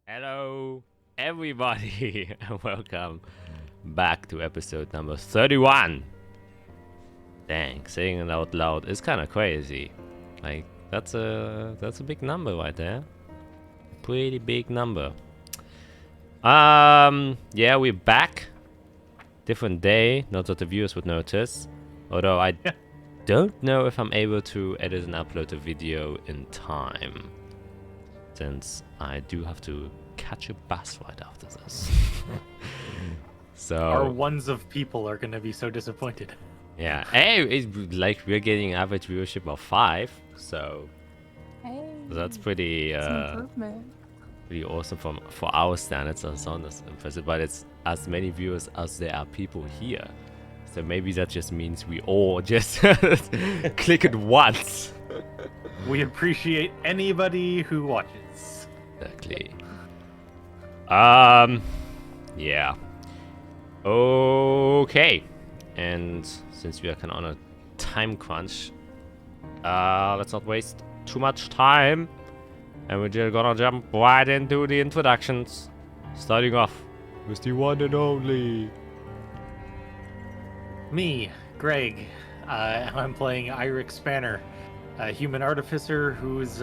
Hello, everybody, and welcome back to episode number 31. Dang, saying it out loud is kind of crazy. Like that's a big number right there. Pretty big number. Yeah, we're back. Different day. Not that the viewers would notice. Although I don't know if I'm able to edit and upload a video in time, since I do have to catch a bus right after this. So our ones of people are gonna be so disappointed. yeah, hey, it's like we're getting average viewership of 5, so that's pretty pretty awesome for our standards. That's not as impressive, but it's as many viewers as there are people here. So maybe that just means we all just click it once. We appreciate anybody who watches. Exactly. Yeah. Okay. And since we are kind of on a time crunch, let's not waste too much time. And we're just gonna jump right into the introductions. Starting off with the one and only. Me, Greg. I'm playing Iric Spanner, a human artificer who's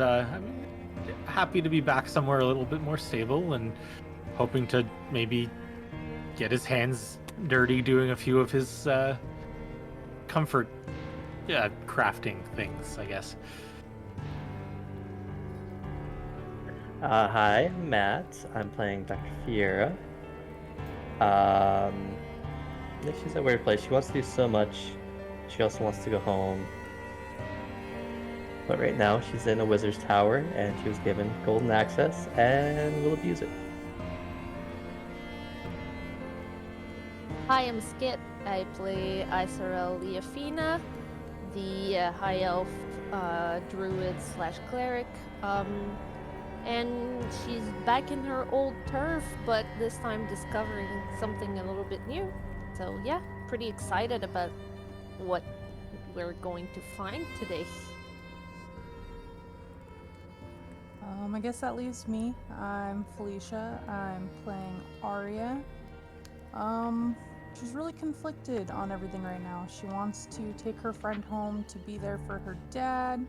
happy to be back somewhere a little bit more stable and hoping to maybe get his hands dirty doing a few of his comfort crafting things, I guess. Hi, I'm Matt. I'm playing Dr. Fiera. She's at a weird place. She wants to do so much. She also wants to go home. But right now, she's in a wizard's tower, and she was given golden access, and will abuse it. Hi, I'm Skip. I play Isarel Leafina, the high elf druid / cleric. And she's back in her old turf, but this time discovering something a little bit new. So yeah, pretty excited about what we're going to find today. I guess that leaves me. I'm Felicia. I'm playing Arya. She's really conflicted on everything right now. She wants to take her friend home to be there for her dad,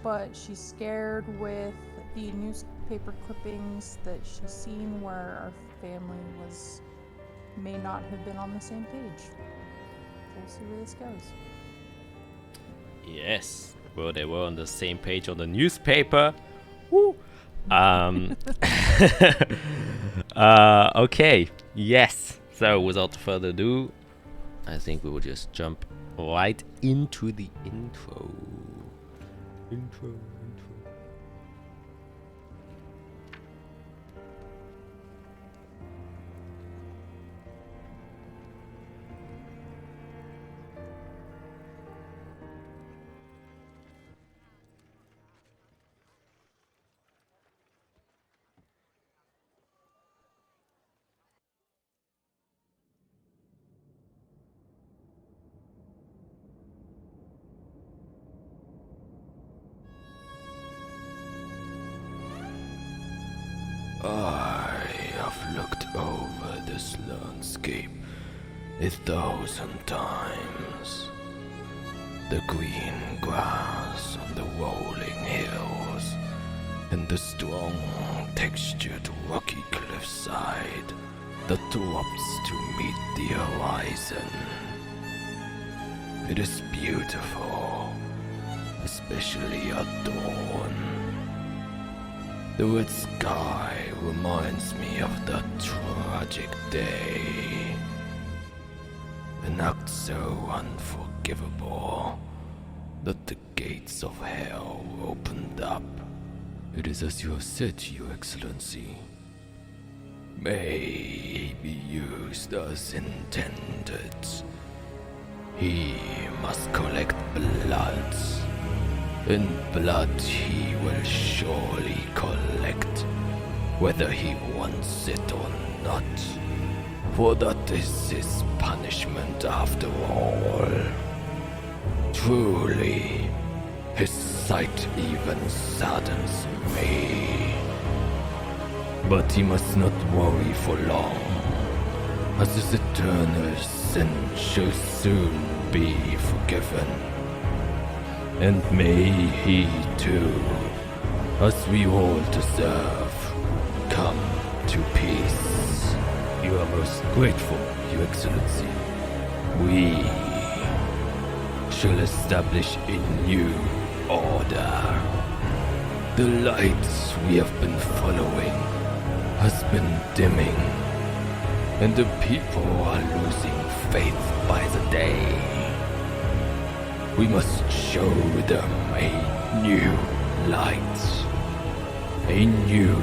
but she's scared with the newspaper clippings that she's seen where our family may not have been on the same page. So we'll see where this goes. Yes, well, they were on the same page on the newspaper. Woo! Okay, yes. So without further ado, I think we will just jump right into the intro. Intro. I have looked over this landscape 1,000 times. The green grass on the rolling hills, and the strong textured rocky cliffside that drops to meet the horizon. It is beautiful, especially at dawn. The red sky reminds me of that tragic day. An act so unforgivable that the gates of hell opened up. It is as you have said, Your Excellency. May he be used as intended. He must collect blood. In blood he will surely collect, whether he wants it or not. For that is his punishment after all. Truly, his sight even saddens me. But he must not worry for long, as his eternal sin shall soon be forgiven. And may he too, as we all deserve, come to peace. You are most grateful, Your Excellency. We shall establish a new order. The light we have been following has been dimming, and the people are losing faith by the day. We must show them a new light, a new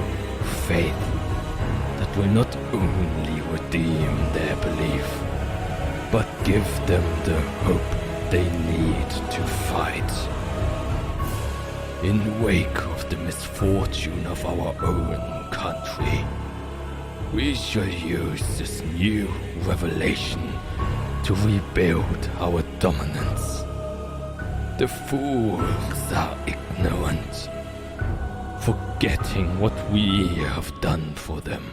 faith that will not only redeem their belief, but give them the hope they need to fight. In wake of the misfortune of our own country, we shall use this new revelation to rebuild our dominance. The fools are ignorant, forgetting what we have done for them.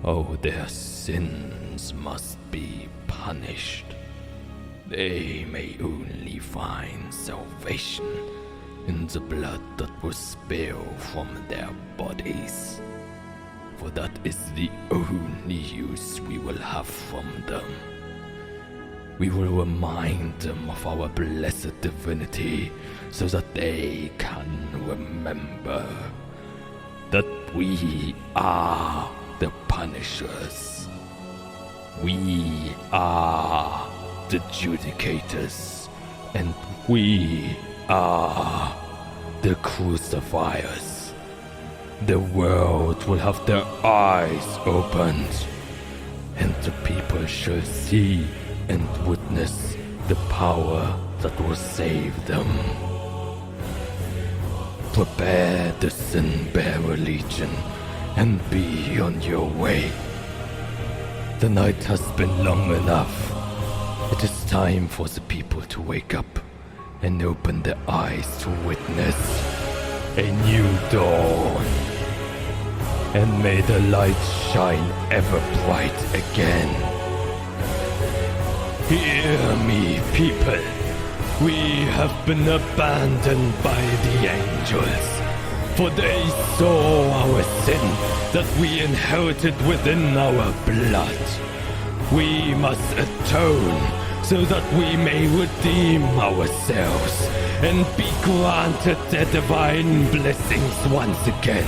Oh, their sins must be punished. They may only find salvation in the blood that was spilled from their bodies. For that is the only use we will have from them. We will remind them of our blessed divinity so that they can remember that we are the punishers. We are the judicators, and we are the crucifiers. The world will have their eyes opened, and the people shall see and witness the power that will save them. Prepare the Sin-Bearer Legion and be on your way. The night has been long enough. It is time for the people to wake up and open their eyes to witness a new dawn. And may the light shine ever bright again. Hear me, people. We have been abandoned by the angels, for they saw our sin that we inherited within our blood. We must atone so that we may redeem ourselves and be granted their divine blessings once again.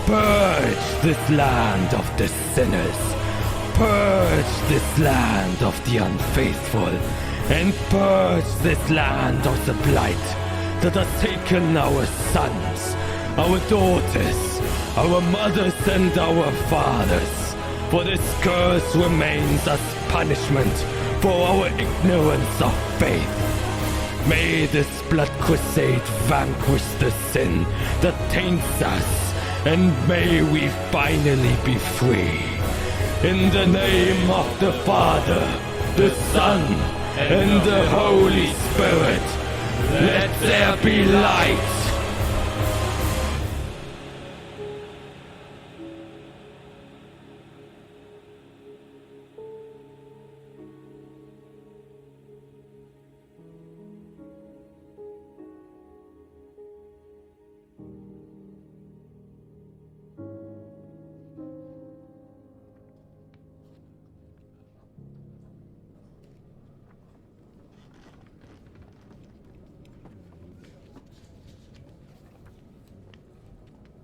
Purge this land of the sinners. Purge this land of the unfaithful, and purge this land of the blight that has taken our sons, our daughters, our mothers and our fathers. For this curse remains as punishment for our ignorance of faith. May this blood crusade vanquish the sin that taints us, and may we finally be free. In the name of the Father, the Son, and the Holy Spirit, let there be light!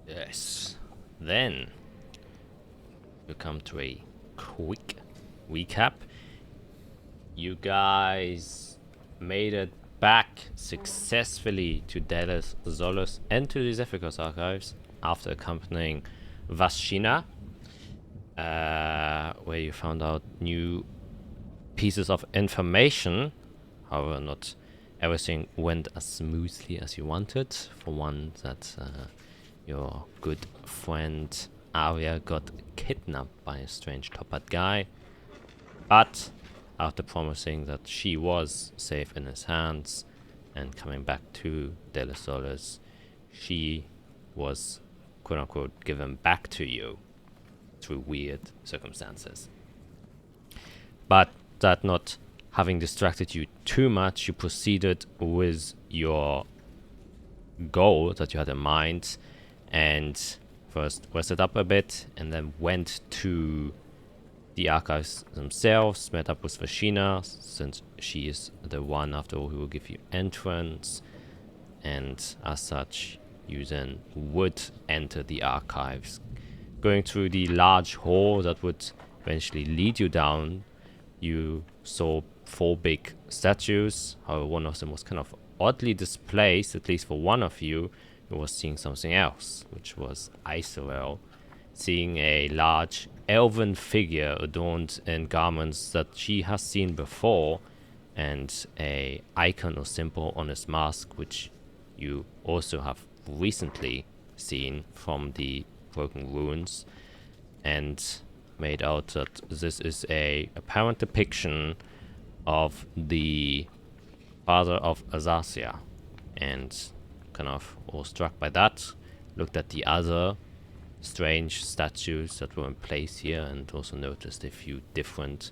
Yes. Then we come to a quick recap. You guys made it back successfully to Dallas Zolos and to the Zephyrus archives after accompanying Vashina, where you found out new pieces of information. However, not everything went as smoothly as you wanted. For one, that your good friend Arya got kidnapped by a strange top-hat guy, but after promising that she was safe in his hands and coming back to Delasolis, she was quote-unquote given back to you through weird circumstances. But that not having distracted you too much, you proceeded with your goal that you had in mind, and first rested up a bit, and then went to the archives themselves, met up with Vashina, since she is the one, after all, who will give you entrance, and as such, you then would enter the archives, going through the large hall that would eventually lead you down. You saw 4 big statues. However, one of them was kind of oddly displaced, at least for one of you who was seeing something else, which was Isorel, seeing a large elven figure adorned in garments that she has seen before, and a icon or symbol on his mask, which you also have recently seen from the broken ruins, and made out that this is a apparent depiction of the father of Azathia, and kind of awestruck by that, looked at the other strange statues that were in place here, and also noticed a few different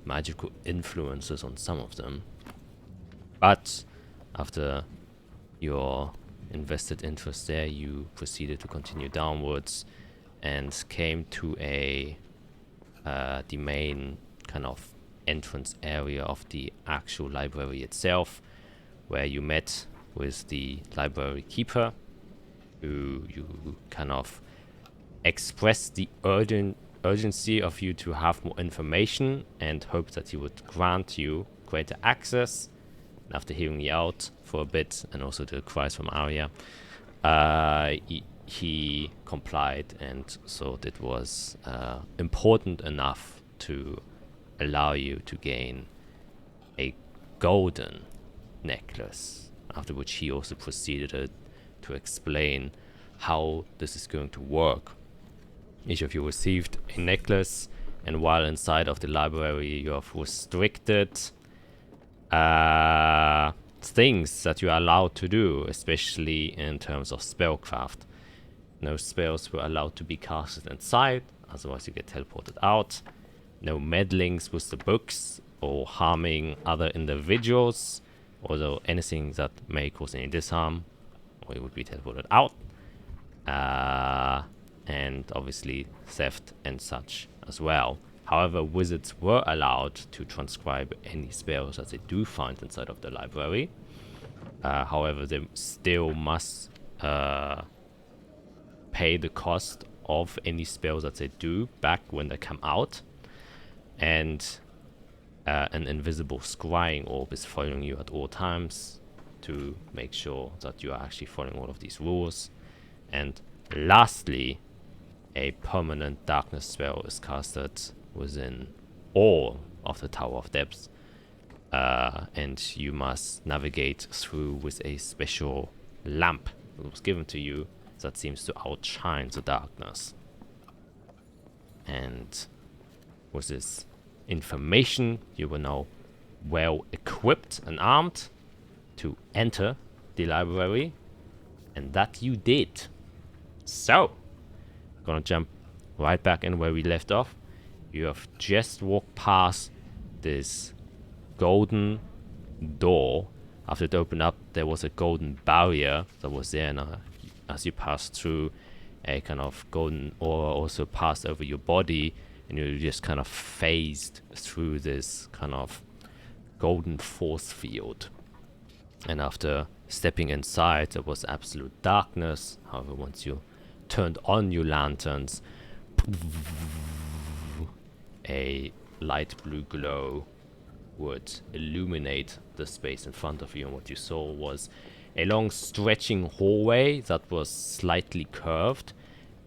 magical influences on some of them. But after your invested interest there, you proceeded to continue downwards and came to the main kind of entrance area of the actual library itself, where you met with the library keeper, who you kind of expressed the urgency of you to have more information, and hoped that he would grant you greater access. And after hearing you out for a bit, and also the cries from Arya, he complied and thought it was important enough to allow you to gain a golden necklace, after which he also proceeded to explain how this is going to work. Each of you received a necklace, and while inside of the library, you have restricted things that you are allowed to do, especially in terms of spellcraft. No spells were allowed to be casted inside, otherwise you get teleported out. No meddlings with the books or harming other individuals, although anything that may cause any disharm, or it would be teleported out. And obviously theft and such as well. However, wizards were allowed to transcribe any spells that they do find inside of the library. However, they still must pay the cost of any spells that they do back when they come out. And an invisible scrying orb is following you at all times to make sure that you are actually following all of these rules. And lastly, a permanent darkness spell is casted within all of the Tower of Depths, and you must navigate through with a special lamp that was given to you that seems to outshine the darkness. And with this information, you were now well equipped and armed to enter the library, and that you did. So, gonna jump right back in where we left off. You have just walked past this golden door. After it opened up, there was a golden barrier that was there, and as you passed through, a kind of golden aura also passed over your body, and you just kind of phased through this kind of golden force field. And after stepping inside, there was absolute darkness. However, once you turned on your lanterns, a light blue glow would illuminate the space in front of you, and what you saw was a long stretching hallway that was slightly curved,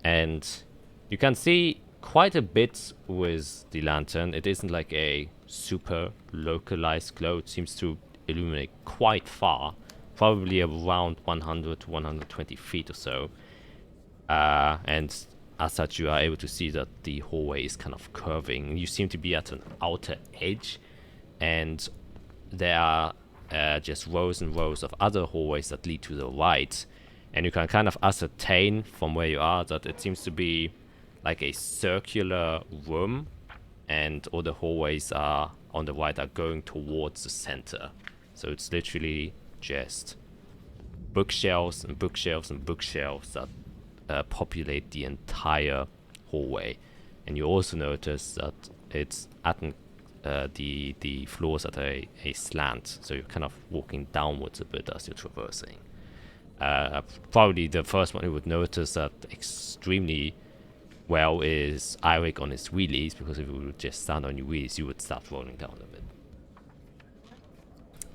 and you can see quite a bit with the lantern. It isn't like a super localized glow. It seems to illuminate quite far, probably around 100 to 120 feet or so. And as such, you are able to see that the hallway is kind of curving. You seem to be at an outer edge, and there are just rows and rows of other hallways that lead to the right. And you can kind of ascertain from where you are that it seems to be like a circular room, and all the hallways are on the right are going towards the center. So it's literally just bookshelves and bookshelves and bookshelves that populate the entire hallway. And you also notice that it's at the floors at a slant, so you're kind of walking downwards a bit as you're traversing. Probably the first one you would notice that extremely well is Eirik on his wheelies, because if you would just stand on your wheelies, you would start rolling down a bit.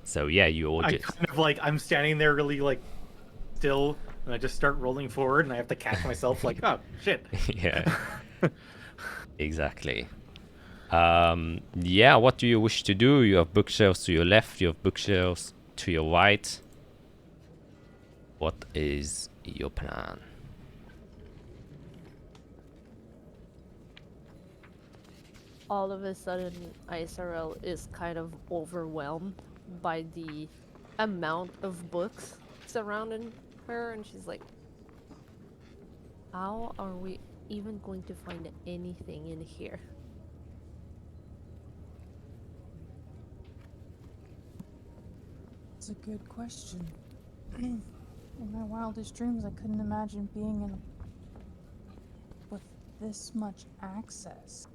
So yeah, you all just... kind of like, I'm standing there really like still, and I just start rolling forward, and I have to catch myself like, oh, shit. Yeah. Exactly. Yeah, what do you wish to do? You have bookshelves to your left, you have bookshelves to your right. What is your plan? All of a sudden, Isarel is kind of overwhelmed by the amount of books surrounding her, and she's like, how are we even going to find anything in here? It's a good question. In my wildest dreams, I couldn't imagine being in with this much access.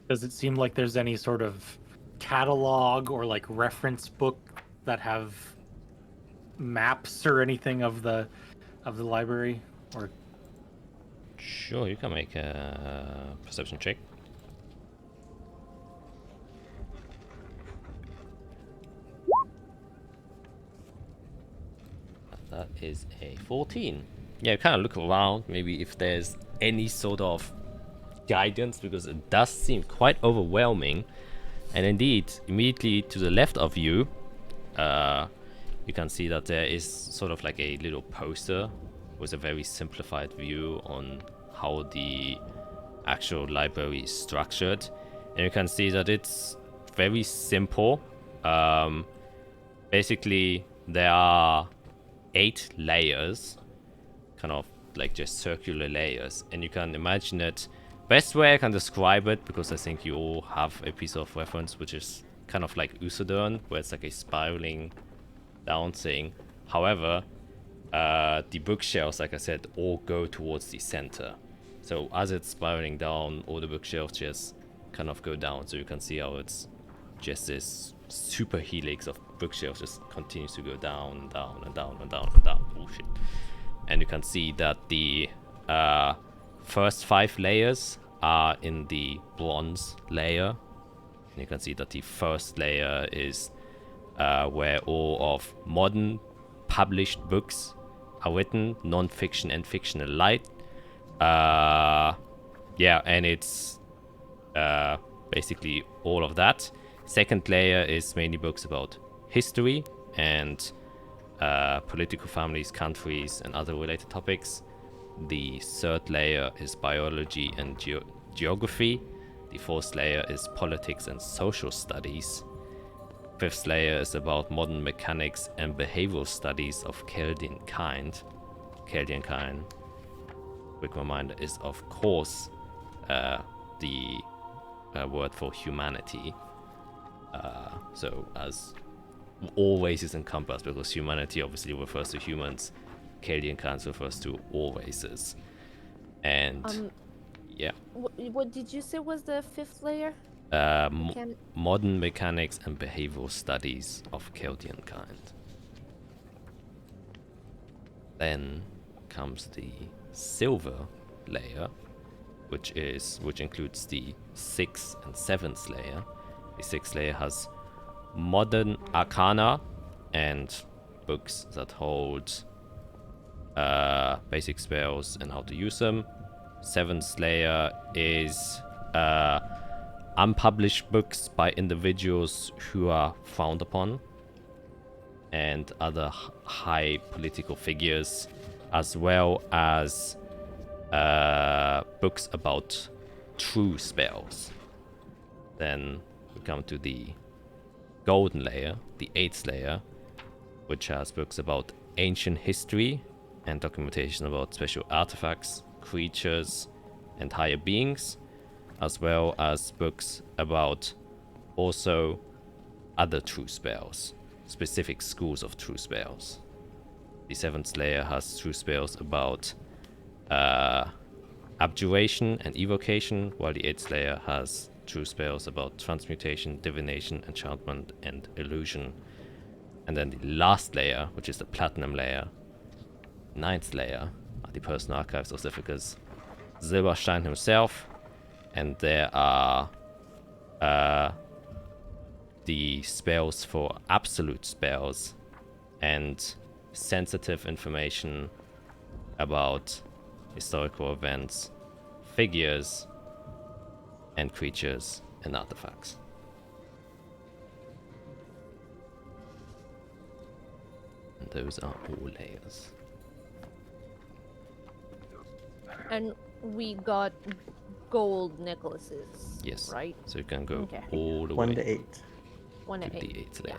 Does it seem like there's any sort of catalog or like reference book that have maps or anything of the library? Or Sure, you can make a perception check. That is a 14. Yeah, kind of look around, maybe if there's any sort of guidance, because it does seem quite overwhelming. And indeed, immediately to the left of you, you can see that there is sort of like a little poster with a very simplified view on how the actual library is structured. And you can see that it's very simple. Basically, there are 8 layers, kind of like just circular layers, and you can imagine it. Best way I can describe it, because I think you all have a piece of reference, which is kind of like Usadern, where it's like a spiraling down thing. However, the bookshelves, like I said, all go towards the center. So as it's spiraling down, all the bookshelves just kind of go down. So you can see how it's just this super helix of bookshelves just continues to go down and down and down and down and down. Bullshit. And you can see that the first 5 layers are in the bronze layer. And you can see that the first layer is where all of modern published books are written, non-fiction and fiction alike. Yeah, and it's basically all of that. Second layer is mainly books about history and political families, countries, and other related topics. The third layer is biology and geography. The fourth layer is politics and social studies. Fifth layer is about modern mechanics and behavioral studies of Chaldean kind. Chaldean kind, quick reminder, is of course the word for humanity. So as always is encompassed, because humanity obviously refers to humans, Chaldean kind refers to all races. And yeah. What did you say was the 5th layer? Modern mechanics and behavioral studies of Chaldean kind. Then comes the silver layer, which includes the 6th and 7th layer. The 6th layer has modern arcana and books that hold basic spells and how to use them. 7th layer is unpublished books by individuals who are frowned upon, and other high political figures, as well as books about true spells. Then we come to the golden layer, the 8th layer, which has books about ancient history and documentation about special artifacts, creatures, and higher beings, as well as books about also other true spells, specific schools of true spells. The 7th layer has true spells about abjuration and evocation, while the 8th layer has true spells about transmutation, divination, enchantment, and illusion. And then the last layer, which is the platinum layer, 9th layer, are the personal archives of Zithicus Silberstein himself, and there are the spells for absolute spells and sensitive information about historical events, figures, and creatures and artifacts. And those are all layers. And we got gold necklaces. Yes. Right? So you can go Okay. all the 1 way to 8. 1 to to 8. the 8th layer.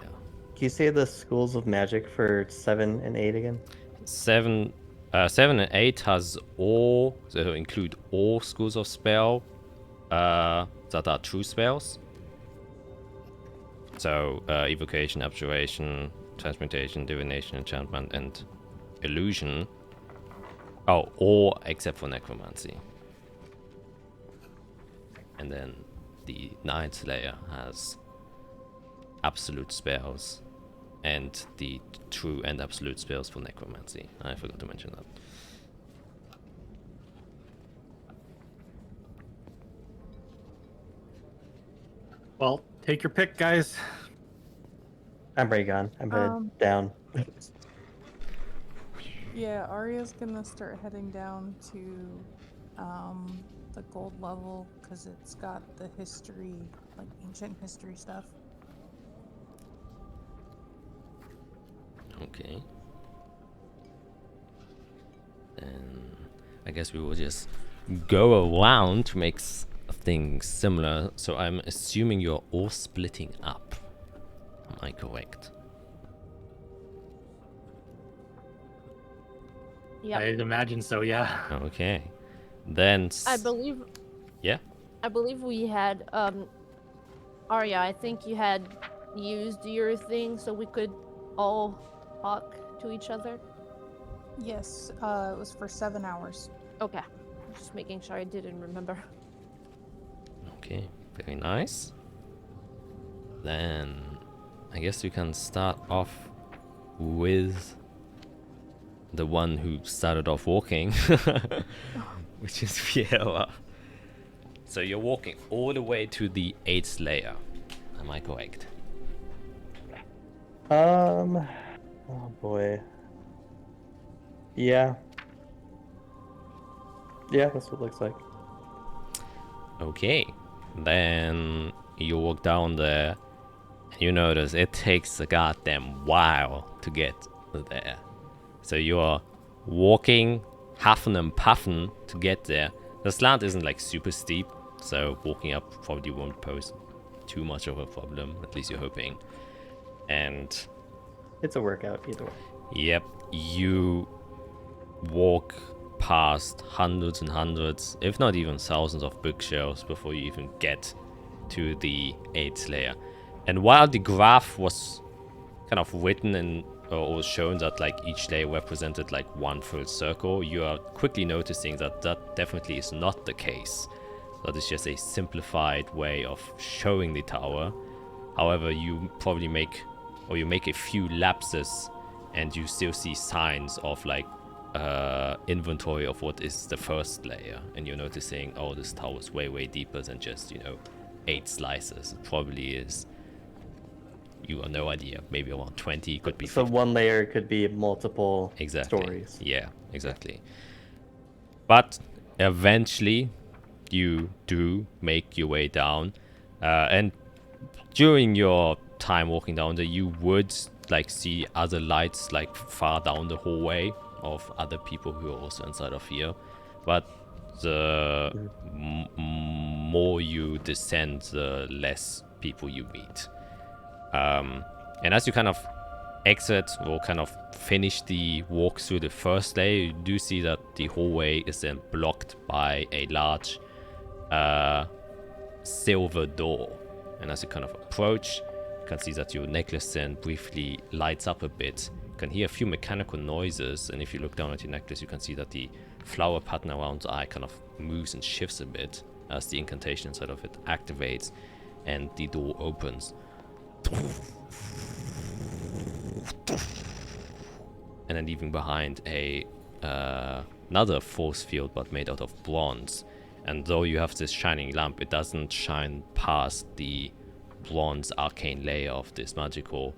Can you say the schools of magic for 7 and 8 again? 7 and 8 has all, so include all schools of spell that are true spells. So evocation, abjuration, transmutation, divination, enchantment, and illusion. Oh, all except for necromancy. And then the 9th layer has absolute spells and the true and absolute spells for necromancy. I forgot to mention that. Well, take your pick, guys. I'm already gone. I'm headed down. Yeah, Arya's gonna start heading down to the gold level because it's got the history, like ancient history stuff. Okay. Then I guess we will just go around to make things similar. So I'm assuming you're all splitting up. Am I correct? Yeah. I'd imagine so, yeah. Okay. Then I believe. Yeah. I believe we had Arya, I think you had used your thing so we could all talk to each other. Yes, it was for 7 hours. Okay. Just making sure I didn't remember. Okay, very nice. Then I guess we can start off with the one who started off walking, which is Fiera. So you're walking all the way to the 8th layer. Am I correct? Oh boy. Yeah. Yeah, that's what it looks like. Okay. Then you walk down there, and you notice it takes a goddamn while to get there. So you're walking, huffing and puffing to get there. The slant isn't like super steep, so walking up probably won't pose too much of a problem. At least you're hoping. And It's a workout either way. yep, you walk past hundreds and hundreds, if not even thousands of bookshelves before you even get to the 8th layer. And while the graph was kind of written and or shown that like each layer represented like one full circle, you are quickly noticing that that definitely is not the case. That is just a simplified way of showing the tower. However, you probably make a few lapses and you still see signs of like inventory of what is the first layer, and you're noticing, oh, this tower is way deeper than just 8 slices. It probably is, you have no idea, maybe around 20, could be 50. So one layer could be multiple stories. Yeah, exactly. But eventually you do make your way down, and during your time walking down there, you would like see other lights like far down the hallway of other people who are also inside of here. But the more you descend, the less people you meet. And as you kind of exit or kind of finish the walk through the first layer, you do see that the hallway is then blocked by a large silver door. And as you kind of approach, you can see that your necklace then briefly lights up a bit. You can hear a few mechanical noises, and if you look down at your necklace, you can see that the flower pattern around the eye kind of moves and shifts a bit as the incantation inside of it activates, and the door opens. And then leaving behind another force field, but made out of bronze. And though you have this shining lamp, it doesn't shine past the bronze arcane layer of this magical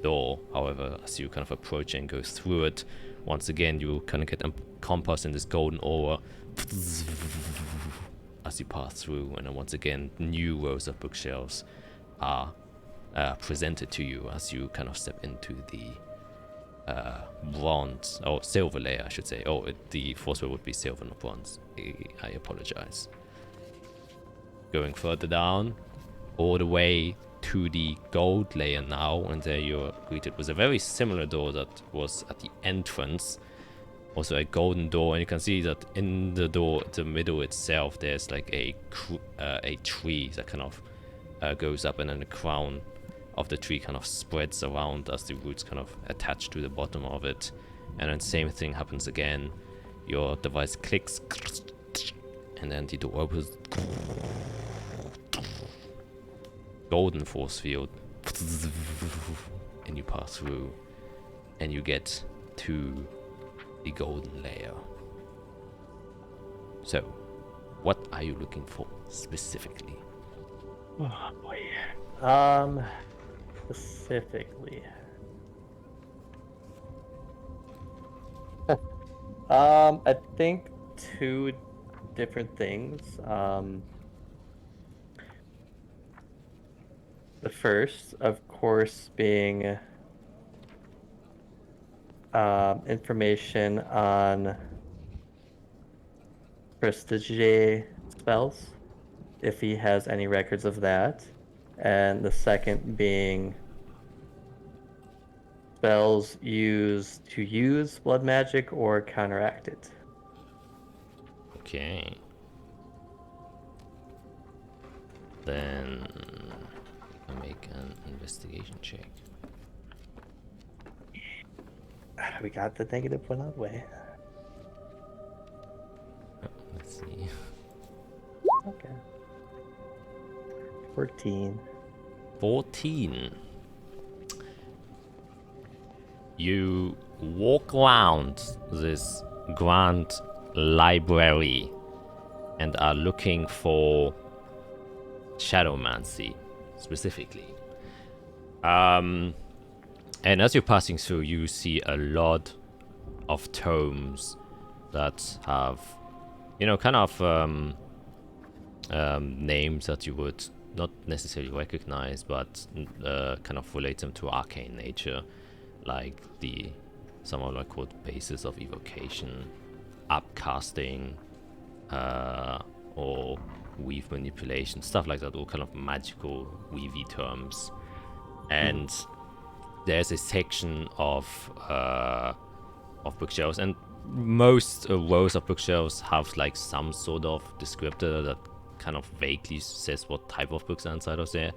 door. However, as you kind of approach and go through it, once again you kind of get encompassed in this golden aura as you pass through, and then once again new rows of bookshelves are presented to you as you kind of step into the bronze or silver layer, I should say. Oh, the force field would be silver, not bronze. I apologize. Going further down, all the way to the gold layer now, and there you're greeted with a very similar door that was at the entrance. Also a golden door, and you can see that in the door, the middle itself, there's like a tree that kind of goes up, and then the crown of the tree kind of spreads around as the roots kind of attach to the bottom of it. And then same thing happens again. Your device clicks, and then the door opens. Golden force field, and you pass through, and you get to the golden layer. So, what are you looking for specifically? Oh boy. Specifically. I think two different things. The first, of course, being information on prestige spells, if he has any records of that. And the second being spells used to use blood magic or counteract it. Okay. Then I make an investigation check. We got the negative one out of the way. Let's see. Okay. 14. 14. You walk around this grand library and are looking for shadowmancy specifically. And as you're passing through, you see a lot of tomes that have, kind of names that you would not necessarily recognize, but kind of relate them to arcane nature, like some of like called bases of evocation, upcasting, or weave manipulation, stuff like that, all kind of magical weavy terms. And there's a section of bookshelves, and most rows of bookshelves have like some sort of descriptor that kind of vaguely says what type of books are inside of there.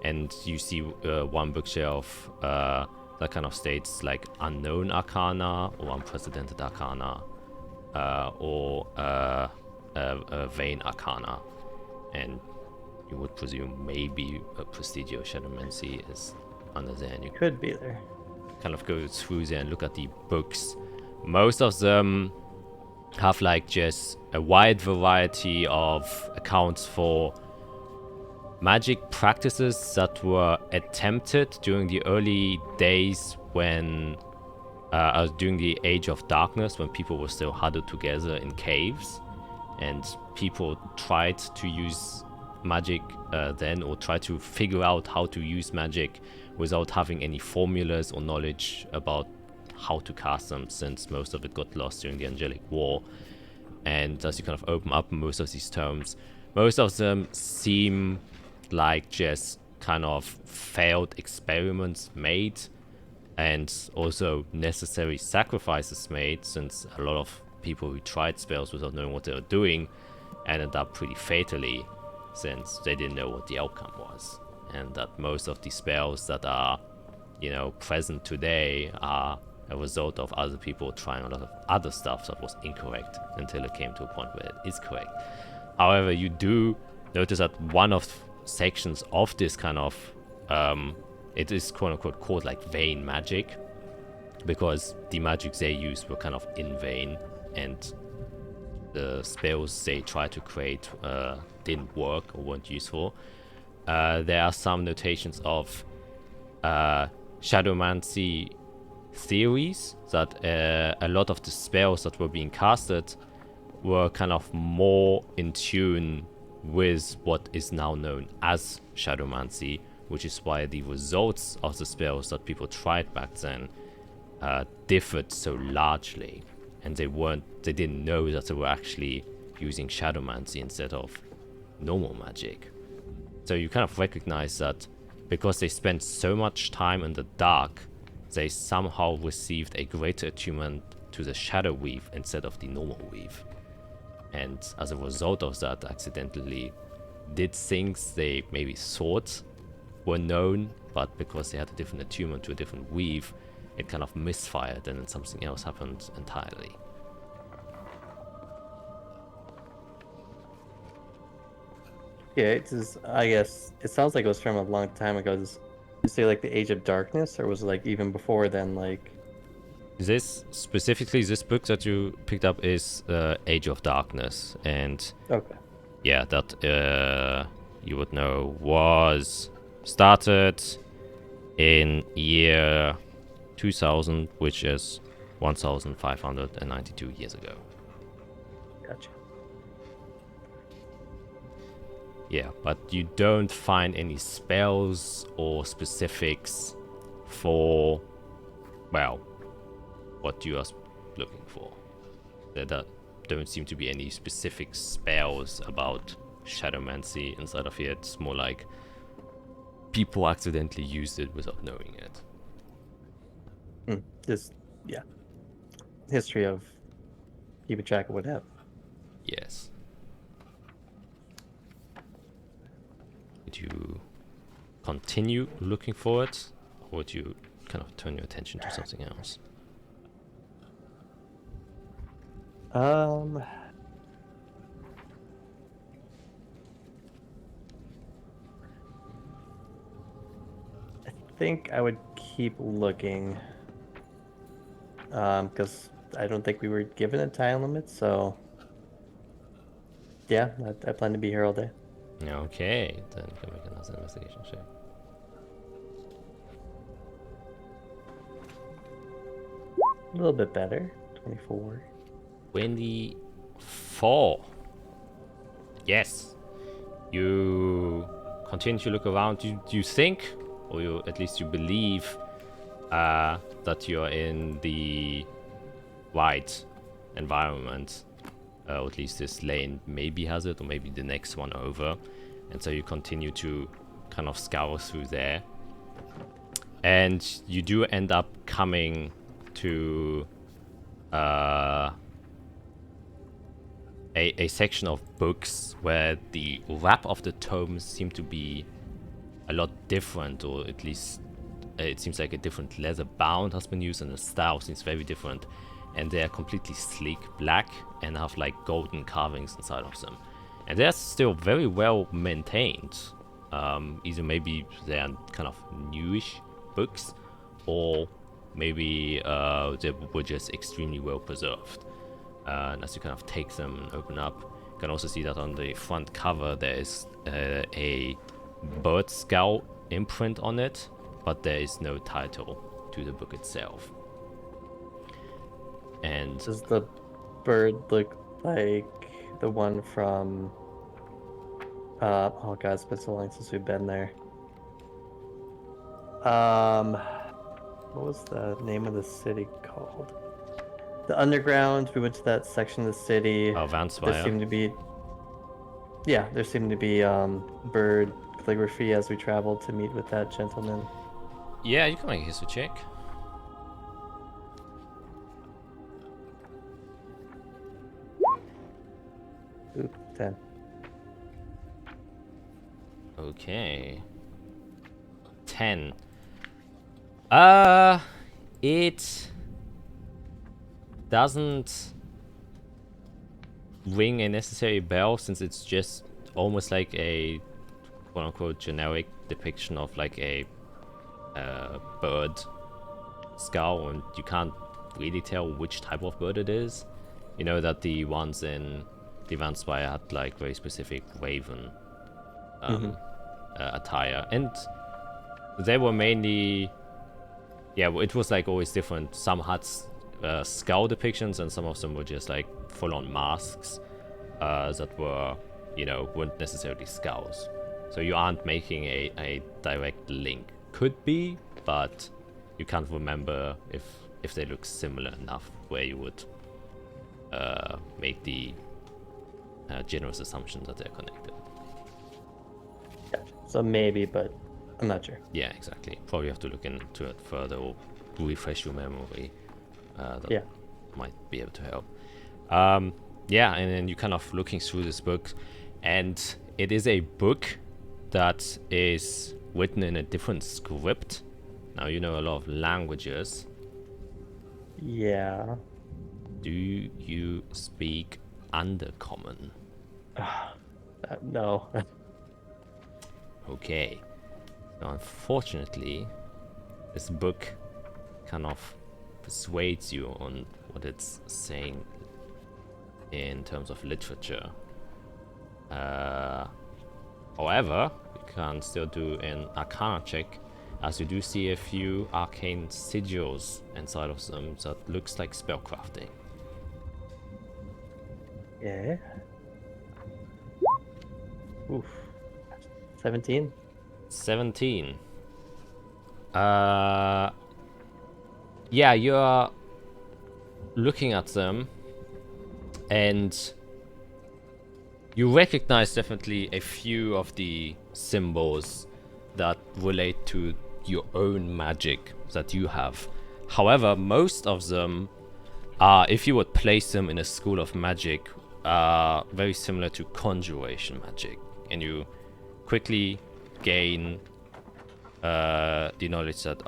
And you see one bookshelf that kind of states like unknown arcana or unprecedented arcana, or vain arcana, and you would presume maybe a prestigio shadowmancy is under there, and you Could be there. kind of go through there and look at the books. Most of them have like just a wide variety of accounts for magic practices that were attempted during the early days when during the Age of Darkness, when people were still huddled together in caves, and people tried to use magic then, or try to figure out how to use magic without having any formulas or knowledge about how to cast them, since most of it got lost during the Angelic War. And as you kind of open up most of these terms, most of them seem like just kind of failed experiments made and also necessary sacrifices made, since a lot of people who tried spells without knowing what they were doing ended up pretty fatally, since they didn't know what the outcome was. And that most of the spells that are, you know, present today are a result of other people trying a lot of other stuff that was incorrect until it came to a point where it is correct. However, you do notice that one of sections of this kind of it is quote unquote called like vain magic, because the magics they used were kind of in vain, and the spells they tried to create didn't work or weren't useful. There are some notations of shadowmancy theories that a lot of the spells that were being casted were kind of more in tune with what is now known as shadowmancy, which is why the results of the spells that people tried back then differed so largely, and they didn't know that they were actually using shadowmancy instead of normal magic. So you kind of recognize that because they spent so much time in the dark, they somehow received a greater attunement to the shadow weave instead of the normal weave. And as a result of that, accidentally did things they maybe thought were known, but because they had a different attunement to a different weave, it kind of misfired and then something else happened entirely. Yeah, it's just, I guess it sounds like it was from a long time ago. Did you say like the Age of Darkness, or was it like even before then? Like this specifically, this book that you picked up is Age of Darkness, and okay, yeah, that you would know was started in year 2000, which is 1592 years ago. gotcha. Yeah, but you don't find any spells or specifics for, well, what you are looking for. There don't seem to be any specific spells about shadowmancy inside of here. It's more like people accidentally used it without knowing it. Just, yeah. History of keeping track of what happened. Yes. Would you continue looking for it, or would you kind of turn your attention to something else? I think I would keep looking. Because I don't think we were given a time limit, so yeah, I plan to be here all day. Okay, then you can make another investigation check. A little bit better. 24. 24. Yes. You continue to look around. You think, or you at least you believe, that you're in the right environment. Or at least this lane maybe has it, or maybe the next one over. And so you continue to kind of scour through there. And you do end up coming to a section of books where the wrap of the tomes seem to be a lot different, or at least it seems like a different leather bound has been used, and the style seems very different. And they are completely sleek black and have like golden carvings inside of them. And they're still very well maintained. Either maybe they are kind of newish books, or maybe they were just extremely well preserved. And as you kind of take them and open up, you can also see that on the front cover there is a bird skull imprint on it, but there is no title to the book itself. And does the bird look like the one from oh god, it's been so long since we've been there. What was the name of the city called? The Underground. We went to that section of the city. Oh, Vanswire. There seemed to be bird calligraphy as we traveled to meet with that gentleman. Yeah, you can make a history check. Oop, 10. Okay. 10. It doesn't ring a necessary bell since it's just almost like a quote-unquote generic depiction of like a bird skull, and you can't really tell which type of bird it is. You know that the ones in the Vampire had like very specific raven attire, and they were mainly, yeah, it was like always different. Some had skull depictions, and some of them were just like full-on masks that were, you know, weren't necessarily skulls. So you aren't making a direct link. Could be, but you can't remember if they look similar enough where you would make the generous assumption that they're connected. Gotcha. So maybe, but I'm not sure. Yeah, exactly. Probably have to look into it further or refresh your memory. That might be able to help. Yeah, and then you're kind of looking through this book, and it is a book that is written in a different script. Now, you know a lot of languages. Yeah. Do you speak Undercommon? No. Okay. Now, unfortunately, this book kind of persuades you on what it's saying in terms of literature. However, you can still do an Arcana check, as you do see a few arcane sigils inside of them that looks like spellcrafting. Yeah. Oof. 17. 17. Yeah, you're looking at them, and you recognize definitely a few of the symbols that relate to your own magic that you have. However, most of them are, if you would place them in a school of magic, very similar to conjuration magic, and you quickly gain the knowledge that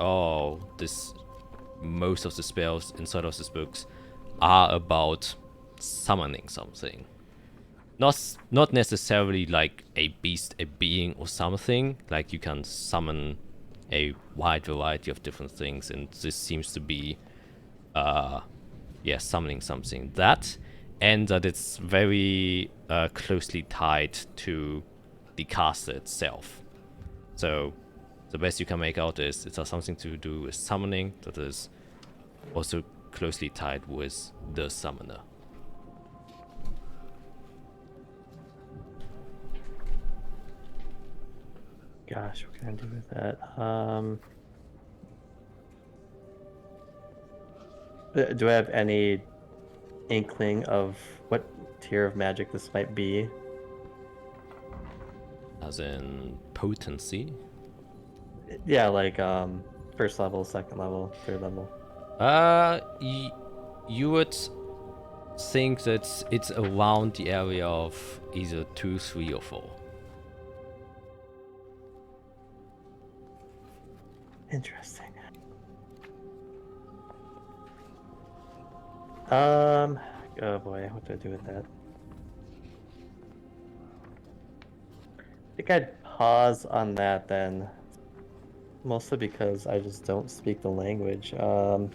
most of the spells inside of these books are about summoning something. Not necessarily like a beast, a being, or something. Like you can summon a wide variety of different things, and this seems to be summoning something. That, and that it's very closely tied to the caster itself. So the best you can make out is it has something to do with summoning that is also closely tied with the summoner. Gosh, what can I do with that? Do I have any inkling of what tier of magic this might be? As in potency? Yeah, like first level, second level, third level. You would think that it's around the area of either 2, 3, or 4. Interesting. Oh boy, what do I do with that? I think I'd pause on that then. Mostly because I just don't speak the language. I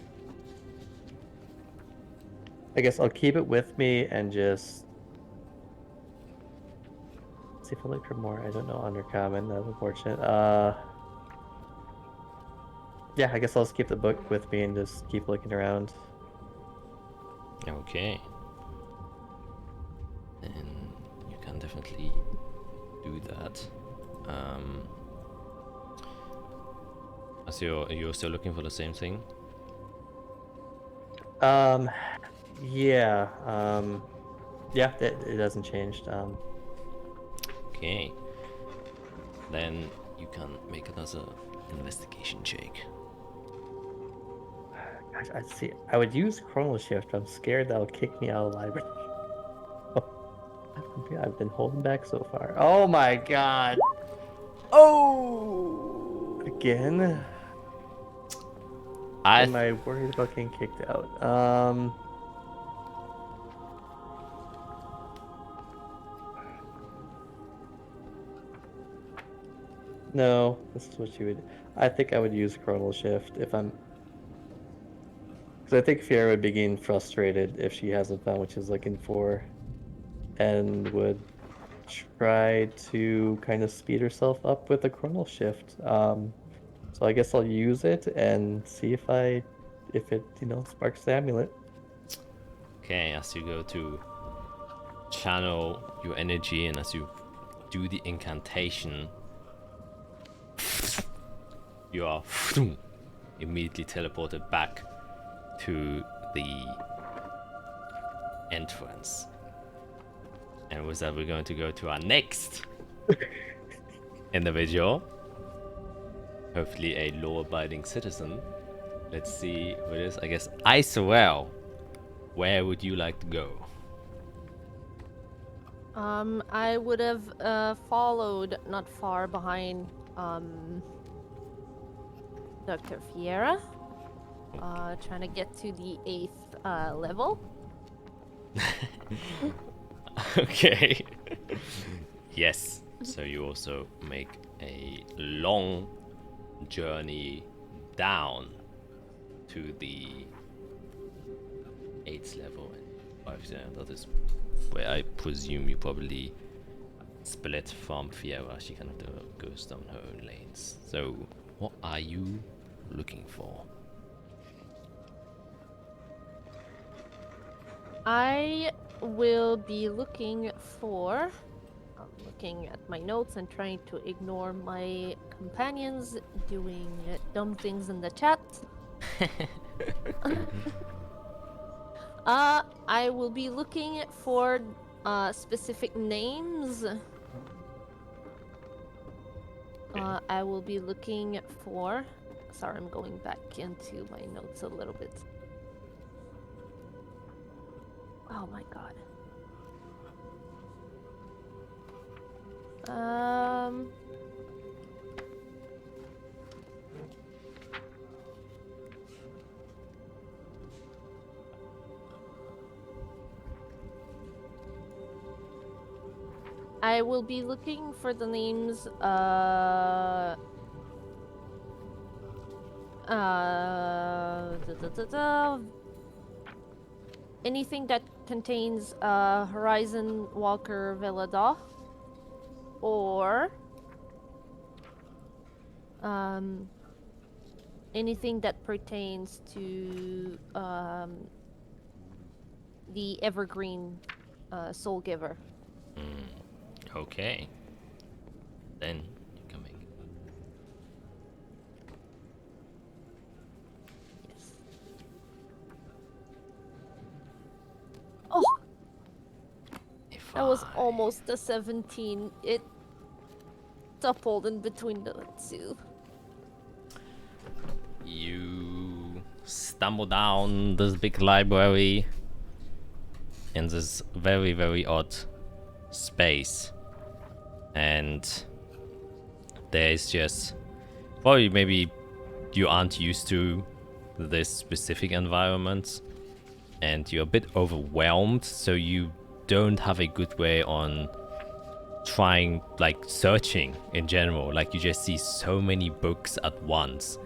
guess I'll keep it with me and just see if I look for more. I don't know Undercommon. That's unfortunate. Yeah, I guess I'll just keep the book with me and just keep looking around. Okay. And you can definitely do that. As you're still looking for the same thing? Yeah. Yeah, it hasn't changed. Okay. Then you can make another investigation check. Gosh, I see. I would use Chrono Shift. I'm scared that'll kick me out of the library. I've been holding back so far. Oh my god! Oh! Again? Am I worried about getting kicked out? No, this is what you would. I think I would use Chronal Shift if I'm. Because I think Fiera would be getting frustrated if she hasn't found what she's looking for, and would try to kind of speed herself up with a Chronal Shift. So I guess I'll use it and see if it sparks the amulet. Okay, as you go to channel your energy and as you do the incantation, you are immediately teleported back to the entrance. And with that, we're going to go to our next individual. Hopefully a law-abiding citizen. Let's see who it is. I guess Isorel. Where would you like to go? I would have followed not far behind Dr. Fiera. Trying to get to the 8th level. Okay. Yes. So you also make a long journey down to the 8th level. That is where I presume you probably split from Fiera. She kind of goes down her own lanes. So what are you looking for? I will be looking for. I'm looking at my notes and trying to ignore my companions doing dumb things in the chat. I will be looking for specific names. I will be looking for. Sorry, I'm going back into my notes a little bit. Oh my god. I will be looking for the names, anything that contains Horizon Walker Velada, or anything that pertains to the Evergreen Soul Giver. Okay. Then you're coming. Yes. Oh! That was almost a 17. It doubled in between the two. You stumble down this big library in this very, very odd space. And there's just probably maybe you aren't used to this specific environment and you're a bit overwhelmed, so you don't have a good way on trying, like, searching in general. Like, you just see so many books at once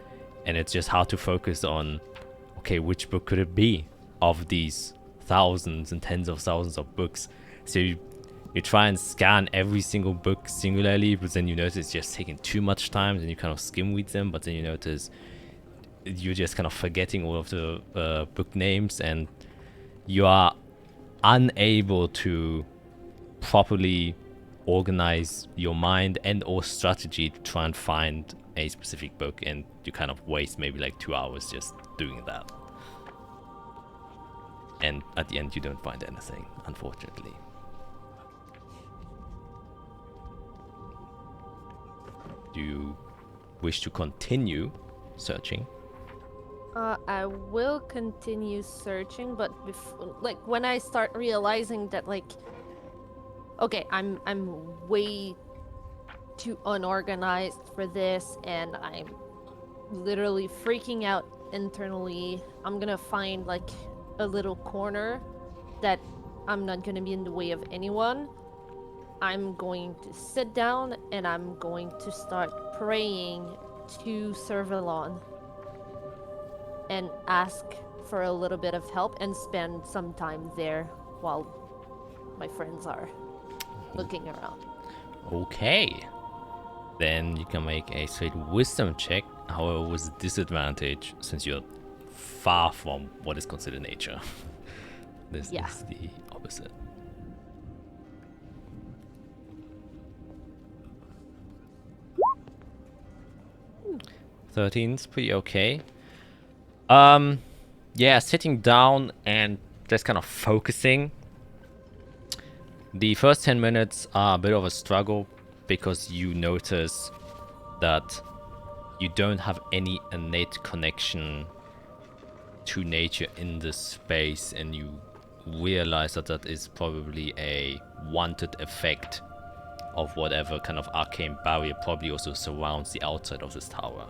and it's just hard to focus on, okay, which book could it be of these thousands and tens of thousands of books. So you try and scan every single book singularly, but then you notice it's just taking too much time, and you kind of skim read them, but then you notice you're just kind of forgetting all of the book names, and you are unable to properly organize your mind and or strategy to try and find a specific book, and you kind of waste maybe like 2 hours just doing that. And at the end you don't find anything, unfortunately. Do you wish to continue searching? I will continue searching, but when I start realizing that, like, Okay, I'm way too unorganized for this, and I'm literally freaking out internally. I'm gonna find like a little corner that I'm not gonna be in the way of anyone. I'm going to sit down and I'm going to start praying to Servalon and ask for a little bit of help and spend some time there while my friends are looking around. Okay. Then you can make a straight wisdom check, however with disadvantage since you're far from what is considered nature. This is the opposite. Thirteen's pretty okay. Yeah, sitting down and just kind of focusing. The first 10 minutes are a bit of a struggle because you notice that you don't have any innate connection to nature in this space, and you realize that that is probably a wanted effect of whatever kind of arcane barrier probably also surrounds the outside of this tower.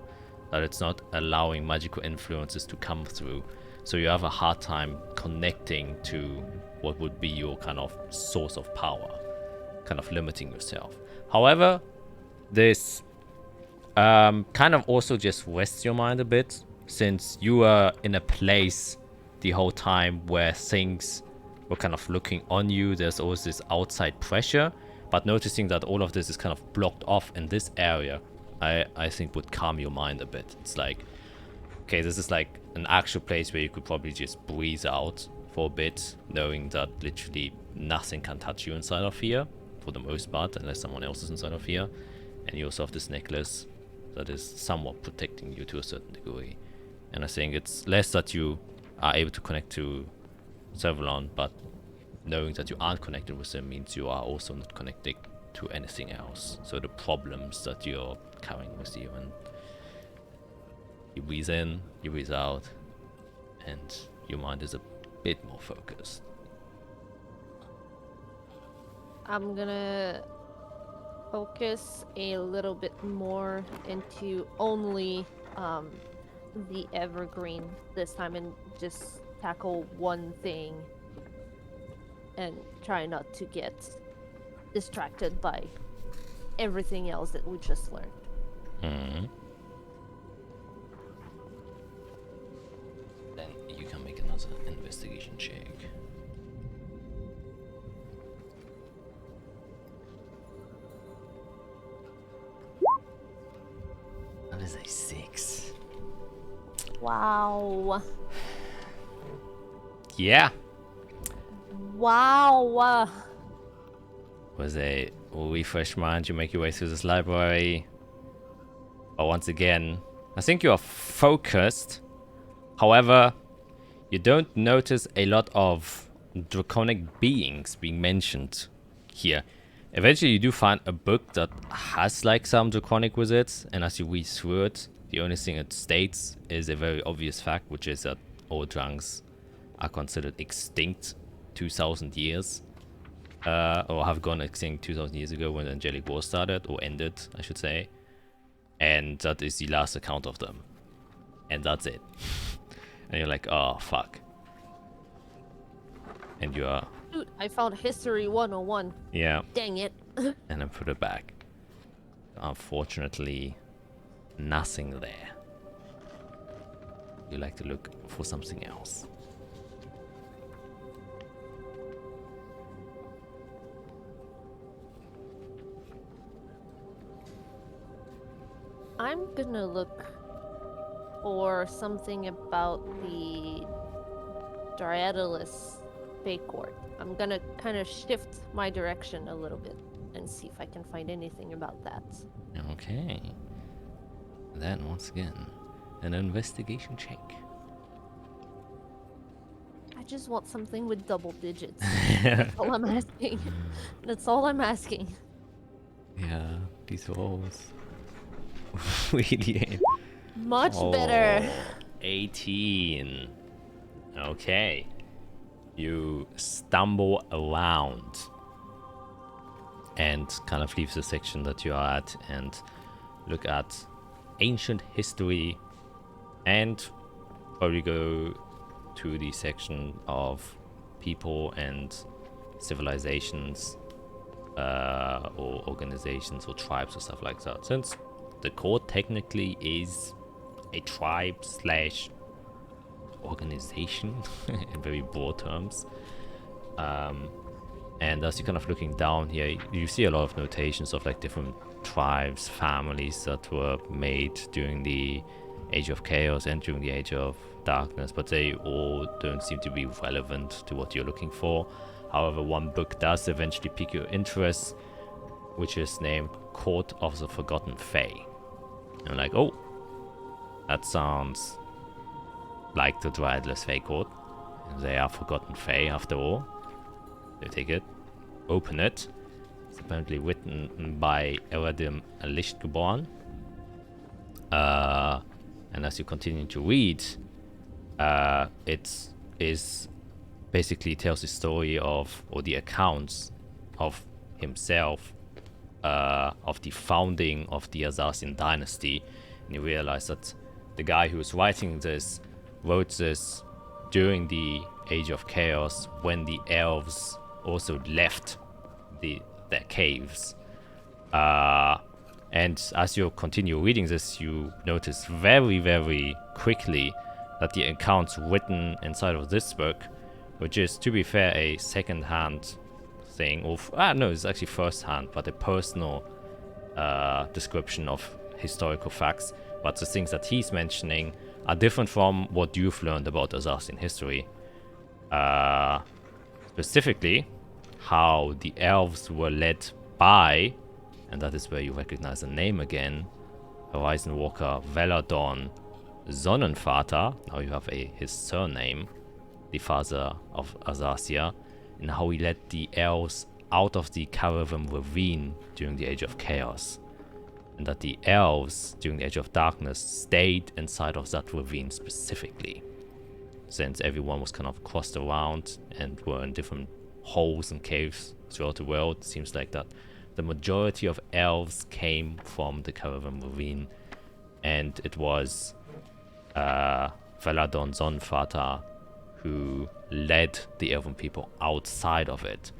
That it's not allowing magical influences to come through. So you have a hard time connecting to what would be your kind of source of power, kind of limiting yourself. However, this kind of also just rests your mind a bit, since you are in a place the whole time where things were kind of looking on you. There's always this outside pressure, but noticing that all of this is kind of blocked off in this area, I think would calm your mind a bit. It's like, okay, this is like an actual place where you could probably just breathe out for a bit, knowing that literally nothing can touch you inside of here, for the most part, unless someone else is inside of here. And you also have this necklace that is somewhat protecting you to a certain degree. And I think it's less that you are able to connect to Servalon, but knowing that you aren't connected with him means you are also not connected to anything else. So the problems that you're carrying with you, and you breathe in, you breathe out, and your mind is a bit more focused. I'm gonna focus a little bit more into only the evergreen this time, and just tackle one thing and try not to get distracted by everything else that we just learned. Mm-hmm. Then you can make another investigation check. That is a 6. Wow. Yeah. Wow. With a refreshed mind, you make your way through this library. But once again, I think you are focused. However, you don't notice a lot of draconic beings being mentioned here. Eventually, you do find a book that has like some draconic with it, and as you read through it, the only thing it states is a very obvious fact, which is that all drunks are considered extinct 2,000 years. Or have gone extinct 2,000 years ago when the Angelic War started, or ended, I should say. And that is the last account of them. And that's it. And you're like, oh, fuck. And you are... Dude, I found History 101. Yeah. Dang it. And then put it back. Unfortunately, nothing there. You like to look for something else. I'm gonna look for something about the Daedalus Bay Court. I'm gonna kind of shift my direction a little bit and see if I can find anything about that. Okay. Then, once again, an investigation check. I just want something with double digits. That's all I'm asking. That's all I'm asking. Yeah, these rolls really ain't. Much better. 18. Okay. You stumble around and kind of leave the section that you are at and look at ancient history and probably go to the section of people and civilizations or organizations or tribes or stuff like that, since the court technically is a tribe slash organization in very broad terms. And as you're kind of looking down here, you see a lot of notations of like different tribes, families that were made during the Age of Chaos and during the Age of Darkness, but they all don't seem to be relevant to what you're looking for. However, one book does eventually pique your interest, which is named Court of the Forgotten Fae. And I'm like, oh, that sounds like the Dryadless Fae Court. They are Forgotten Fae after all. You take it, open it. It's apparently written by Eradim Lichtgeborn. And as you continue to read, it is basically tells the story of, or the accounts of himself, of the founding of the Azathian dynasty. And you realize that the guy who was writing this wrote this during the Age of Chaos, when the elves also left their caves. And as you continue reading this, you notice very, very quickly that the accounts written inside of this book, which is, to be fair, a second-hand thing, or no, it's actually first-hand, but a personal description of historical facts. But the things that he's mentioning are different from what you've learned about Azathian history. Specifically, how the elves were led by, and that is where you recognize the name again, Horizon Walker Veladon Sonnenvater. Now you have his surname, the father of Azathia, and how he led the elves out of the Caravan Ravine during the Age of Chaos. And that the elves, during the Age of Darkness, stayed inside of that ravine specifically. Since everyone was kind of crossed around and were in different holes and caves throughout the world, it seems like that the majority of elves came from the Caravan Ravine. And it was Veladon Sonnenvater who led the elven people outside of it.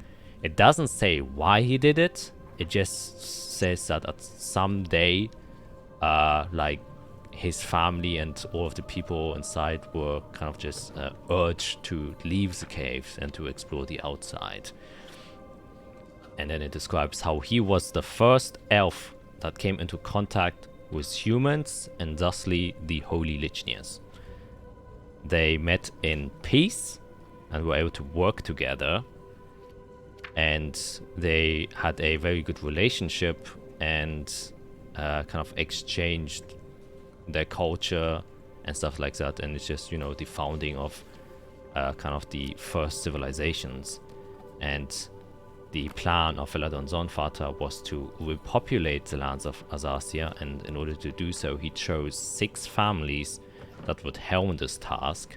It doesn't say why he did it. It just says that at some day, like, his family and all of the people inside were kind of just urged to leave the caves and to explore the outside. And then it describes how he was the first elf that came into contact with humans and thusly the Holy Lichniers. They met in peace and were able to work together, and they had a very good relationship and kind of exchanged their culture and stuff like that. And it's just, you know, the founding of kind of the first civilizations. And the plan of Veladon Sonnenvater was to repopulate the lands of Azathia, and in order to do so, he chose 6 families that would helm this task.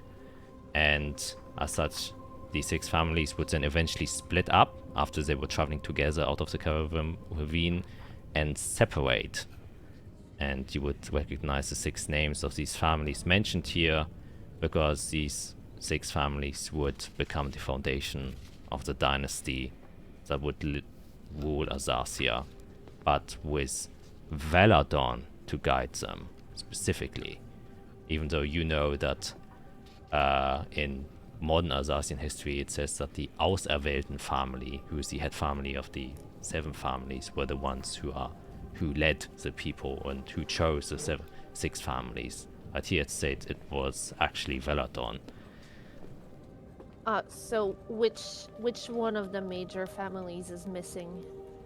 And as such, the 6 families would then eventually split up after they were traveling together out of the Caravan Ravine and separate. And you would recognize the 6 names of these families mentioned here, because these 6 families would become the foundation of the dynasty that would rule Azathia, but with Veladon to guide them specifically. Even though you know that in modern Azathian history it says that the Auserwählten family, who is the head family of the 7 families, were the ones who led the people and who chose the 6 families. But here it states it was actually Veladon. So which one of the major families is missing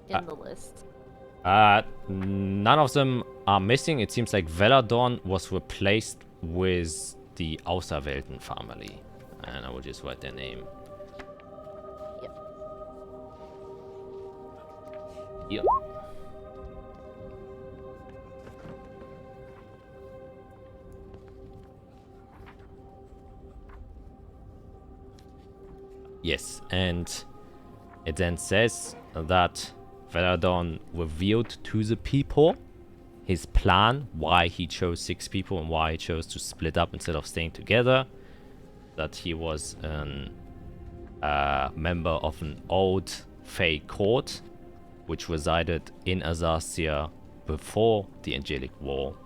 in the list? None of them are missing. It seems like Veladon was replaced with the Auserwählten family. And I will just write their name. Yep. Yep. Yes, and it then says that Veladon revealed to the people his plan, why he chose 6 people and why he chose to split up instead of staying together. That he was a member of an old Fey court which resided in Azathia before the Angelic War,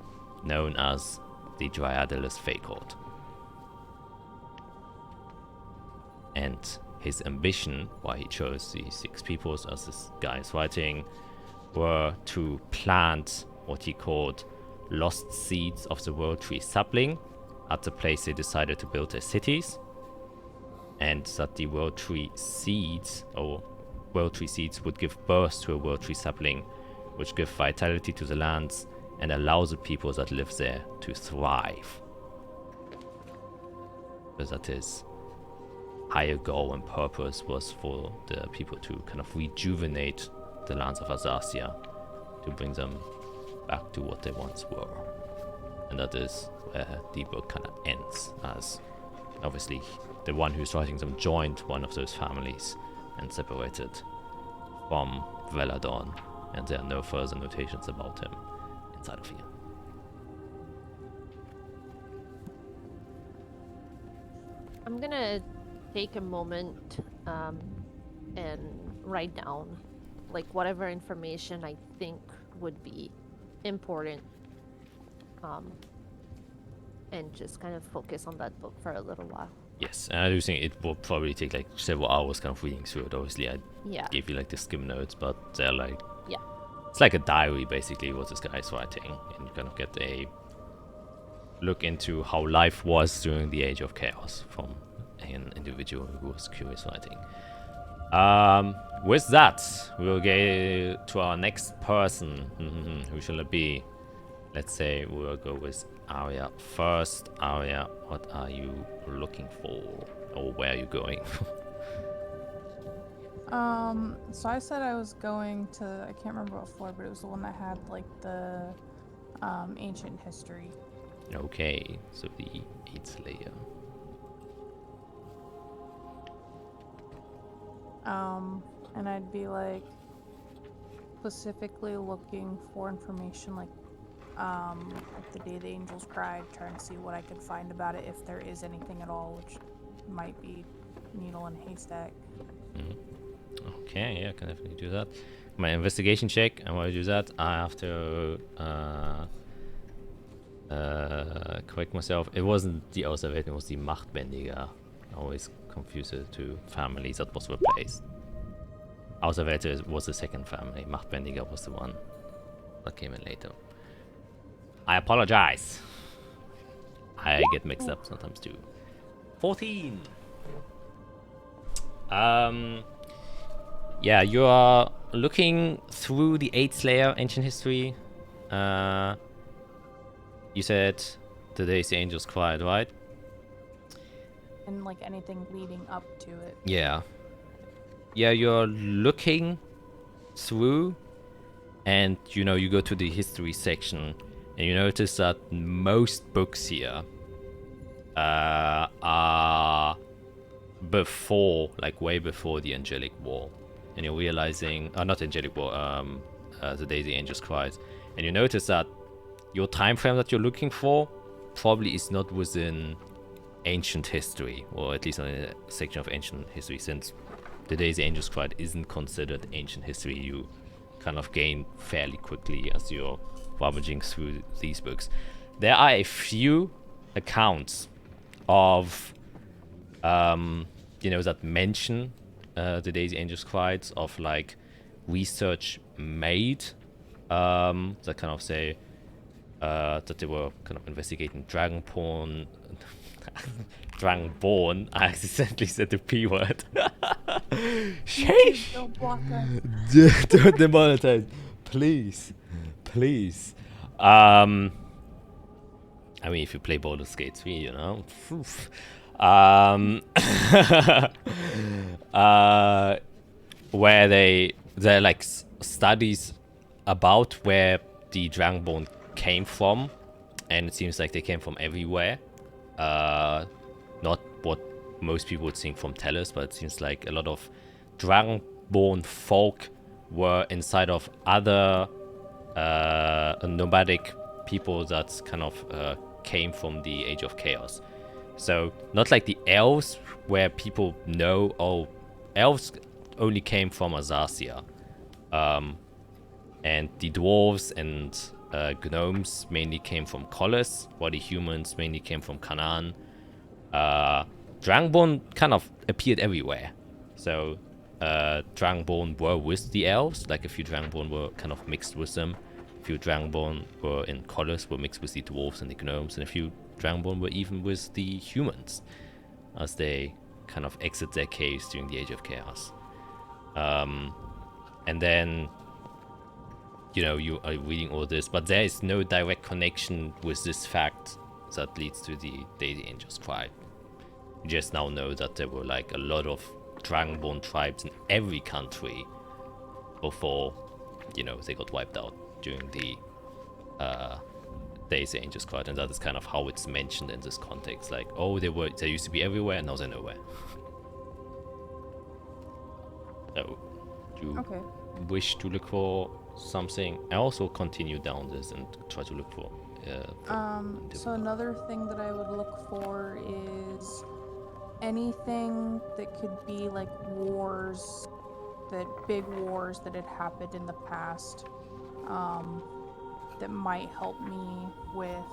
known as the Dryadalus Fey Court. And his ambition, why he chose these 6 peoples, as this guy is writing, were to plant what he called lost seeds of the World Tree sapling at the place they decided to build their cities, and that the World Tree seeds, or World Tree seeds, would give birth to a World Tree sapling, which give vitality to the lands and allow the people that live there to thrive. Because that is higher goal and purpose was for the people to kind of rejuvenate the lands of Azathia, to bring them back to what they once were. And that is where the book kind of ends, as obviously the one who's writing them joined one of those families and separated from Veladon, and there are no further notations about him inside of here. I'm gonna take a moment and write down like whatever information I think would be important, and just kind of focus on that book for a little while. Yes, and I do think it will probably take like several hours kind of reading through it. Obviously, I gave you like the skim notes, but they're like, it's like a diary basically what this guy is writing, and you kind of get a look into how life was during the Age of Chaos from an individual who was curious writing. With that, we'll get to our next person. Who shall it be? Let's say we'll go with Arya first. Arya, what are you looking for? Or where are you going? So I said I was going to, I can't remember what floor, but it was the one that had like the ancient history. Okay, so the 8th layer. And I'd be like specifically looking for information like the day the angels cried, trying to see what I could find about it, if there is anything at all, which might be needle in a haystack. Okay, yeah, I can definitely do that. My investigation check, and while I do that, I have to correct myself. It wasn't the Auserwählten, it was the Machtbändiger. I always confuse the two families that was replaced. Auserwählte was the second family. Machtbändiger was the one that came in later. I apologize. I get mixed up sometimes too. 14. Yeah, you are looking through the 8th layer ancient history. You said the days the angels cried, right? And like anything leading up to it. Yeah. Yeah, you're looking through, and you know, you go to the history section, and you notice that most books here are before, like way before the Angelic War. And you're realizing, not Angelic War, the day the angels cried. And you notice that your time frame that you're looking for probably is not within ancient history, or at least on a section of ancient history, since the day the angels cried isn't considered ancient history. You kind of gain fairly quickly as you're rummaging through these books. There are a few accounts of, you know, that mention the day the angels cried, of like research made that kind of say that they were kind of investigating dragon porn. Dragonborn. I accidentally said the P word. Sheesh! Don't block us. Don't demonetize. Please. Please. I mean, if you play Baldur's Gate 3, you know. Where they're like studies about where the Dragonborn came from, and it seems like they came from everywhere. Not what most people would think from Tellus, but it seems like a lot of Dragonborn folk were inside of other nomadic people that kind of came from the Age of Chaos. So not like the elves, where people know, oh, elves only came from Azathia. And the dwarves and gnomes mainly came from Collis, while the humans mainly came from Canaan. Dragonborn kind of appeared everywhere. So Dragonborn were with the elves, like a few Dragonborn were kind of mixed with them. A few Dragonborn were in Collis, were mixed with the dwarves and the gnomes, and a few Dragonborn were even with the humans as they kind of exit their caves during the Age of Chaos. And then, you know, you are reading all this, but there is no direct connection with this fact that leads to the Daisy Angel's tribe. You just now know that there were like a lot of Dragonborn tribes in every country before, you know, they got wiped out during the Daisy Angel's tribe, and that is kind of how it's mentioned in this context. Like, oh, they used to be everywhere, and now they're nowhere. So, do you wish to look for something else, or continue down this and try to look for? So another thing that I would look for is anything that could be like wars, that big wars that had happened in the past, that might help me with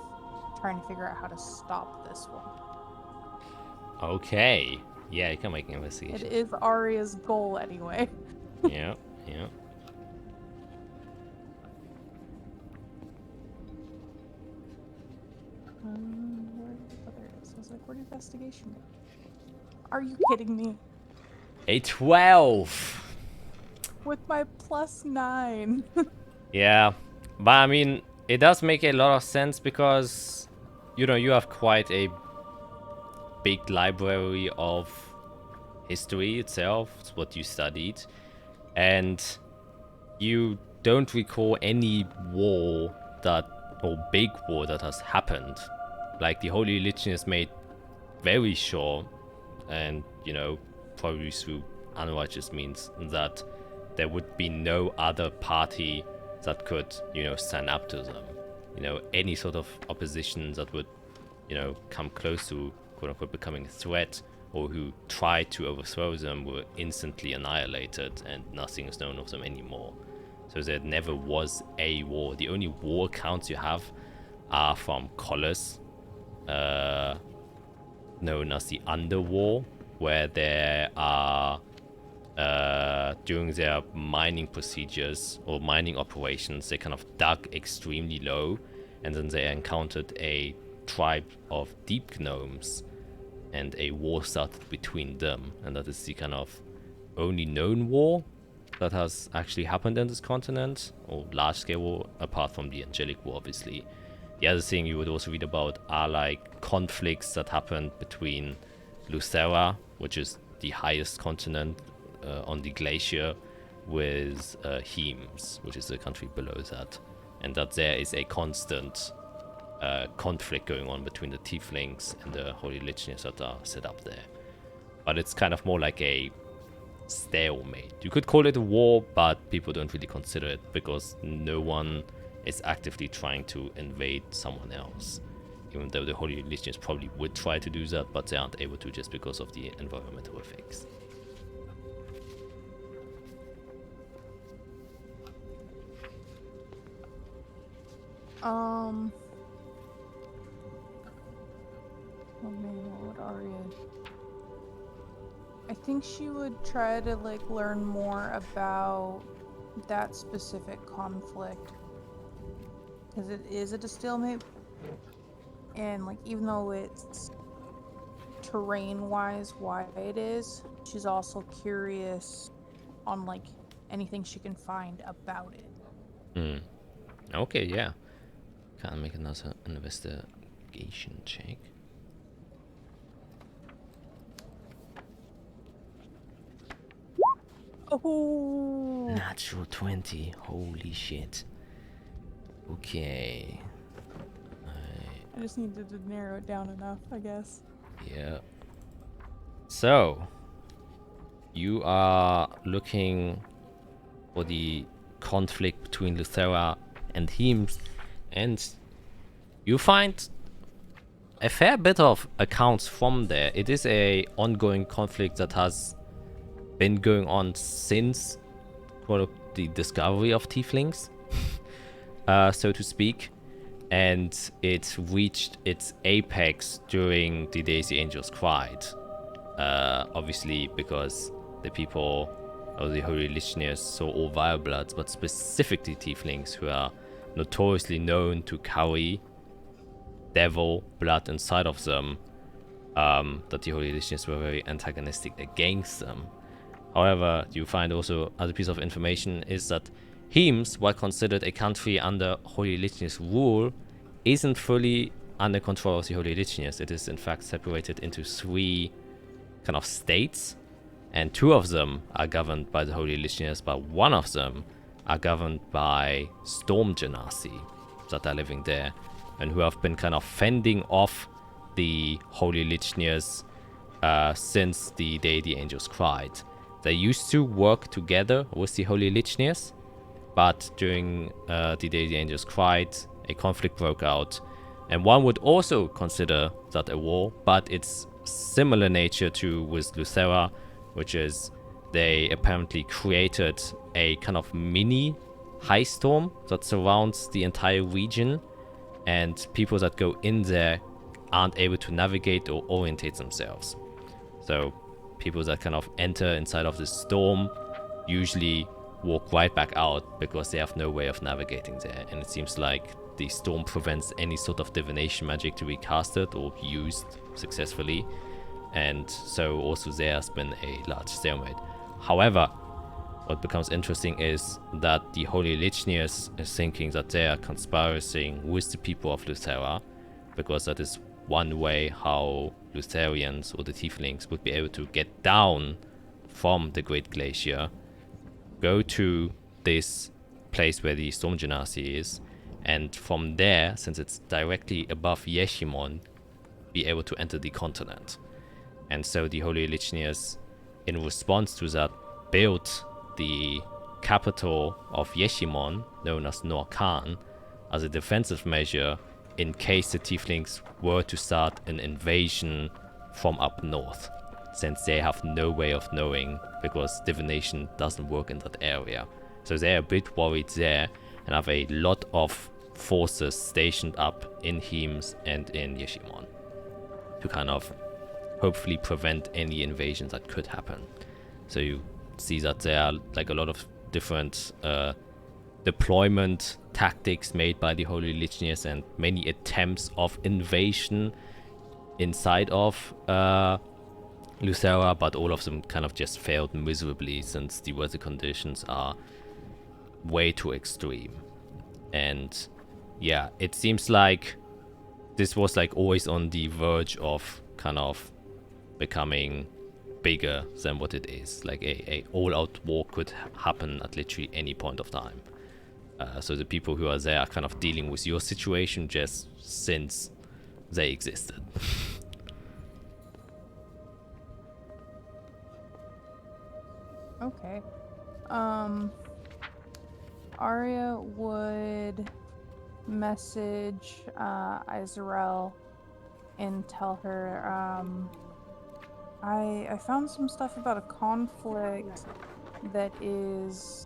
trying to figure out how to stop this one. Okay. Yeah, you can make an investigation. It is Arya's goal anyway. Yeah, yeah. There it is. I was like, where'd investigation go? Are you kidding me? A 12. With my +9. Yeah, but I mean, it does make a lot of sense because, you know, you have quite a big library of history itself. It's what you studied, and you don't recall any war or big war that has happened. Like, the Holy Legion is made very sure, and, you know, probably through unrighteous means, that there would be no other party that could, you know, stand up to them. You know, any sort of opposition that would, you know, come close to, quote-unquote, becoming a threat, or who tried to overthrow them, were instantly annihilated, and nothing is known of them anymore. So there never was a war. The only war accounts you have are from Collis, known as the Underwar, where there are, during their mining procedures or mining operations, they kind of dug extremely low, and then they encountered a tribe of deep gnomes, and a war started between them, and that is the kind of only known war that has actually happened in this continent, or large-scale war, apart from the Angelic War, obviously. The other thing you would also read about are like conflicts that happened between Lucera, which is the highest continent on the glacier, with Hemes, which is the country below that, and that there is a constant conflict going on between the Tieflings and the Holy Legionaries that are set up there. But it's kind of more like a stalemate. You could call it a war, but people don't really consider it because no one is actively trying to invade someone else. Even though the Holy Legionaries probably would try to do that, but they aren't able to just because of the environmental effects. Well, maybe what would Arya? I think she would try to like learn more about that specific conflict, because it is a stalemate, and like even though it's terrain-wise why it is, she's also curious on like anything she can find about it. Okay, yeah. Can I make another investigation check? Oh! Natural 20. Holy shit. Okay. I just needed to narrow it down enough, I guess. Yeah. So, you are looking for the conflict between Luthera and Heems, and you find a fair bit of accounts from there. It is a ongoing conflict that has been going on since the discovery of tieflings, so to speak, and it reached its apex during the days the angels cried. Obviously because the people of the Holy Licheniers saw all vile bloods, but specifically tieflings, who are notoriously known to carry devil blood inside of them, that the Holy Licheniers were very antagonistic against them. However, you find also other piece of information is that Heems, while considered a country under Holy Licheniers rule, isn't fully under control of the Holy Licheniers. It is in fact separated into 3 kind of states, and 2 of them are governed by the Holy Licheniers, but 1 of them are governed by Storm Genasi that are living there, and who have been kind of fending off the Holy Licheniers since the day the angels cried. They used to work together with the Holy Licheniers, but during the day the angels cried, a conflict broke out, and one would also consider that a war, but it's similar nature to with Luthera, which is they apparently created a kind of mini high storm that surrounds the entire region, and people that go in there aren't able to navigate or orientate themselves. So people that kind of enter inside of this storm usually walk right back out because they have no way of navigating there, and it seems like the storm prevents any sort of divination magic to be casted or used successfully, and so also there has been a large stalemate. However, what becomes interesting is that the Holy Licheniers is thinking that they are conspiring with the people of Luthera, because that is one way how Lutherians or the Tieflings would be able to get down from the Great Glacier, go to this place where the Storm Genasi is, and from there, since it's directly above Yeshimon, be able to enter the continent. And so the Holy Licheniers, in response to that, built the capital of Yeshimon, known as Norkan, as a defensive measure in case the Tieflings were to start an invasion from up north, since they have no way of knowing, because divination doesn't work in that area. So they're a bit worried there, and have a lot of forces stationed up in Heems and in Yeshimon to kind of hopefully prevent any invasion that could happen. So you see that there are like a lot of different deployment tactics made by the Holy Licheniers, and many attempts of invasion inside of Luthera, but all of them kind of just failed miserably, since the weather conditions are way too extreme. And yeah, it seems like this was like always on the verge of kind of becoming bigger than what it is. Like a all-out war could happen at literally any point of time. So the people who are there are kind of dealing with your situation just since they existed. Okay. Arya would message Izrael and tell her, I found some stuff about a conflict that is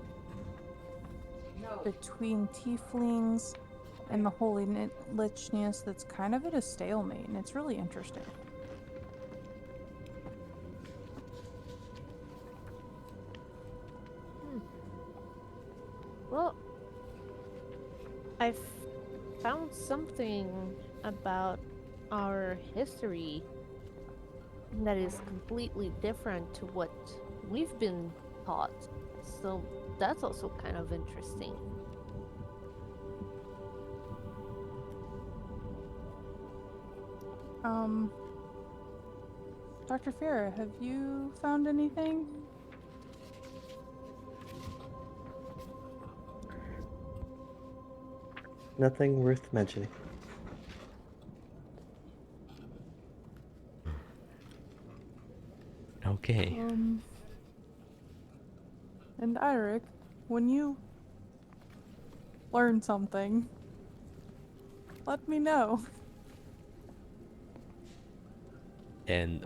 between tieflings and the Holy Lichenius that's kind of at a stalemate, and it's really interesting. Well, I've found something about our history that is completely different to what we've been taught. So that's also kind of interesting. Dr. Farah, have you found anything? Nothing worth mentioning. Okay. And Eirik, when you learn something, let me know. And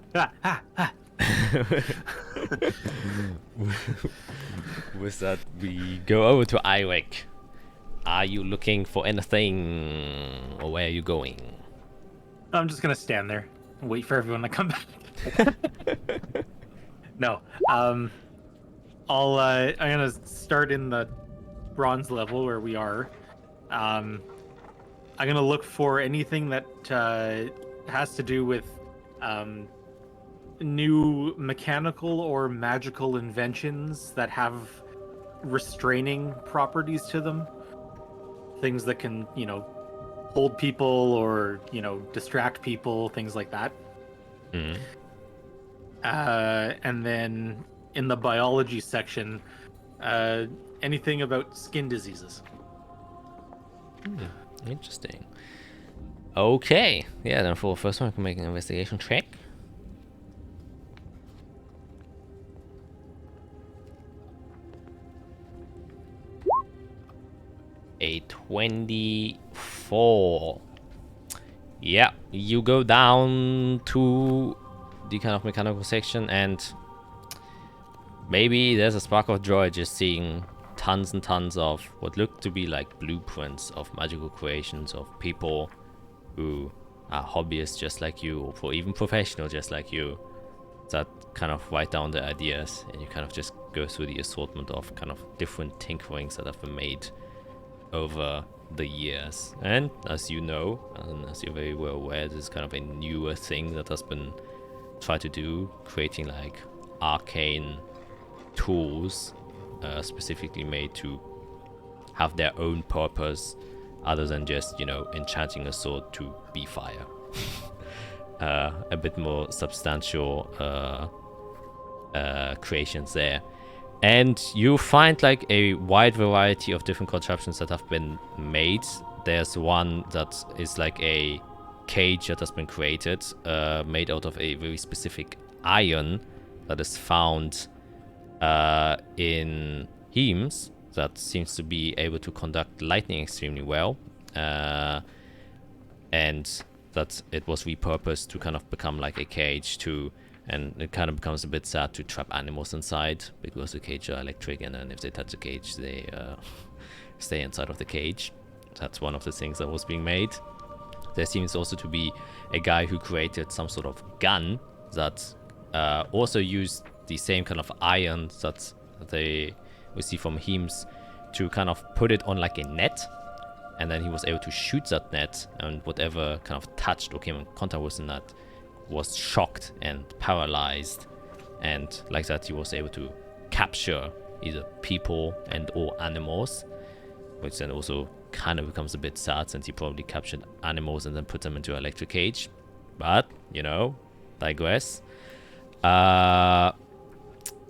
with that, we go over to Irek. Are you looking for anything, or where are you going? I'm just gonna stand there and wait for everyone to come back. No, I'm gonna start in the bronze level where we are. I'm gonna look for anything that has to do with new mechanical or magical inventions that have restraining properties to them. Things that can, hold people or, distract people, things like that. Mm-hmm. And then in the biology section, anything about skin diseases. Interesting. Okay. Yeah, then for the first one, I can make an investigation check. A 24. Yeah, you go down to the kind of mechanical section, and maybe there's a spark of joy just seeing tons and tons of what look to be like blueprints of magical creations of people who are hobbyists just like you, or even professional just like you, that kind of write down the ideas, and you kind of just go through the assortment of kind of different tinkerings that have been made over the years. And as you know, and as you're very well aware, this is kind of a newer thing that has been tried to do, creating like arcane tools specifically made to have their own purpose other than just, enchanting a sword to be fire. A bit more substantial creations there. And you find like a wide variety of different contraptions that have been made. There's one that is like a cage that has been created, made out of a very specific iron that is found in Hemes, that seems to be able to conduct lightning extremely well. And that it was repurposed to kind of become like a cage too. And it kind of becomes a bit sad to trap animals inside, because the cage are electric, and then if they touch the cage, they stay inside of the cage. That's one of the things that was being made. There seems also to be a guy who created some sort of gun that also used the same kind of iron that we see from Hemes to kind of put it on like a net, and then he was able to shoot that net, and whatever kind of touched or came in contact with the net was shocked and paralyzed, and like that he was able to capture either people and or animals, which then also kind of becomes a bit sad, since he probably captured animals and then put them into an electric cage. But digress.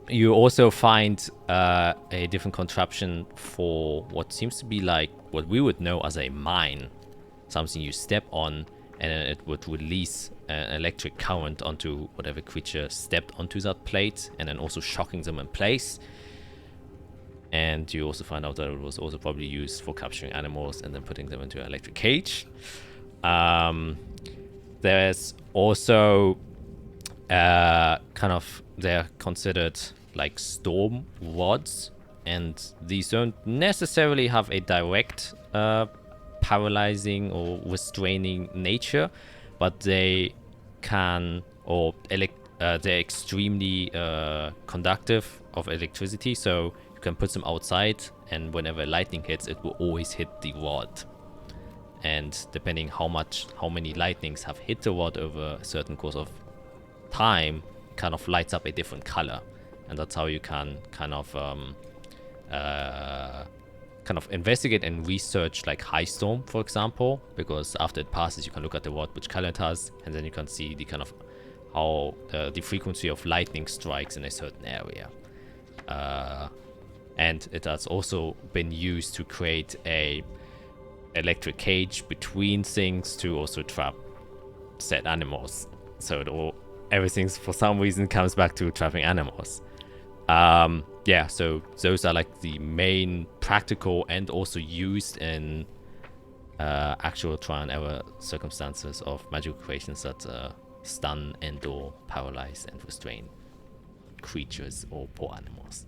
You also find a different contraption for what seems to be like what we would know as a mine, something you step on and then it would release an electric current onto whatever creature stepped onto that plate, and then also shocking them in place. And you also find out that it was also probably used for capturing animals and then putting them into an electric cage. There's also they're considered like storm rods, and these don't necessarily have a direct paralyzing or restraining nature, but they can, or they're extremely conductive of electricity, so you can put them outside, and whenever lightning hits, it will always hit the rod. And depending how many lightnings have hit the rod over a certain course of time, it kind of lights up a different color, and that's how you can kind of investigate and research like High Storm, for example, because after it passes, you can look at the rod, which color it has, and then you can see the kind of how the frequency of lightning strikes in a certain area. And it has also been used to create a electric cage between things to also trap said animals. So everything for some reason comes back to trapping animals. yeah, so those are like the main practical and also used in actual trial and error circumstances of magical creations that stun and or paralyze and restrain creatures or poor animals.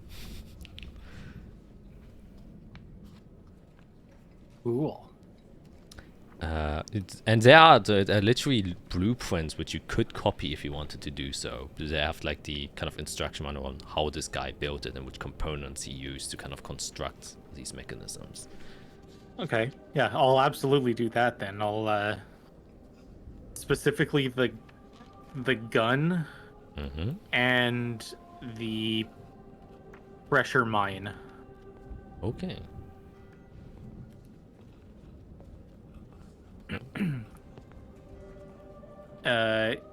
Cool. And there are literally blueprints which you could copy if you wanted to do so. They have like the kind of instruction manual on how this guy built it and which components he used to kind of construct these mechanisms. Okay, yeah, I'll absolutely do that then. I'll specifically the gun and the pressure mine. Okay.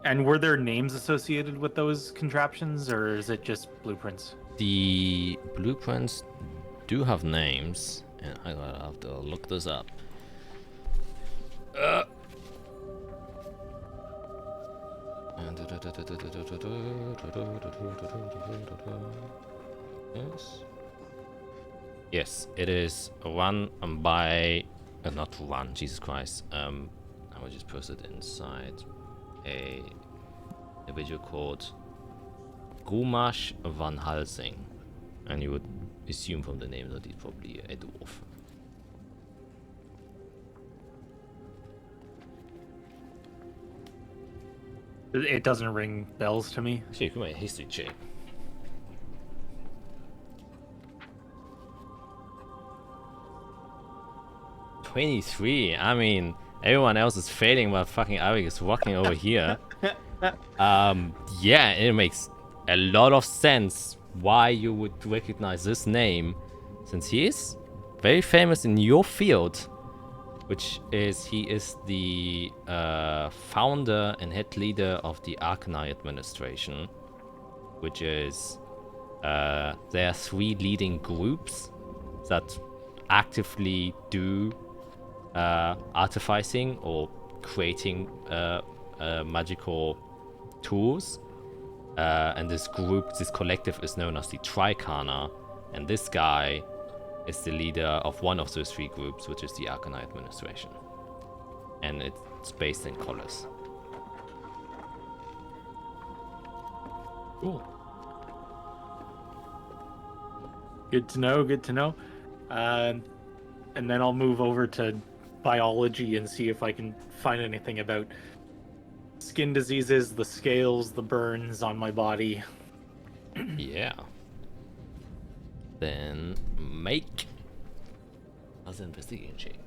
And were there names associated with those contraptions, or is it just blueprints? The blueprints do have names, and I gotta have to look this up. Yes, it is run by not run, Jesus Christ. I will just post it inside a video called Gumash Van Helsing, and you would assume from the name that he's probably a dwarf. It doesn't ring bells to me. Actually, come on, history check. '23. I mean, everyone else is failing while fucking Eric is walking over here. Yeah, it makes a lot of sense why you would recognize this name, since he is very famous in your field, which is he is the founder and head leader of the Arcanine administration, which is there are 3 leading groups that actively do artificing or creating magical tools, and this collective is known as the Tricana, and this guy is the leader of one of those 3 groups, which is the Arcanine administration, and it's based in Collis. Cool. Good to know. Good to know. And then I'll move over to biology and see if I can find anything about skin diseases, the scales, the burns on my body. Yeah. Then make as an investigation check.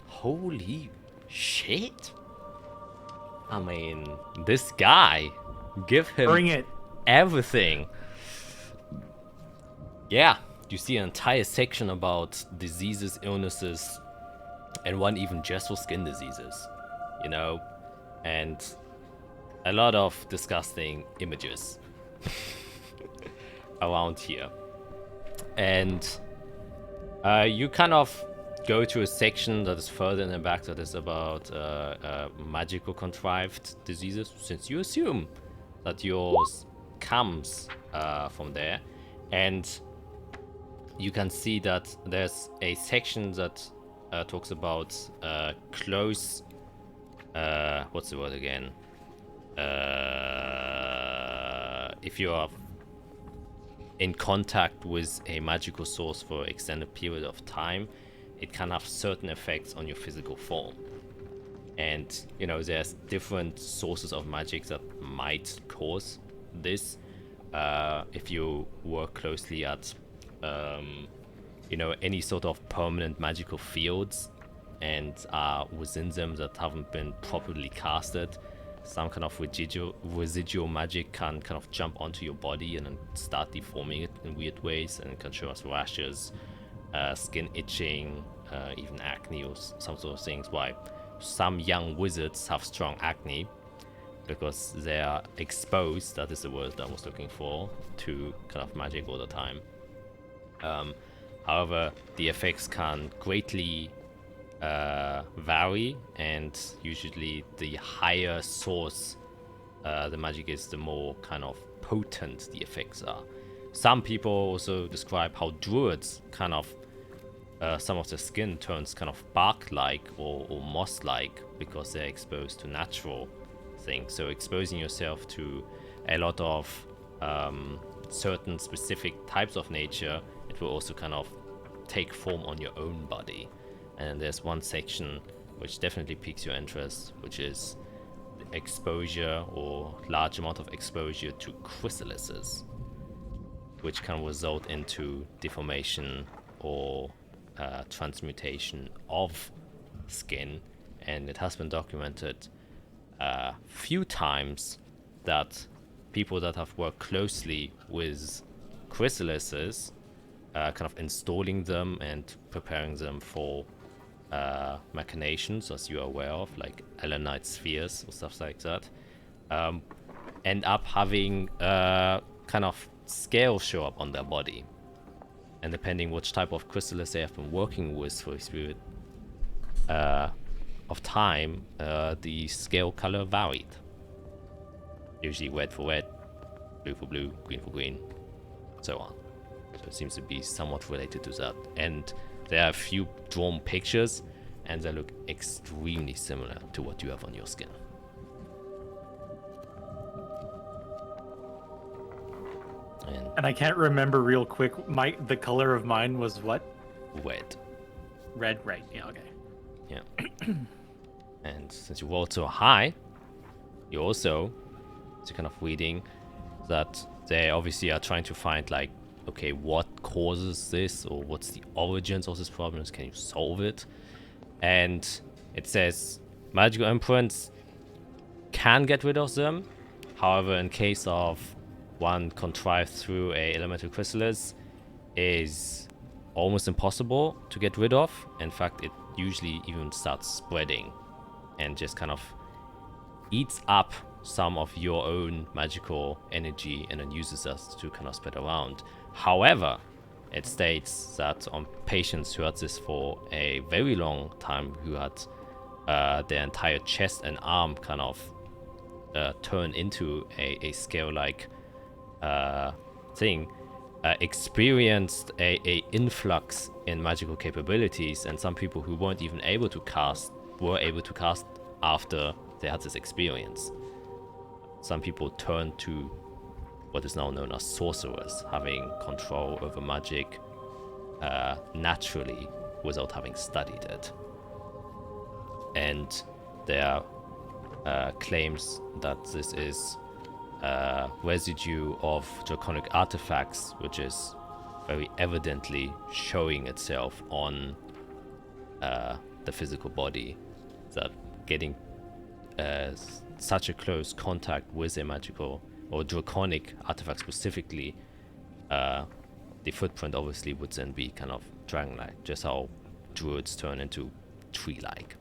Holy shit! I mean, this guy, give him Bring it. everything. Yeah, you see an entire section about diseases, illnesses, and one even just for skin diseases, you know, and a lot of disgusting images around here. And you kind of go to a section that is further in the back that is about magical contrived diseases, since you assume that yours comes from there. And you can see that there's a section that talks about close what's the word again, if you are in contact with a magical source for an extended period of time, it can have certain effects on your physical form. And you know, there's different sources of magic that might cause this. If you work closely at you know, any sort of permanent magical fields and are within them that haven't been properly casted, some kind of residual magic can kind of jump onto your body and then start deforming it in weird ways, and it can show us rashes, skin itching, even acne or some sort of things. Why some young wizards have strong acne, because they are exposed, that is the word that I was looking for, to kind of magic all the time. However, the effects can greatly vary, and usually the higher source the magic is, the more kind of potent the effects are. Some people also describe how druids kind of some of the skin turns kind of bark-like or moss-like because they're exposed to natural things. So exposing yourself to a lot of certain specific types of nature, it will also kind of take form on your own body. And there's one section which definitely piques your interest, which is exposure or large amount of exposure to chrysalises, which can result into deformation or transmutation of skin. And it has been documented a few times that people that have worked closely with chrysalises, kind of installing them and preparing them for machinations, as you are aware of, like Elenite spheres or stuff like that, end up having kind of scales show up on their body. And depending which type of chrysalis they have been working with for a period of time, the scale color varied. Usually red for red, blue for blue, green for green, so on. So it seems to be somewhat related to that. And there are a few drawn pictures, and they look extremely similar to what you have on your skin. And I can't remember real quick. The color of mine was what? Red. Red, right? Yeah. Okay. Yeah. And since you rolled so high, you also, so kind of reading that they obviously are trying to find, like, okay, what causes this, or what's the origins of this problem? Can you solve it? And it says magical imprints can get rid of them. However, in case of one contrived through a elemental chrysalis, is almost impossible to get rid of. In fact, it usually even starts spreading and just kind of eats up some of your own magical energy and then uses us to kind of spread around. However, it states that on patients who had this for a very long time, who had their entire chest and arm kind of turn into a scale-like thing, experienced a influx in magical capabilities, and some people who weren't even able to cast were able to cast after they had this experience. Some people turned to what is now known as sorcerers, having control over magic naturally without having studied it. And there are claims that this is residue of draconic artifacts, which is very evidently showing itself on the physical body, that getting such a close contact with a magical or draconic artifact specifically, the footprint obviously would then be kind of dragon-like, just how druids turn into tree-like.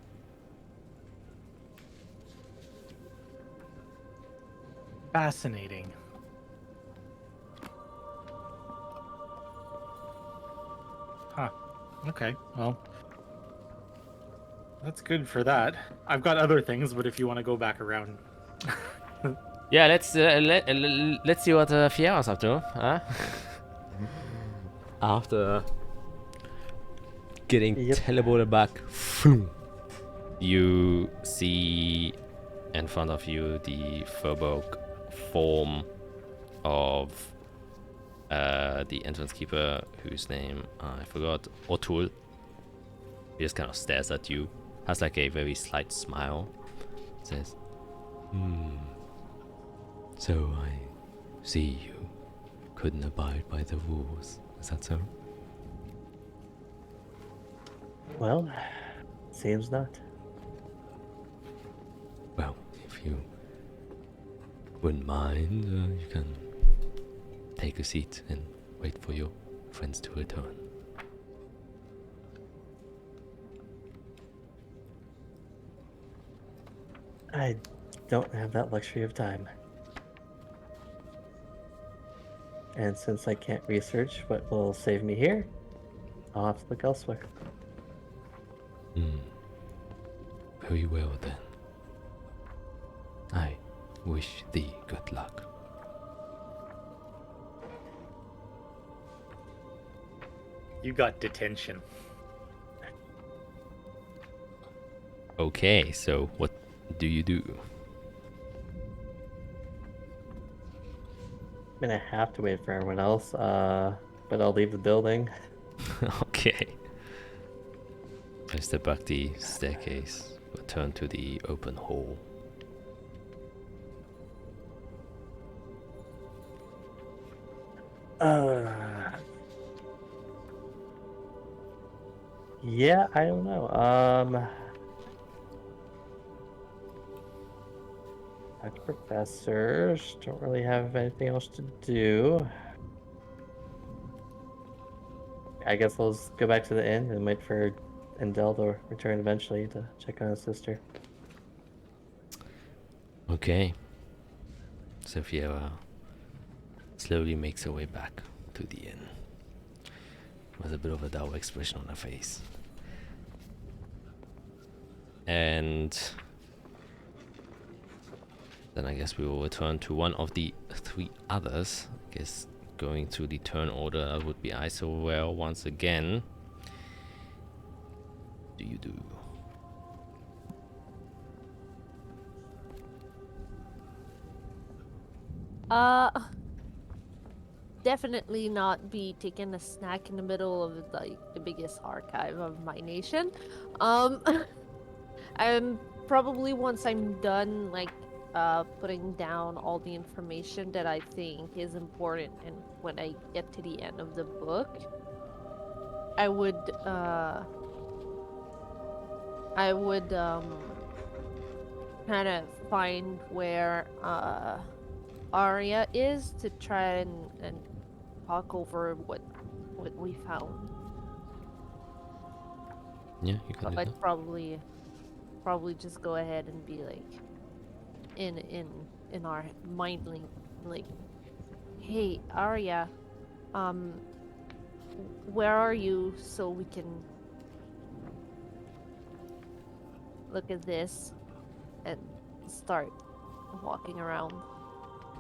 Fascinating. Huh. Okay, well, that's good for that. I've got other things, but if you want to go back around. Yeah, let's see what Fiera's up to, huh? After getting teleported back, you see in front of you the Furbolg form of the entrance keeper, whose name I forgot, O'Toole. He just kind of stares at you, has like a very slight smile, says, So I see you couldn't abide by the rules. Is that so? Well, seems not. Well, if you wouldn't mind, you can take a seat and wait for your friends to return. I don't have that luxury of time. And since I can't research what will save me here, I'll have to look elsewhere. Very well then. I wish thee good luck. You got detention. Okay, so what do you do? I'm gonna have to wait for everyone else, but I'll leave the building. Okay. I step back the staircase, return to the open hall. Yeah, I don't know. Like professors don't really have anything else to do. I guess I'll just go back to the inn and wait for Endel to return eventually to check on his sister. Okay. Saphira slowly makes her way back to the inn with a bit of a dour expression on her face. And then I guess we will return to one of the three others. I guess going to the turn order would be Isolwell once again. What do you do? Definitely not be taking a snack in the middle of like the biggest archive of my nation. I'm probably once I'm done like putting down all the information that I think is important, and when I get to the end of the book, I would kind of find where Arya is to try and talk over what we found. Yeah, you can do I'd that. probably just go ahead and be like in our mind link, like, hey Arya, where are you, so we can look at this and start walking around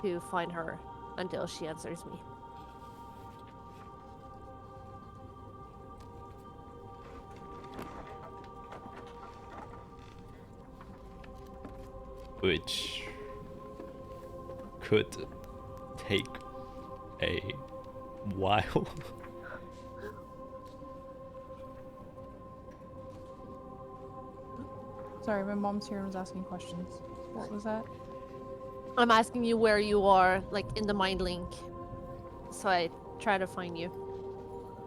to find her until she answers me. Which could take a while. Sorry, my mom's here and was asking questions. What was that? I'm asking you where you are, like in the mind link, so I try to find you.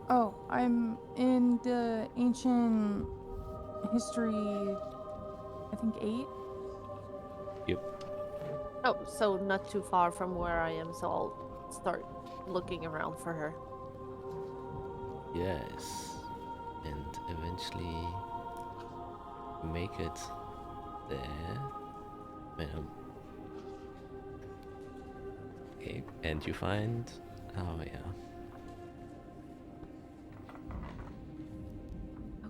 Oh, I'm in the ancient history, I think 8. Yep. Oh, so not too far from where I am, so I'll start looking around for her. Yes. And eventually make it there. Okay, and you find... Oh, yeah.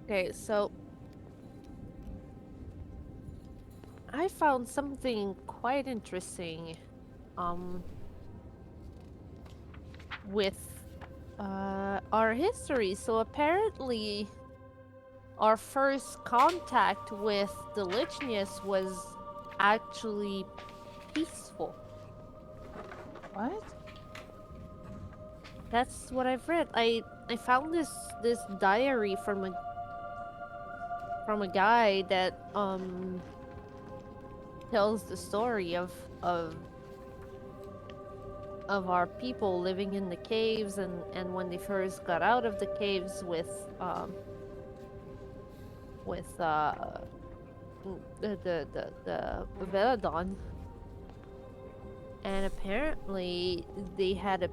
Okay, so I found something quite interesting with our history. So apparently our first contact with the Lichnius was actually peaceful. What? That's what I've read. I found this diary from a guy that tells the story of our people living in the caves, and when they first got out of the caves with the Veladon, and apparently they had a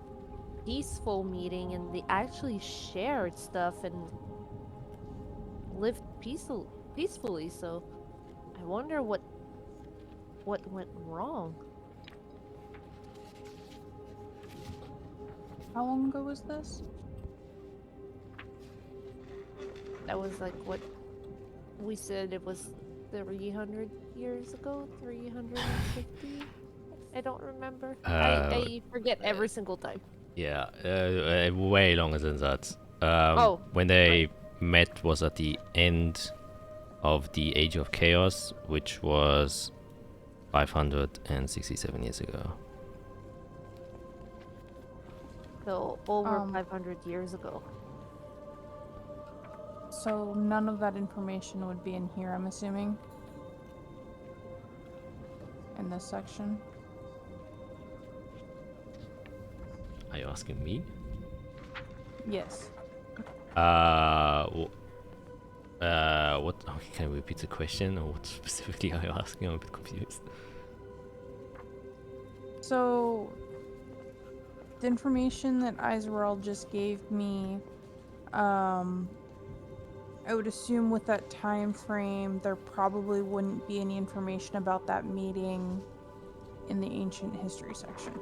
peaceful meeting and they actually shared stuff and lived peacefully. So I wonder what went wrong. How long ago was this? That was like what we said, it was 300 years ago, 350. I don't remember. I forget every single time. Yeah, way longer than that. Oh, When they met was at the end of the Age of Chaos, which was 567 years ago. so over 500 years ago. So none of that information would be in here, I'm assuming? In this section? Are you asking me? Yes. What? Oh, can you repeat the question, or what specifically are you asking? I'm a bit confused. So, the information that Iserel just gave me, I would assume with that time frame, there probably wouldn't be any information about that meeting in the ancient history section.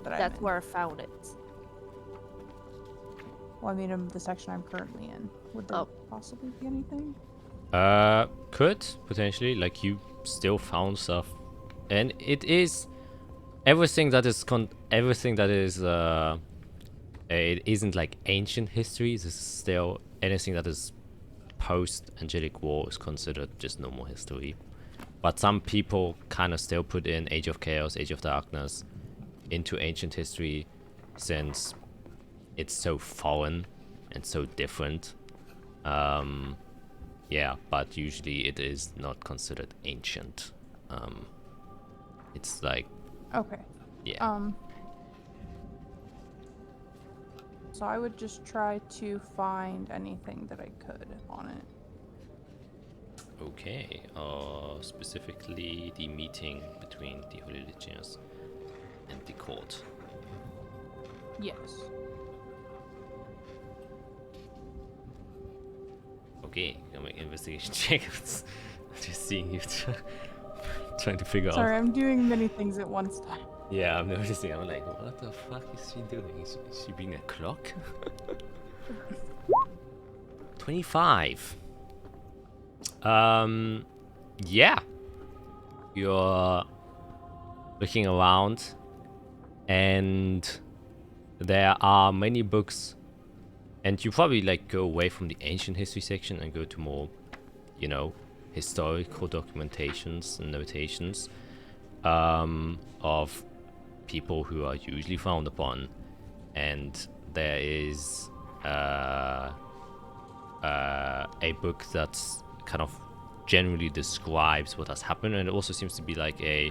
That's where I found it. Well, I mean, in the section I'm currently in. Would there possibly be anything? Could potentially, like, you still found stuff, and it is everything that is it isn't like ancient history. This is still anything that is post Angelic War is considered just normal history. But some people kind of still put in Age of Chaos, Age of Darkness into ancient history, since it's so foreign and so different. Yeah, but usually it is not considered ancient. It's like, okay. Yeah. So I would just try to find anything that I could on it. Okay. Specifically the meeting between the Holy Legionnaires and the court. Yes. Okay, I'm make an investigation check. Just seeing you trying to figure out. Sorry, I'm doing many things at once time. Yeah, I'm noticing. I'm like, what the fuck is she doing? Is she being a clock? 25. Yeah. You're looking around, and there are many books, and you probably like go away from the ancient history section and go to more, historical documentations and notations of people who are usually frowned upon, and there is a book that's kind of generally describes what has happened, and it also seems to be like a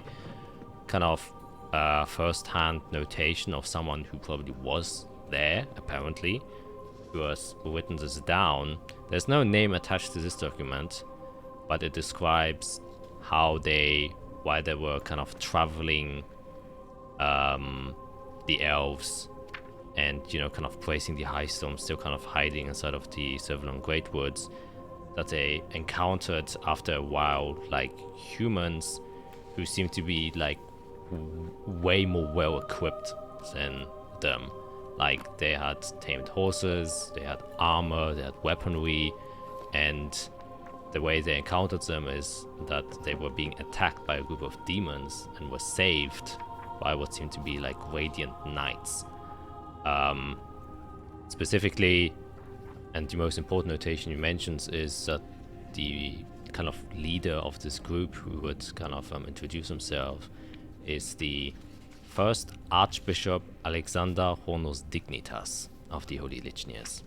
kind of first-hand notation of someone who probably was there, apparently, who has written this down. There's no name attached to this document, but it describes why they were kind of traveling the elves, and kind of placing the High Storm, still kind of hiding inside of the Servalon Great Woods, that they encountered after a while, like humans who seem to be like way more well equipped than them. Like, they had tamed horses, they had armor, they had weaponry, and the way they encountered them is that they were being attacked by a group of demons and were saved by what seemed to be like radiant knights. Specifically, and the most important notation you mentions is that the kind of leader of this group, who would kind of introduce himself, is the first Archbishop Alexander Hornos Dignitas of the Holy Legionnaires,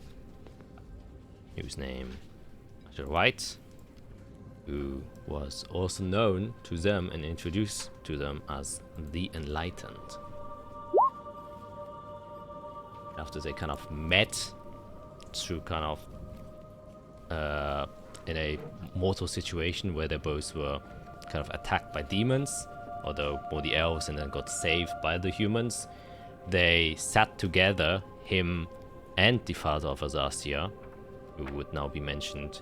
whose name I shall write, who was also known to them and introduced to them as the Enlightened. After they kind of met through kind of in a mortal situation where they both were kind of attacked by demons, although more the elves, and then got saved by the humans, they sat together, him and the father of Azathia, who would now be mentioned,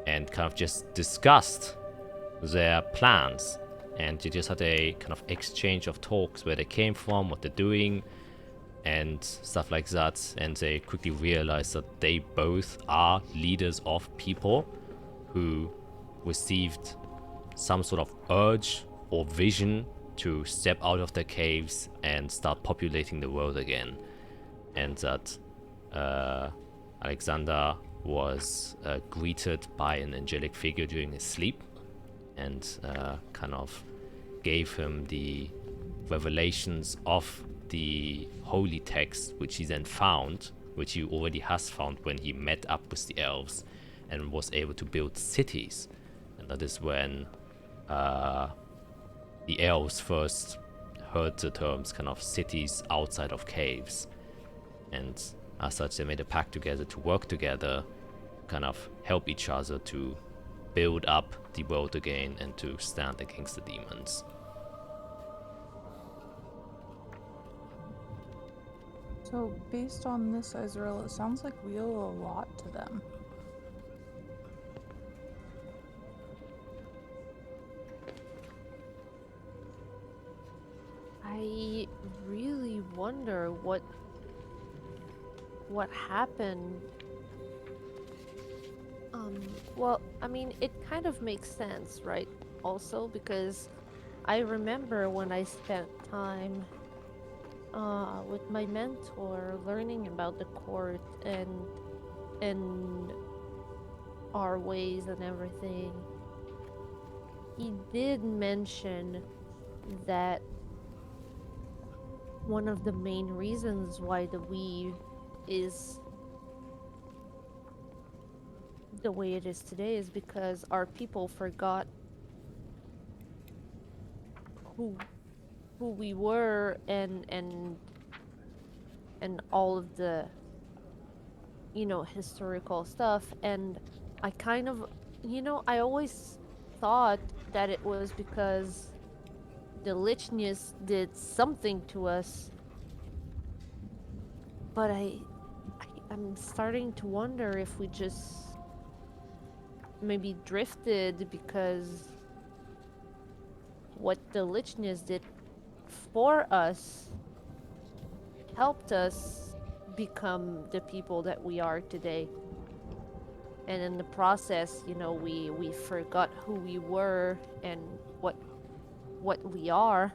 and kind of just discussed their plans. And they just had a kind of exchange of talks, where they came from, what they're doing, and stuff like that. And they quickly realized that they both are leaders of people who received some sort of urge or vision to step out of the caves and start populating the world again. And that Alexander was greeted by an angelic figure during his sleep, and kind of gave him the revelations of the holy text, which he then found, which he already has found when he met up with the elves and was able to build cities. And that is when the elves first heard the terms kind of cities outside of caves. And as such, they made a pact together to work together, kind of help each other to build up the world again and to stand against the demons. So, based on this, Israel, it sounds like we owe a lot to them. I really wonder what happened. Well, I mean, it kind of makes sense, right? Also, because I remember when I spent time with my mentor learning about the court and our ways and everything. He did mention that one of the main reasons why the weave is the way it is today is because our people forgot who we were and all of the, you know, historical stuff. And I kind of, you know, I always thought that it was because the Lichness did something to us, but I'm starting to wonder if we just maybe drifted because what the Lichness did for us helped us become the people that we are today. And in the process, you know, we forgot who we were and what we are.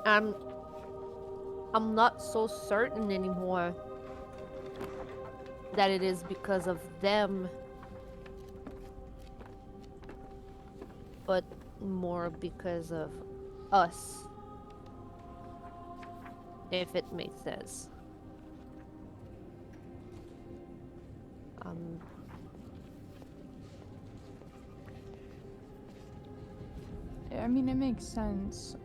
I'm not so certain anymore that it is because of them, but more because of us, if it makes sense. I mean, it makes sense.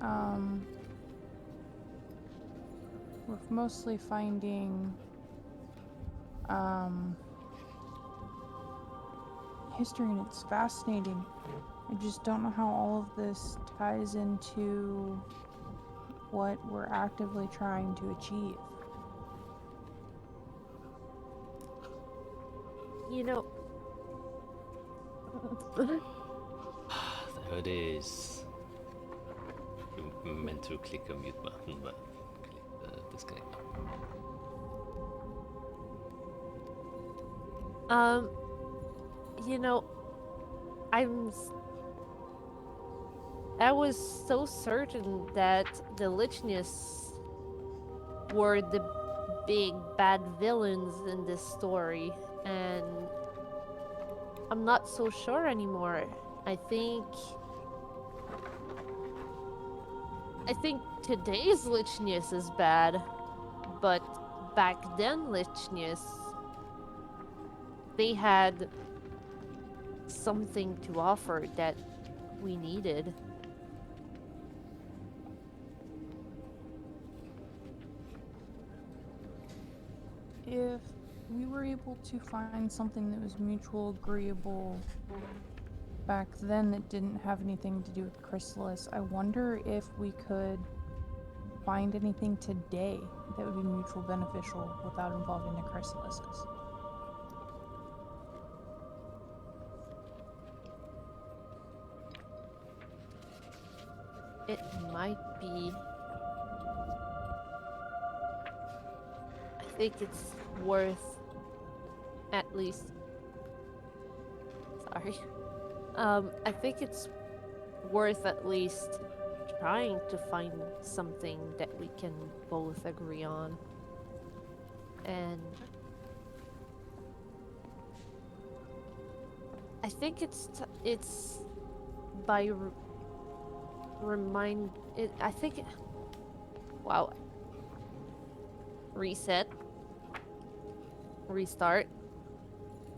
We're mostly finding history, and it's fascinating. I just don't know how all of this ties into what we're actively trying to achieve. You know, There it is. You meant to click a mute button, but click the disconnect button. you know, I was so certain that the Lichness were the big bad villains in this story, and I'm not so sure anymore. I think today's Lichness is bad, but back then Lichness, they had something to offer that we needed. If we were able to find something that was mutual agreeable back then that didn't have anything to do with Chrysalis, I wonder if we could find anything today that would be mutual beneficial without involving the Chrysalises. It might be. I think it's worth at least. Sorry. I think it's worth at least trying to find something that we can both agree on. And I think it's by remind it. I think. Wow. Reset. Restart.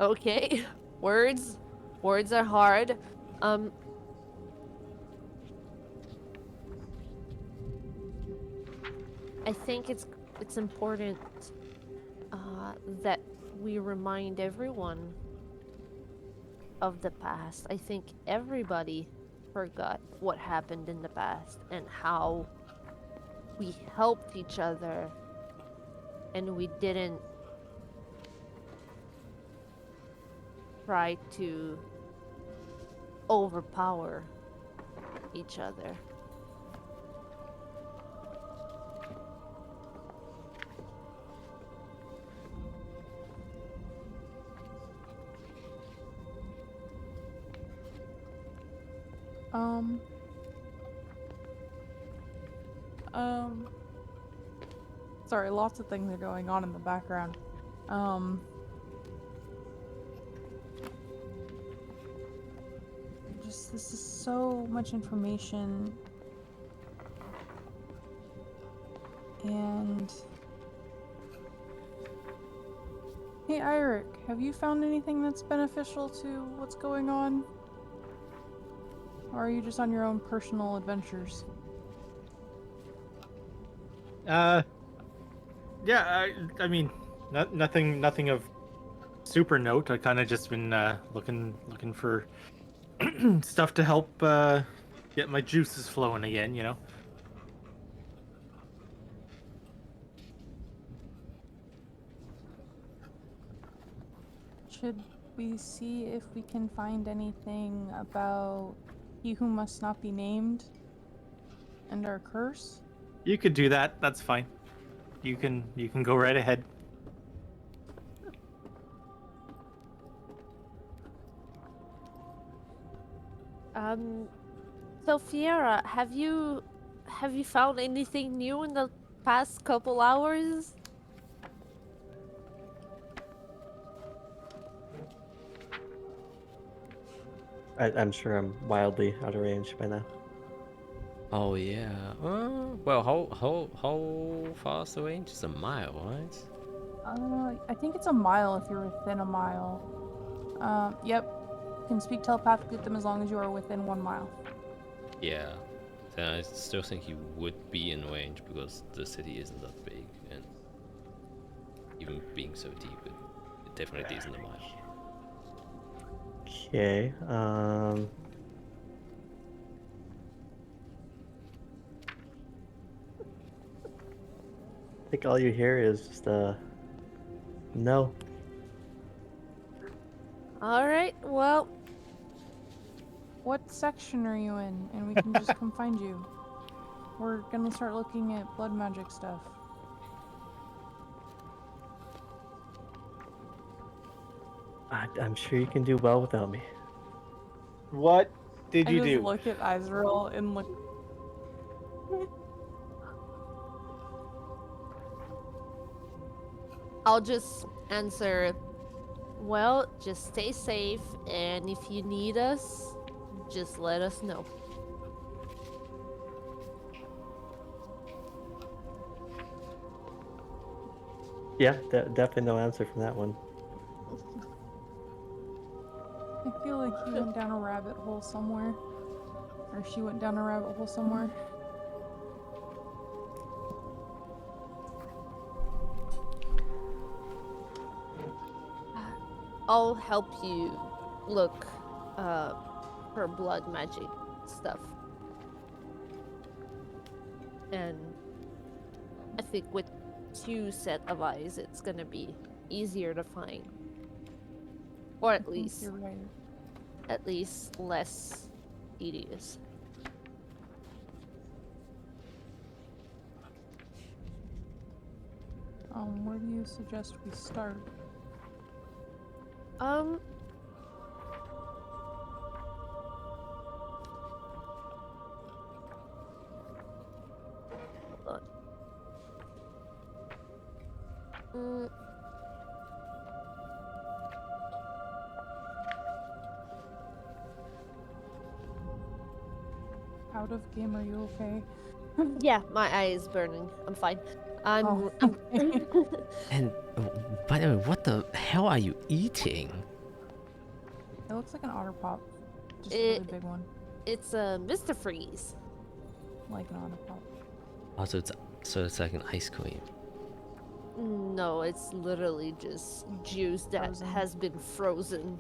Okay. Words. Words are hard. I think it's important that we remind everyone of the past. I think everybody forgot what happened in the past and how we helped each other and we didn't try to overpower each other. Sorry, lots of things are going on in the background. This is so much information. And... Hey, Eirik, have you found anything that's beneficial to what's going on? Or are you just on your own personal adventures? Yeah, I mean, nothing of super note. I kind of just been looking for stuff to help get my juices flowing again, you know. Should we see if we can find anything about he who must not be named and our curse? You could do that. That's fine. You can go right ahead. So Fiera, have you found anything new in the past couple hours? I'm sure I'm wildly out of range by now. Oh yeah. Well, how far is the range? It's a mile, right? I think it's a mile if you're within a mile. Yep. You can speak telepathically with them as long as you are within 1 mile. Yeah. Then I still think you would be in range because the city isn't that big, and even being so deep, it definitely isn't a mile. Okay. I think all you hear is just no. All right. Well, What section are you in? And we can just come find you. We're gonna start looking at blood magic stuff. I'm sure you can do well without me. What did I you just do? look at Azrael and look. I'll just answer. Well, just stay safe, and if you need us, just let us know. Yeah, definitely no answer from that one. I feel like he went down a rabbit hole somewhere. Or she went down a rabbit hole somewhere. I'll help you look for blood magic stuff. And I think with 2 set of eyes, it's gonna be easier to find. Or at least, You're right. less tedious. Where do you suggest we start? Mm, Out of game, are you okay? yeah, my eye is burning. I'm fine. I'm. Oh, I'm okay. And by the way, what the hell are you eating? It looks like an otter pop. Just a It- really big one. it's a Mr. Freeze. Like an otter pop. Oh, so it's like an ice cream. No, it's literally just juice that Frozen. has been frozen.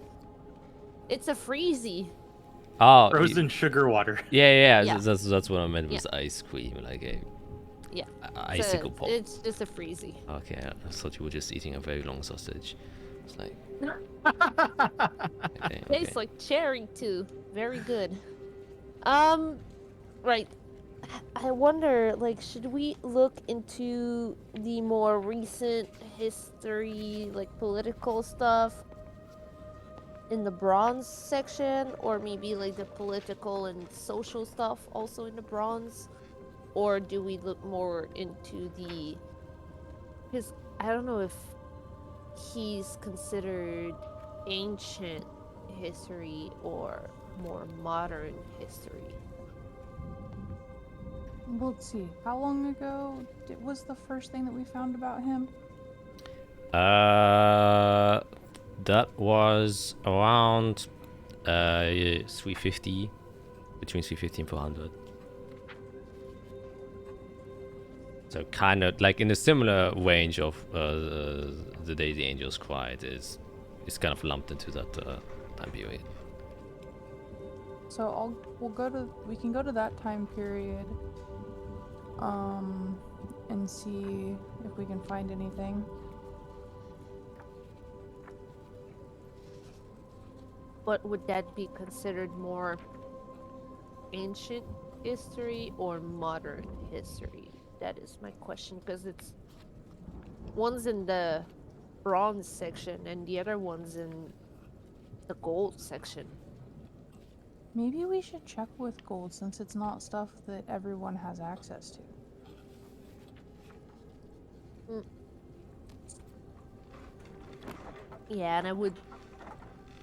It's a freezy. Oh, Frozen sugar water. yeah. Yeah. That's what I meant was ice cream, like a Yeah. icicle pop. It's just a freezy. Okay, I thought you were just eating a very long sausage. It's like okay, Tastes like cherry too. Very good. Right. I wonder, like, should we look into the more recent history, like political stuff in the bronze section, or maybe like the political and social stuff also in the bronze? Or do we look more into the his I don't know if he's considered ancient history or more modern history. Well, let's see. How long ago was the first thing that we found about him? That was around 350, between 350 and 400. So kind of like in a similar range of the day the angels cried is kind of lumped into that time period. So we can go to that time period, and see if we can find anything. But would that be considered more ancient history or modern history? That is my question, because it's one's in the bronze section and the other one's in the gold section. Maybe we should check with gold, since it's not stuff that everyone has access to. Yeah, and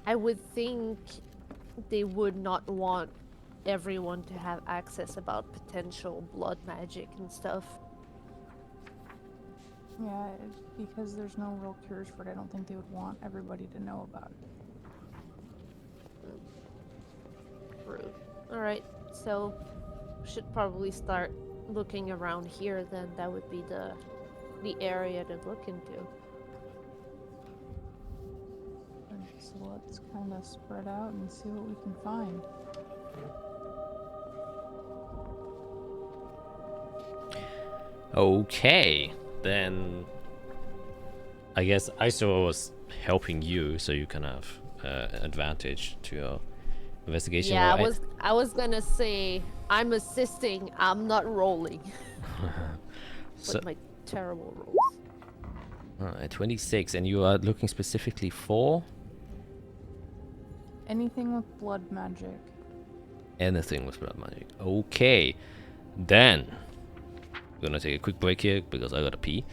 I would think they would not want everyone to have access about potential blood magic and stuff. Yeah, because there's no real cures for it, I don't think they would want everybody to know about it. Rude. Alright, so should probably start looking around here then. That would be the area to look into. So let's kind of spread out and see what we can find. Okay, then I guess Iso was helping you, so you can have advantage to your investigation. Yeah, roll. I was gonna say I'm assisting, I'm not rolling. So, With my terrible rolls. alright, 26, and you are looking specifically for Anything with blood magic. anything with blood magic. Okay, then we're gonna take a quick break here because I gotta pee,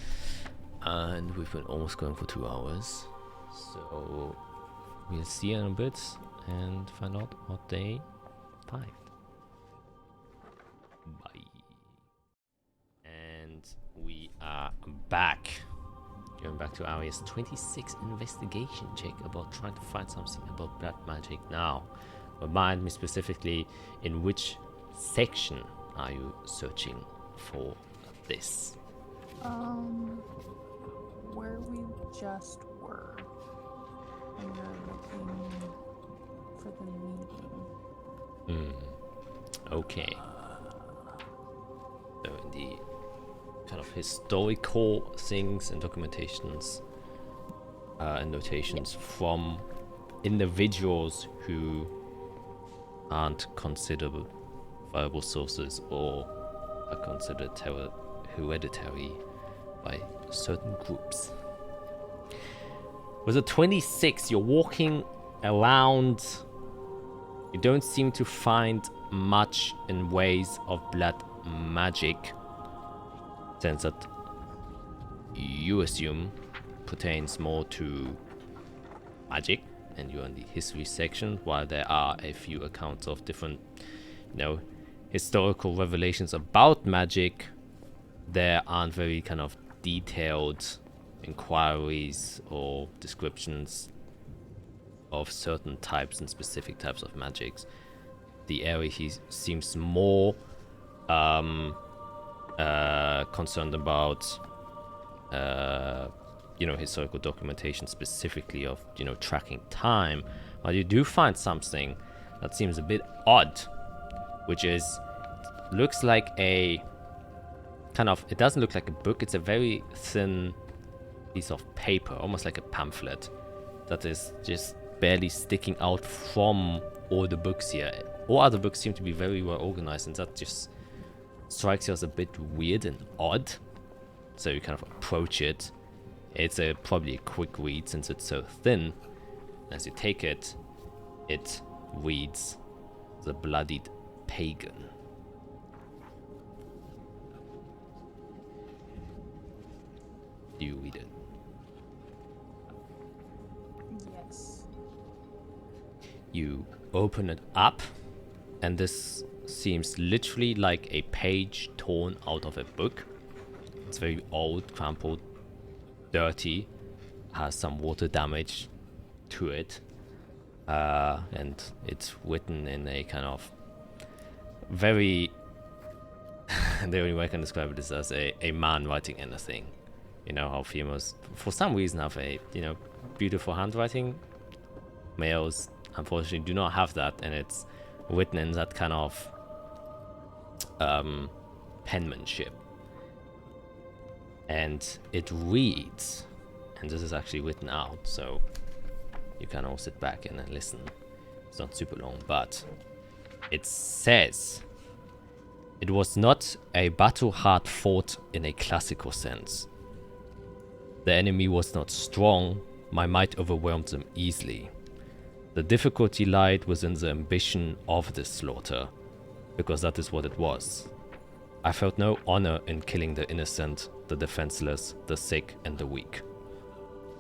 and we've been almost going for 2 hours, so we'll see you in a bit and find out what they find. Bye. And we are back. Going back to Aria's 26 investigation check about trying to find something about blood magic. Now, remind me specifically, in which section are you searching for this? Where we just were. And we're looking for the meeting. Okay. So in the kind of historical things and documentations and notations from individuals who aren't considered viable sources or are considered hereditary by certain groups. With a 26, you're walking around. You don't seem to find much in ways of blood magic, since that you assume pertains more to magic, and you're in the history section, while there are a few accounts of different, historical revelations about magic. There aren't very kind of detailed inquiries or descriptions of certain types and specific types of magics. The area he seems more concerned about historical documentation, specifically of tracking time. But you do find something that seems a bit odd, which is looks like a kind of, it doesn't look like a book, it's a very thin piece of paper, almost like a pamphlet, that is just barely sticking out from all the books here. All other books seem to be very well organized, and that just strikes you as a bit weird and odd. So you kind of approach it. It's probably a quick read since it's so thin. As you take it, it reads "The Bloodied Pagan." Do you read it? Yes. You open it up, and this seems literally like a page torn out of a book. It's very old, crumpled, dirty, has some water damage to it, and it's written in a kind of very the only way I can describe it is as a man writing anything. You know how females for some reason have a beautiful handwriting. Males unfortunately do not have that, and it's written in that kind of penmanship. And it reads, and this is actually written out, so you can all sit back and listen. It's not super long, but it says, "It was not a battle hard fought in a classical sense. The enemy was not strong, my might overwhelmed them easily. The difficulty lied within the ambition of this slaughter, because that is what it was. I felt no honor in killing the innocent, the defenseless, the sick, and the weak.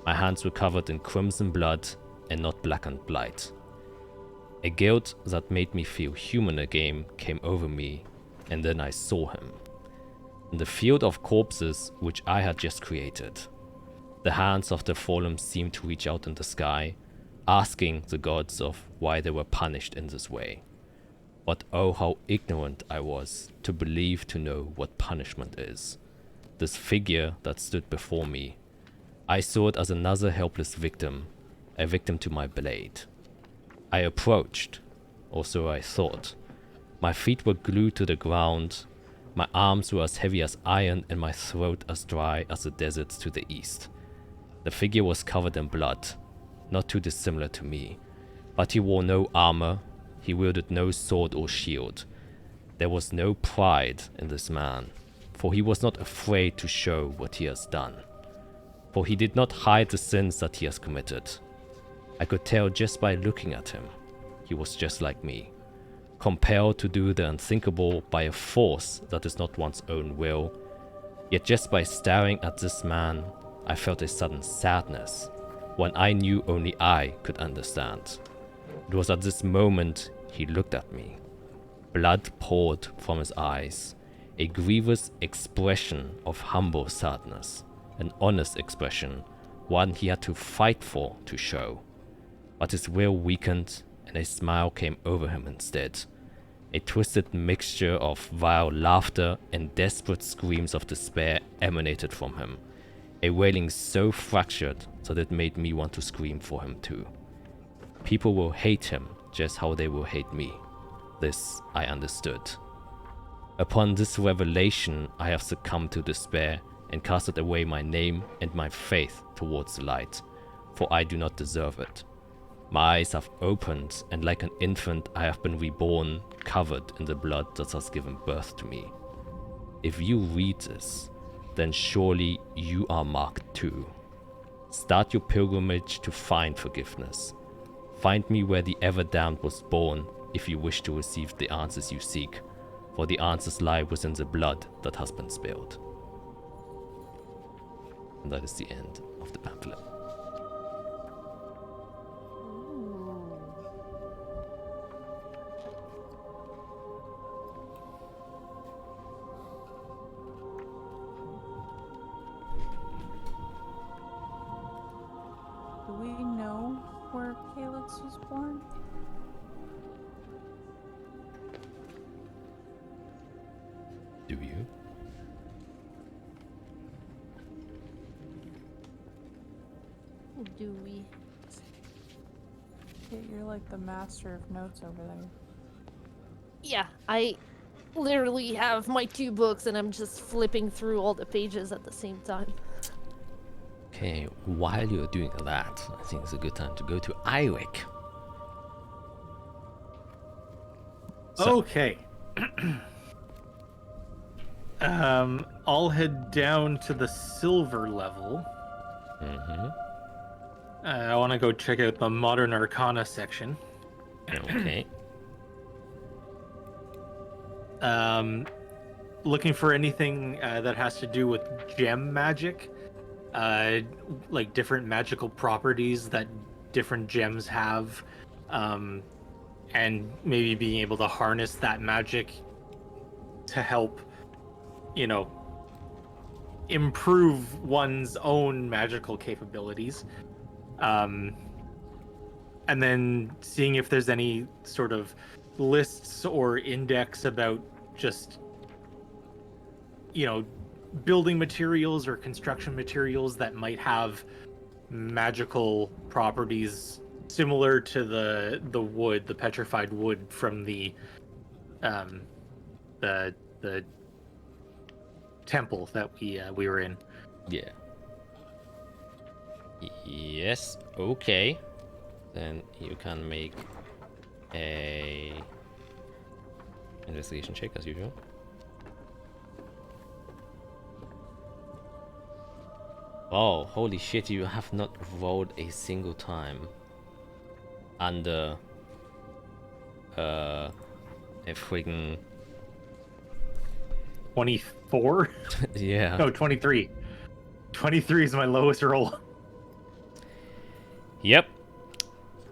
My hands were covered in crimson blood and not blackened blight. A guilt that made me feel human again came over me, and then I saw him. In the field of corpses which I had just created, the hands of the fallen seemed to reach out in the sky, asking the gods of why they were punished in this way. But oh, how ignorant I was to believe to know what punishment is. This figure that stood before me, I saw it as another helpless victim, a victim to my blade. I approached, or so I thought. My feet were glued to the ground, my arms were as heavy as iron, and my throat as dry as the deserts to the east. The figure was covered in blood, not too dissimilar to me, but he wore no armor, he wielded no sword or shield. There was no pride in this man, for he was not afraid to show what he has done. For he did not hide the sins that he has committed. I could tell just by looking at him. He was just like me, compelled to do the unthinkable by a force that is not one's own will. Yet just by staring at this man, I felt a sudden sadness, one I knew only I could understand. It was at this moment he looked at me. Blood poured from his eyes, a grievous expression of humble sadness, an honest expression, one he had to fight for to show. But his will weakened, and a smile came over him instead. A twisted mixture of vile laughter and desperate screams of despair emanated from him, a wailing so fractured that it made me want to scream for him too. People will hate him just how they will hate me. This I understood. Upon this revelation, I have succumbed to despair and casted away my name and my faith towards the light, for I do not deserve it. My eyes have opened, and like an infant I have been reborn, covered in the blood that has given birth to me. If you read this, then surely you are marked too. Start your pilgrimage to find forgiveness. Find me where the ever-damned was born if you wish to receive the answers you seek, for the answers lie within the blood that has been spilled. And that is the end of of the pamphlet. Do we know where Calyx was born? Do you? Do we? Yeah, you're like the master of notes over there. Yeah, I literally have my 2 books and I'm just flipping through all the pages at the same time. Okay, while you're doing that, I think it's a good time to go to Iric. Okay. I'll head down to the silver level. I want to go check out the Modern Arcana section. Okay. Looking for anything that has to do with gem magic, like different magical properties that different gems have, and maybe being able to harness that magic to help, improve one's own magical capabilities. And then seeing if there's any sort of lists or index about just, building materials or construction materials that might have magical properties similar to the wood, the petrified wood from the temple that we were in. Yeah. Yes. Okay. Then you can make a investigation check as usual. Oh, holy shit! You have not rolled a single time under a friggin' 24? yeah. No, 23. 23 is my lowest roll. Yep.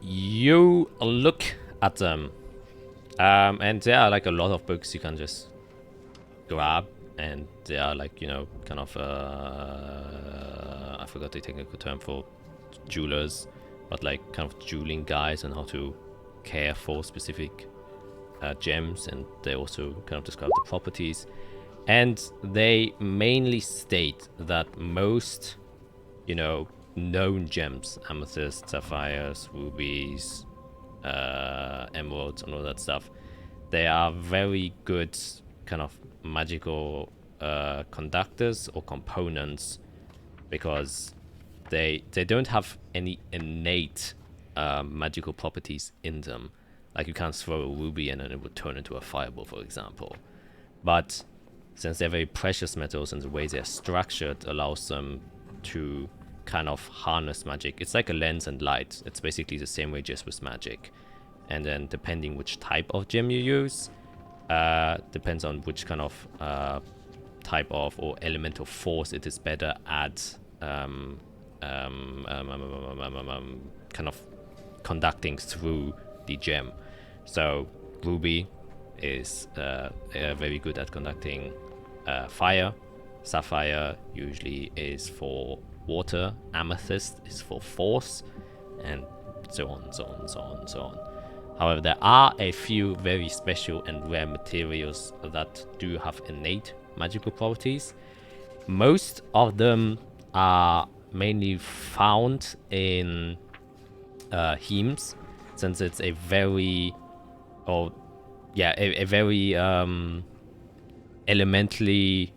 You look at them. And there are like a lot of books you can just grab, and they are like, kind of I forgot the technical term for jewelers, but like kind of jeweling guides on how to care for specific gems, and they also kind of describe the properties. And they mainly state that most, known gems, amethyst, sapphires, rubies, emeralds, and all that stuff, they are very good kind of magical conductors or components, because they don't have any innate magical properties in them. Like you can't throw a ruby in and it would turn into a fireball, for example. But since they're very precious metals and the way they're structured allows them to kind of harness magic. It's like a lens and light. It's basically the same way just with magic. And then depending which type of gem you use, depends on which kind of type of or elemental force it is better at kind of conducting through the gem. So ruby is very good at conducting fire. Sapphire usually is for water. Amethyst is for force, and so on, so on, so on, so on. However, there are a few very special and rare materials that do have innate magical properties. Most of them are mainly found in hemes, since it's a very, a very elementally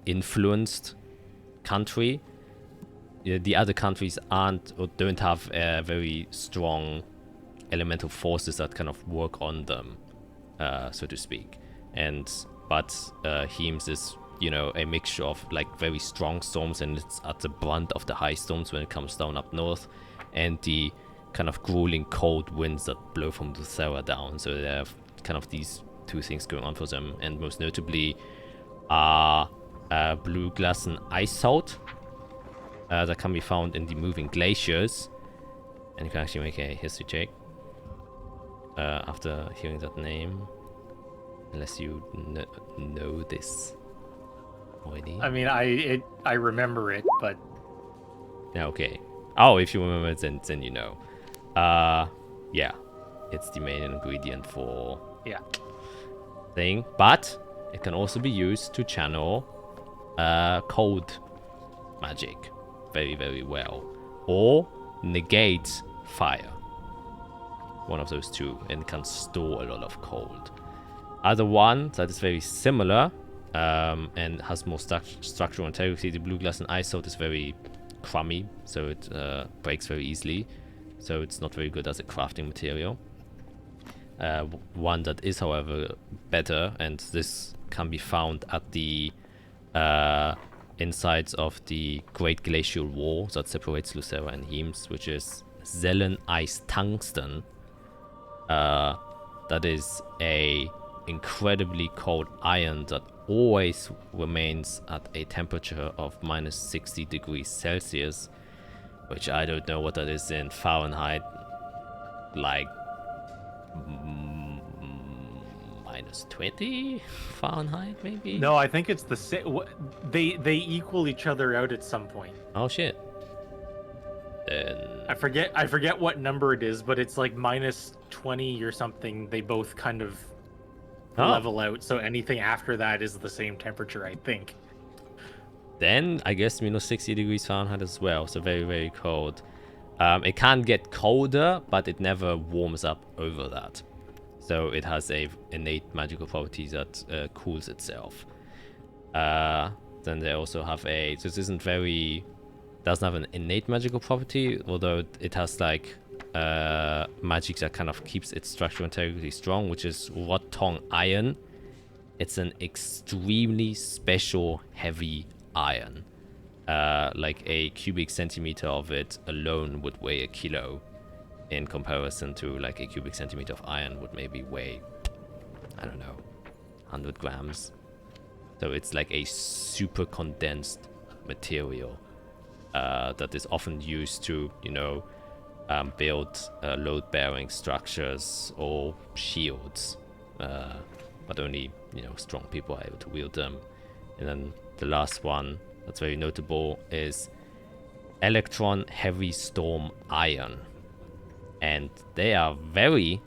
influenced country. The other countries aren't or don't have very strong elemental forces that kind of work on them, so to speak. But Heems is, a mixture of like very strong storms, and it's at the brunt of the high storms when it comes down up north, and the kind of grueling cold winds that blow from the Thera down. So they have kind of these two things going on for them, and most notably are blue glass and ice salt that can be found in the moving glaciers. And you can actually make a history check after hearing that name. Unless you know this already. I mean, I remember it, but... Yeah, okay. Oh, if you remember it, then you know. Yeah. It's the main ingredient for... Yeah. Thing. But it can also be used to channel cold magic very, very well. Or negate fire. One of those two. And can store a lot of cold. Other one that is very similar and has more structural integrity. The blue glass and ice salt is very crummy, so it breaks very easily. So it's not very good as a crafting material. One that is, however, better, and this can be found at the insides of the Great Glacial Wall that separates Lucera and Heems, which is Zelen Ice Tungsten. That is a incredibly cold iron that always remains at a temperature of minus 60 degrees Celsius, which I don't know what that is in Fahrenheit, like minus 20 Fahrenheit maybe. No, I think it's the same. They equal each other out at some point. Oh shit. Then I forget what number it is, but it's like minus 20 or something. They both kind of level out, so anything after that is the same temperature, I think. Then I guess minus 60 degrees Fahrenheit as well, so very, very cold. It can get colder, but it never warms up over that. So it has a innate magical property that cools itself. Then they also have this isn't very, doesn't have an innate magical property, although it has like magic that kind of keeps its structural integrity strong, which is Rot Tong Iron. It's an extremely special heavy iron. Like a cubic centimeter of it alone would weigh a kilo, in comparison to like a cubic centimeter of iron would maybe weigh, I don't know, 100 grams. So it's like a super condensed material that is often used to, you know, build load-bearing structures or shields, but only, you know, strong people are able to wield them. And then the last one that's very notable is Electron Heavy Storm Iron, and they are very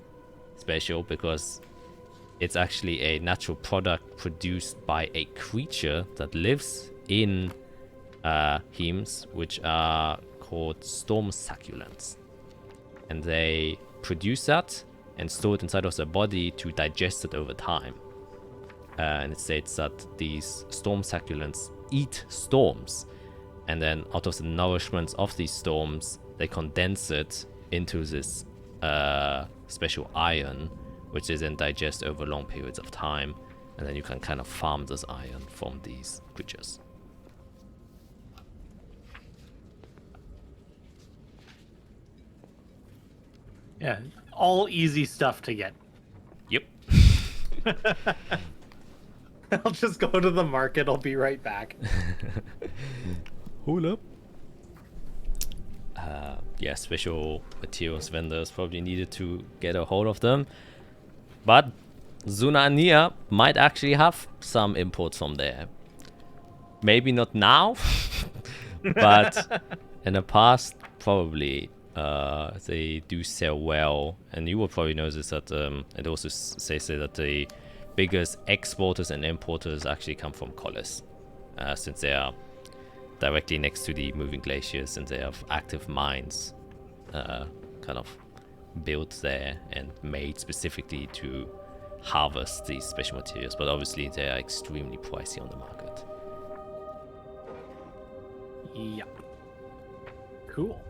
special because it's actually a natural product produced by a creature that lives in Heems, which are called storm succulents. And they produce that and store it inside of their body to digest it over time. And it states that these storm succulents eat storms. And then out of the nourishments of these storms, they condense it into this special iron, which they then digest over long periods of time. And then you can kind of farm this iron from these creatures. Yeah, all easy stuff to get. Yep. I'll just go to the market. I'll be right back. Hold up. Yeah, special materials vendors probably needed to get a hold of them. But Zuna and Nia might actually have some imports from there. Maybe not now, but in the past, probably. They do sell well, and you will probably notice that it also says that the biggest exporters and importers actually come from Collis, since they are directly next to the moving glaciers and they have active mines kind of built there and made specifically to harvest these special materials, but obviously they are extremely pricey on the market. Yeah. Cool.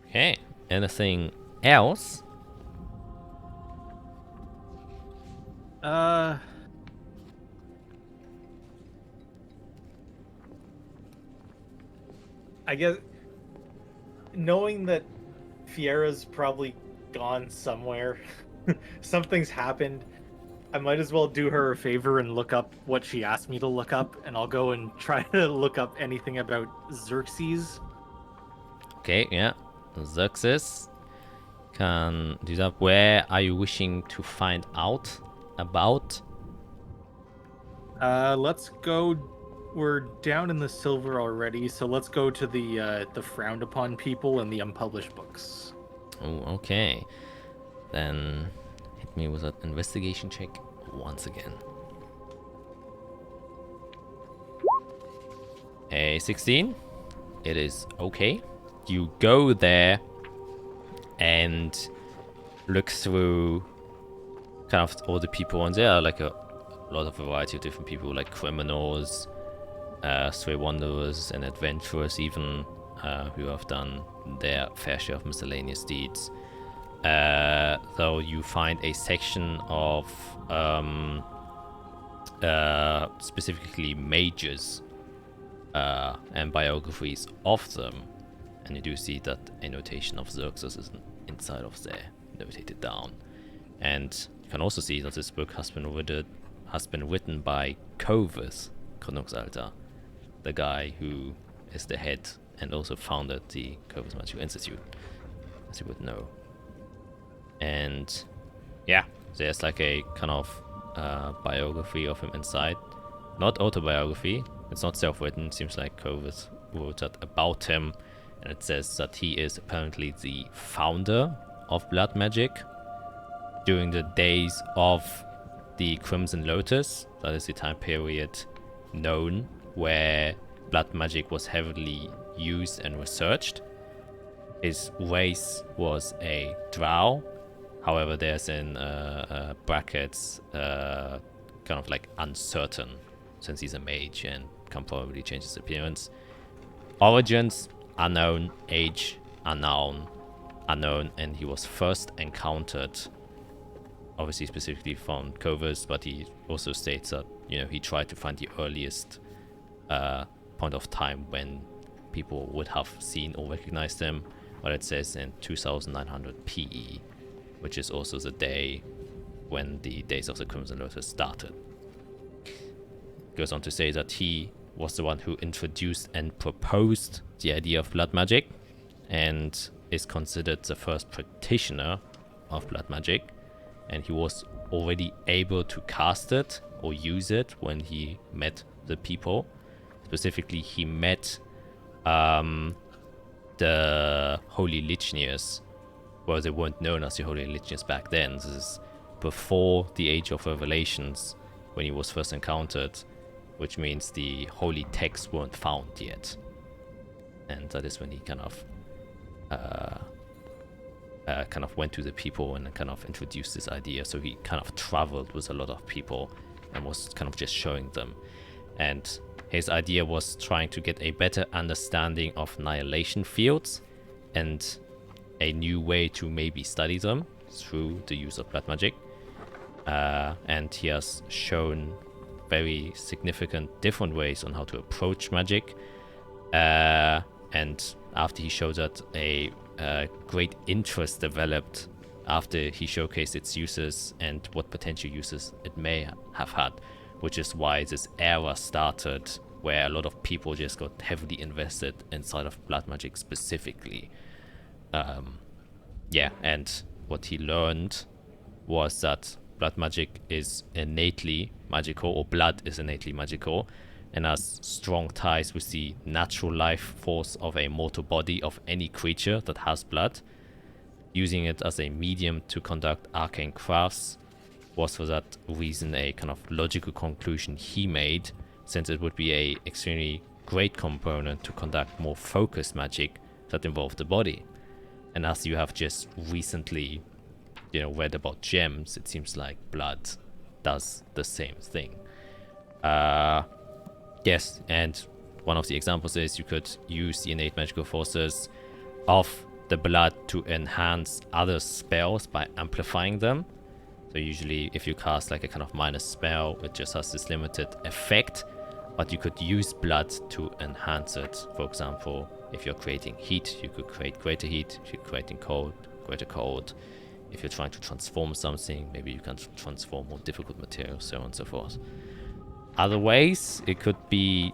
Okay, anything else? I guess knowing that Fiera's probably gone somewhere, something's happened. I might as well do her a favor and look up what she asked me to look up, and I'll go and try to look up anything about Xerxes. Okay, yeah. Xerxes. Can do that. Where are you wishing to find out about? Let's go. We're down in the silver already, so let's go to the frowned upon people and the unpublished books. Oh, okay. Then hit me with an investigation check once again. A 16. It is okay. You go there and look through kind of all the people, and there are like a lot of variety of different people, like criminals, stray wanderers, and adventurers even, who have done their fair share of miscellaneous deeds. So you find a section of specifically mages and biographies of them, and you do see that a notation of Xerxes is inside of there, notated down. And you can also see that this book has been written by Kovus Gründungsalter, the guy who is the head and also founded the Kovus Magical Institute, as you would know. And yeah, there's like a kind of biography of him inside. Not autobiography, it's not self-written, seems like Kovus wrote that about him, and it says that he is apparently the founder of blood magic during the days of the Crimson Lotus. That is the time period known where blood magic was heavily used and researched. His race was a drow. However, there's in brackets kind of like uncertain, since he's a mage and can probably change his appearance. Origins unknown, age unknown, and he was first encountered, obviously specifically from Kovus, but he also states that, you know, he tried to find the earliest point of time when people would have seen or recognized him, but it says in 2900 PE, which is also the day when the days of the Crimson Lotus started. Goes on to say that he was the one who introduced and proposed the idea of blood magic, and is considered the first practitioner of blood magic, and he was already able to cast it or use it when he met the people. Specifically, he met the Holy Lichniers. Well, they weren't known as the Holy Lichniers back then. This is before the Age of Revelations, when he was first encountered, which means the holy texts weren't found yet. And that is when he kind of went to the people and kind of introduced this idea. So he kind of traveled with a lot of people and was kind of just showing them. And his idea was trying to get a better understanding of annihilation fields and a new way to maybe study them through the use of blood magic. And he has shown very significant different ways on how to approach magic. And after he showed that, a great interest developed after he showcased its uses and what potential uses it may have had, which is why this era started where a lot of people just got heavily invested inside of blood magic specifically. Yeah, and what he learned was that blood magic is innately magical, or blood is innately magical, and has strong ties with the natural life force of a mortal body of any creature that has blood. Using it as a medium to conduct arcane crafts was for that reason a kind of logical conclusion he made, since it would be a extremely great component to conduct more focused magic that involved the body. And as you have just recently, you know, read about gems, it seems like blood does the same thing. Yes, and one of the examples is you could use the innate magical forces of the blood to enhance other spells by amplifying them. So usually if you cast like a kind of minor spell, it just has this limited effect, but you could use blood to enhance it. For example, if you're creating heat, you could create greater heat. If you're creating cold, greater cold. If you're trying to transform something, maybe you can transform more difficult materials, so on and so forth. Other ways it could be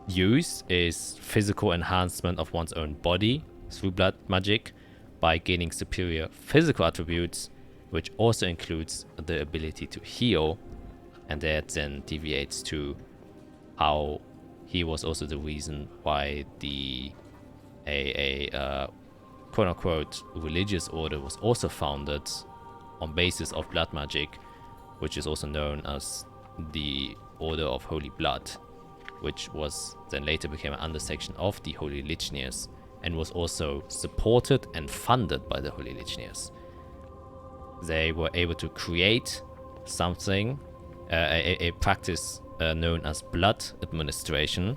used is physical enhancement of one's own body through blood magic by gaining superior physical attributes, which also includes the ability to heal, and that then deviates to how he was also the reason why a quote-unquote religious order was also founded on basis of blood magic, which is also known as the Order of Holy Blood, which was then later became an undersection of the Holy Legionnaires and was also supported and funded by the Holy Legionnaires. They were able to create something, a practice known as blood administration,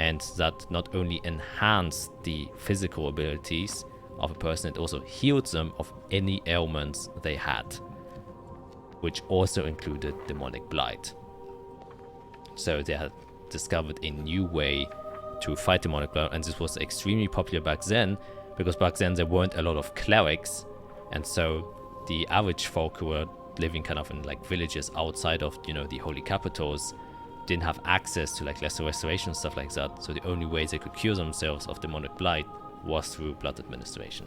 and that not only enhanced the physical abilities of a person, it also healed them of any ailments they had, which also included demonic blight. So they had discovered a new way to fight demonic blight, and this was extremely popular back then, because back then there weren't a lot of clerics, and so the average folk who were living kind of in like villages outside of, you know, the holy capitals didn't have access to like lesser restoration, stuff like that. So the only way they could cure themselves of demonic blight was through blood administration.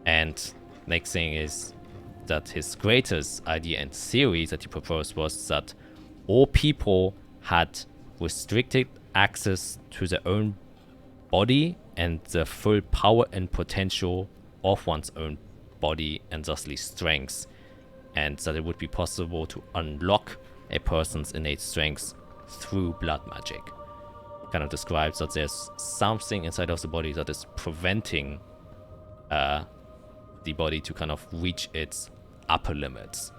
And next thing is that his greatest idea and theory that he proposed was that all people had restricted access to their own body and the full power and potential of one's own body, and thusly strengths, and that it would be possible to unlock a person's innate strengths through blood magic. Kind of describes that there's something inside of the body that is preventing the body to kind of reach its upper limits,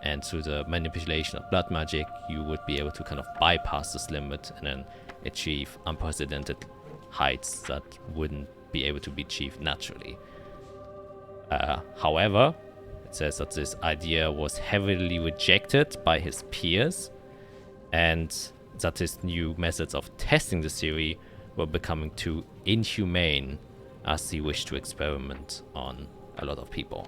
and through the manipulation of blood magic you would be able to kind of bypass this limit and then achieve unprecedented heights that wouldn't be able to be achieved naturally. However, it says that this idea was heavily rejected by his peers, and that his new methods of testing the theory were becoming too inhumane as he wished to experiment on a lot of people.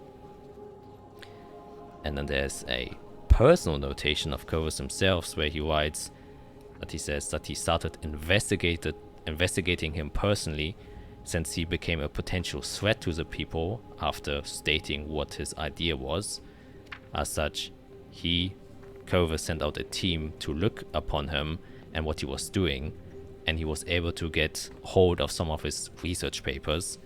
And then there's a personal notation of Clovis himself where he writes that he says that he started investigating him personally since he became a potential threat to the people after stating what his idea was. As such, Clovis sent out a team to look upon him and what he was doing, and he was able to get hold of some of his research papers,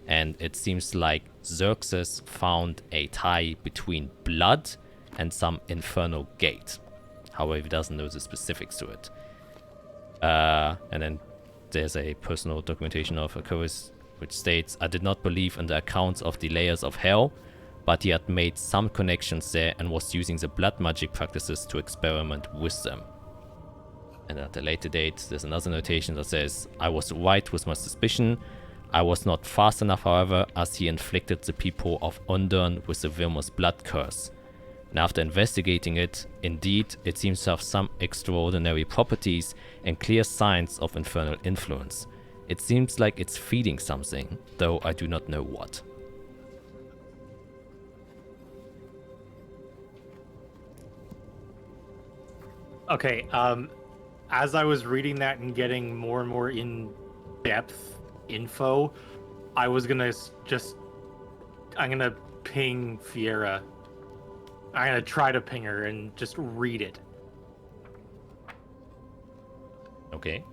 and it seems like Xerxes found a tie between blood and some infernal gate. However, he doesn't know the specifics to it. And then there's a personal documentation of Clovis which states, "I did not believe in the accounts of the layers of hell, but he had made some connections there and was using the blood magic practices to experiment with them." And at a later date, there's another notation that says, "I was right with my suspicion. I was not fast enough, however, as he inflicted the people of Undern with the Vilmos blood curse. And after investigating it, indeed, it seems to have some extraordinary properties and clear signs of infernal influence. It seems like it's feeding something, though I do not know what." Okay, as I was reading that and getting more and more in-depth info, I was gonna I'm gonna ping Fiera. I'm gonna try to ping her and just read it. Okay.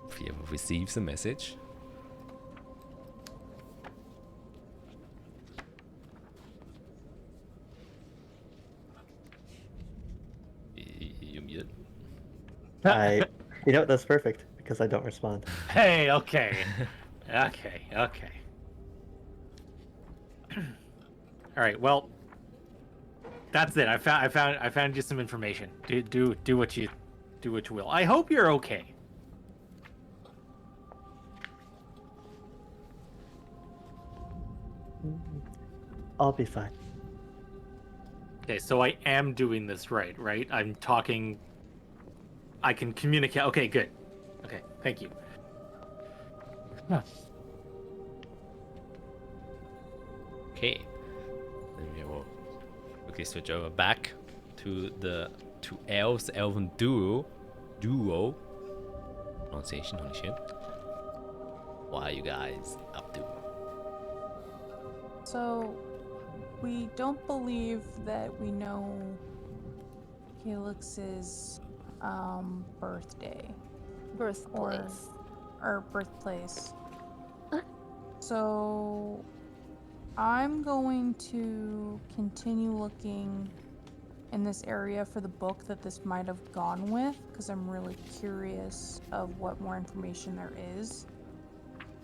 Fiera receives a message. You mute? You know what, that's perfect, because I don't respond. Hey, okay. Okay. Alright, well, that's it. I found you some information. Do what you will. I hope you're okay. I'll be fine. Okay, so I am doing this right? I'm talking. I can communicate. Okay, good. Okay, thank you. Huh. Okay. Then we will quickly switch over back to the two elves, elven duo. Pronunciation, holy shit. What are you guys up to? So, we don't believe that we know Calyx's birthday Birthplace. or birthplace. So, I'm going to continue looking in this area for the book that this might have gone with, because I'm really curious of what more information there is.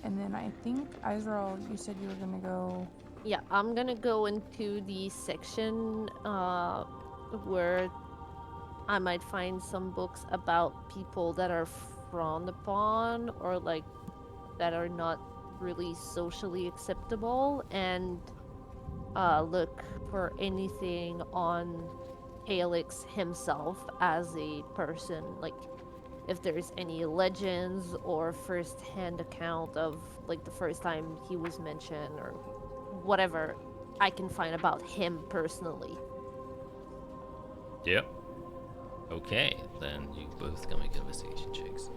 And then I think, Israel, you said you were going to go... Yeah, I'm gonna go into the section where I might find some books about people that are frowned upon or like that are not really socially acceptable, and look for anything on Calyx himself as a person, like if there's any legends or first-hand account of like the first time he was mentioned or whatever I can find about him personally. Yep. Okay, then you both can make investigation checks.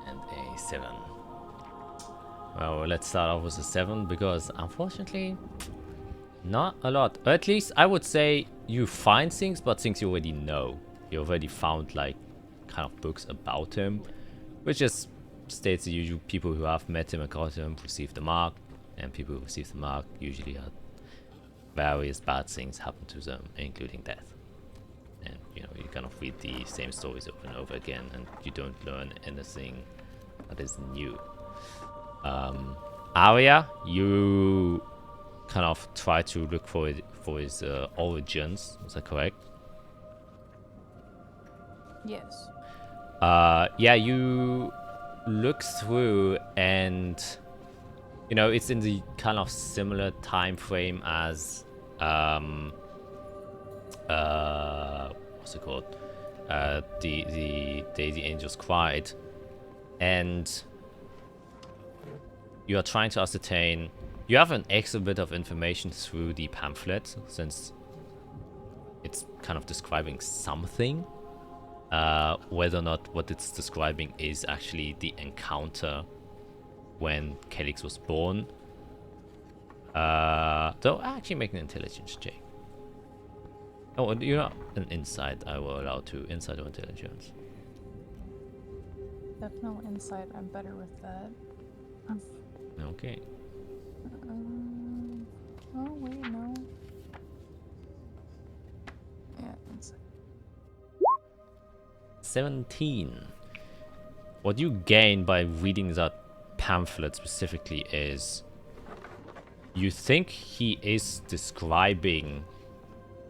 And a 7. Well, let's start off with a 7 because unfortunately, not a lot. Or at least I would say you find things, but things you already know. You already found like kind of books about him, which just states the usual people who have met him and caught him receive the mark, and people who receive the mark usually had various bad things happen to them, including death. And you know, you kind of read the same stories over and over again, and you don't learn anything that is new. Arya, you kind of try to look for his origins. Is that correct? Yes. Yeah, you look through, and you know it's in the kind of similar time frame as what's it called? The Day the Angels Cried, and you are trying to ascertain. You have an extra bit of information through the pamphlet, since it's kind of describing something. Whether or not what it's describing is actually the encounter when Calyx was born. Though actually make an intelligence check. Oh, you're not an insight. I will allow to insight or intelligence. Definitely insight. I'm better with that. Okay. Oh, wait, no. Yeah, insight. 17. What you gain by reading that pamphlet specifically is you think he is describing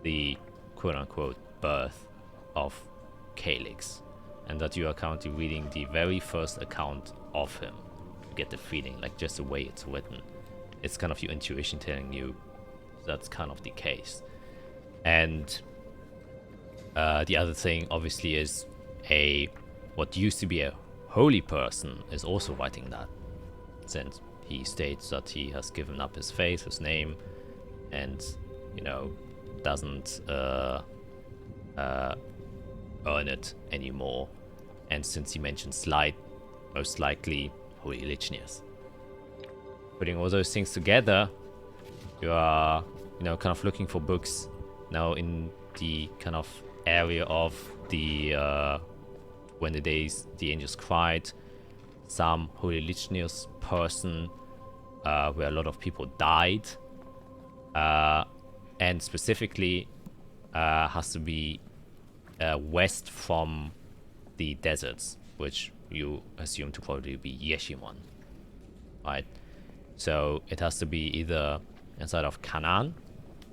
the quote-unquote birth of Calyx, and that you are currently reading the very first account of him. You get the feeling, like just the way it's written. It's kind of your intuition telling you that's kind of the case. And the other thing obviously is what used to be a holy person is also writing that, since he states that he has given up his faith, his name, and you know doesn't earn it anymore. And since he mentions light, most likely holy Lichnius. Putting all those things together, you are kind of looking for books now in the kind of area of the when the angels cried, some holy Lichnius person where a lot of people died, and specifically has to be west from the deserts, which you assume to probably be Yeshimon, right? So it has to be either inside of Canaan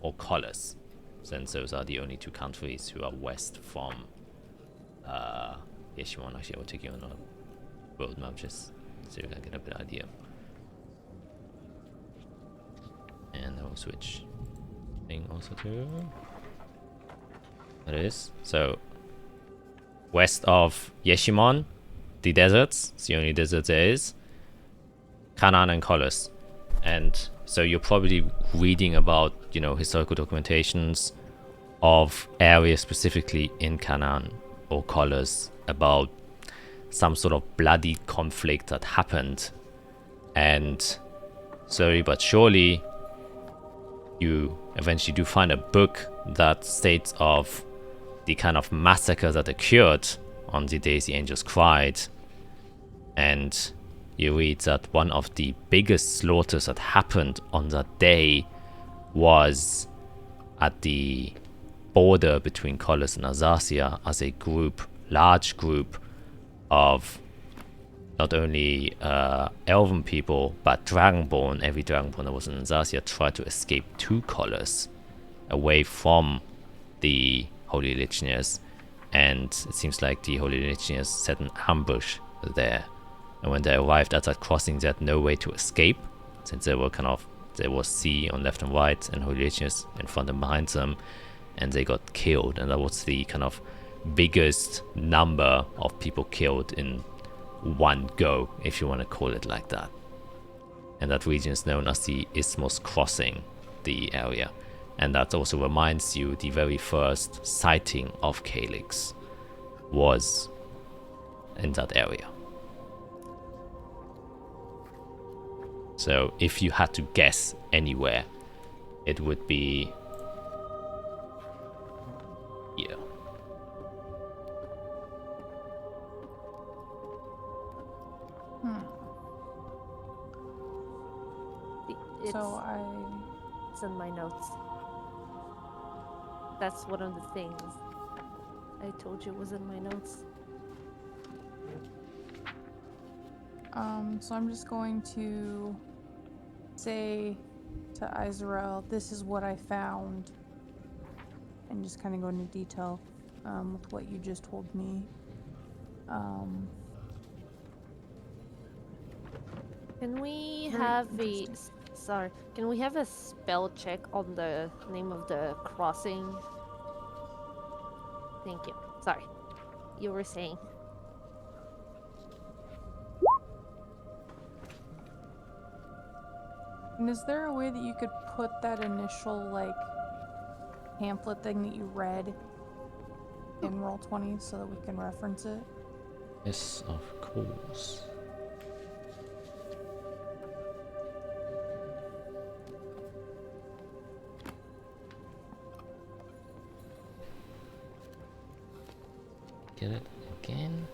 or Collis, since those are the only two countries who are west from Yeshimon. Actually, I will take you on a world map just so you can get a better idea. And I will switch thing also to... It is. So, west of Yeshimon, the deserts, it's the only desert there is, Canaan and Colossus. And so you're probably reading about, you know, historical documentations of areas specifically in Canaan or Colossus about some sort of bloody conflict that happened. And slowly but surely, you eventually do find a book that states of the kind of massacre that occurred on the days the angels cried. And you read that one of the biggest slaughters that happened on that day was at the border between Colossus and Azathia, as a large group of not only elven people, but dragonborn. Every dragonborn that was in Azathia tried to escape to Colossus, away from the Holy Legionnaires, and it seems like the Holy Legionnaires set an ambush there. And when they arrived at that crossing, they had no way to escape, since there was sea on left and right, and Holy Legionnaires in front and behind them, and they got killed. And that was the kind of biggest number of people killed in one go, if you want to call it like that. And that region is known as the Isthmus Crossing, the area. And that also reminds you the very first sighting of Calyx was in that area. So if you had to guess anywhere, it would be here. It's in my notes. That's one of the things I told you was in my notes. So I'm just going to say to Izrael, this is what I found, and just kind of go into detail with what you just told me. Can we have a... Sorry, can we have a spell check on the name of the crossing? Thank you. Sorry. You were saying. And is there a way that you could put that initial, like, pamphlet thing that you read in Roll20 so that we can reference it? Yes, of course. Get it again.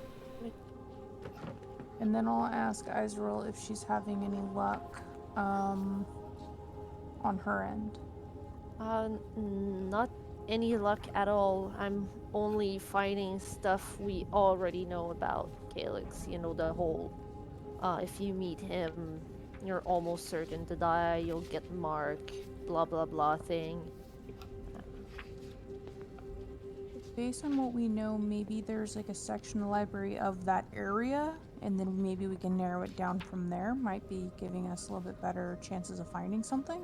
And then I'll ask Izrael if she's having any luck on her end. Not any luck at all. I'm only finding stuff we already know about Calyx. You know, the whole, if you meet him, you're almost certain to die, you'll get marked, blah blah blah thing. Based on what we know, maybe there's like a section in the library of that area, and then maybe we can narrow it down from there. Might be giving us a little bit better chances of finding something.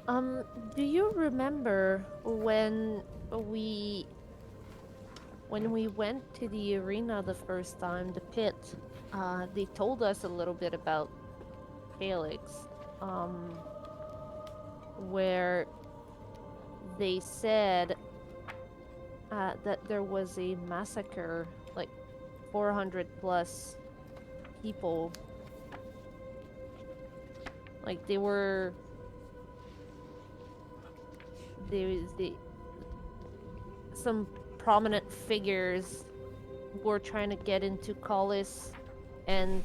Do you remember when we went to the arena the first time, the pit? They told us a little bit about Calyx, where they said that there was a massacre, like 400 plus people. Like some prominent figures were trying to get into Colossus, and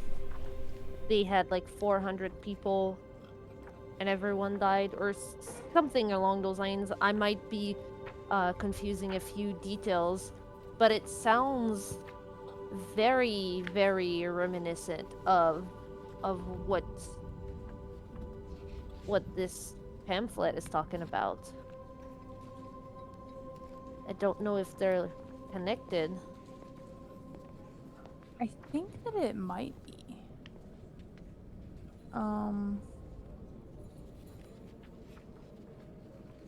they had like 400 people and everyone died, or something along those lines. I might be confusing a few details, but it sounds very, very reminiscent of what this pamphlet is talking about. I don't know if they're connected. I think that it might be.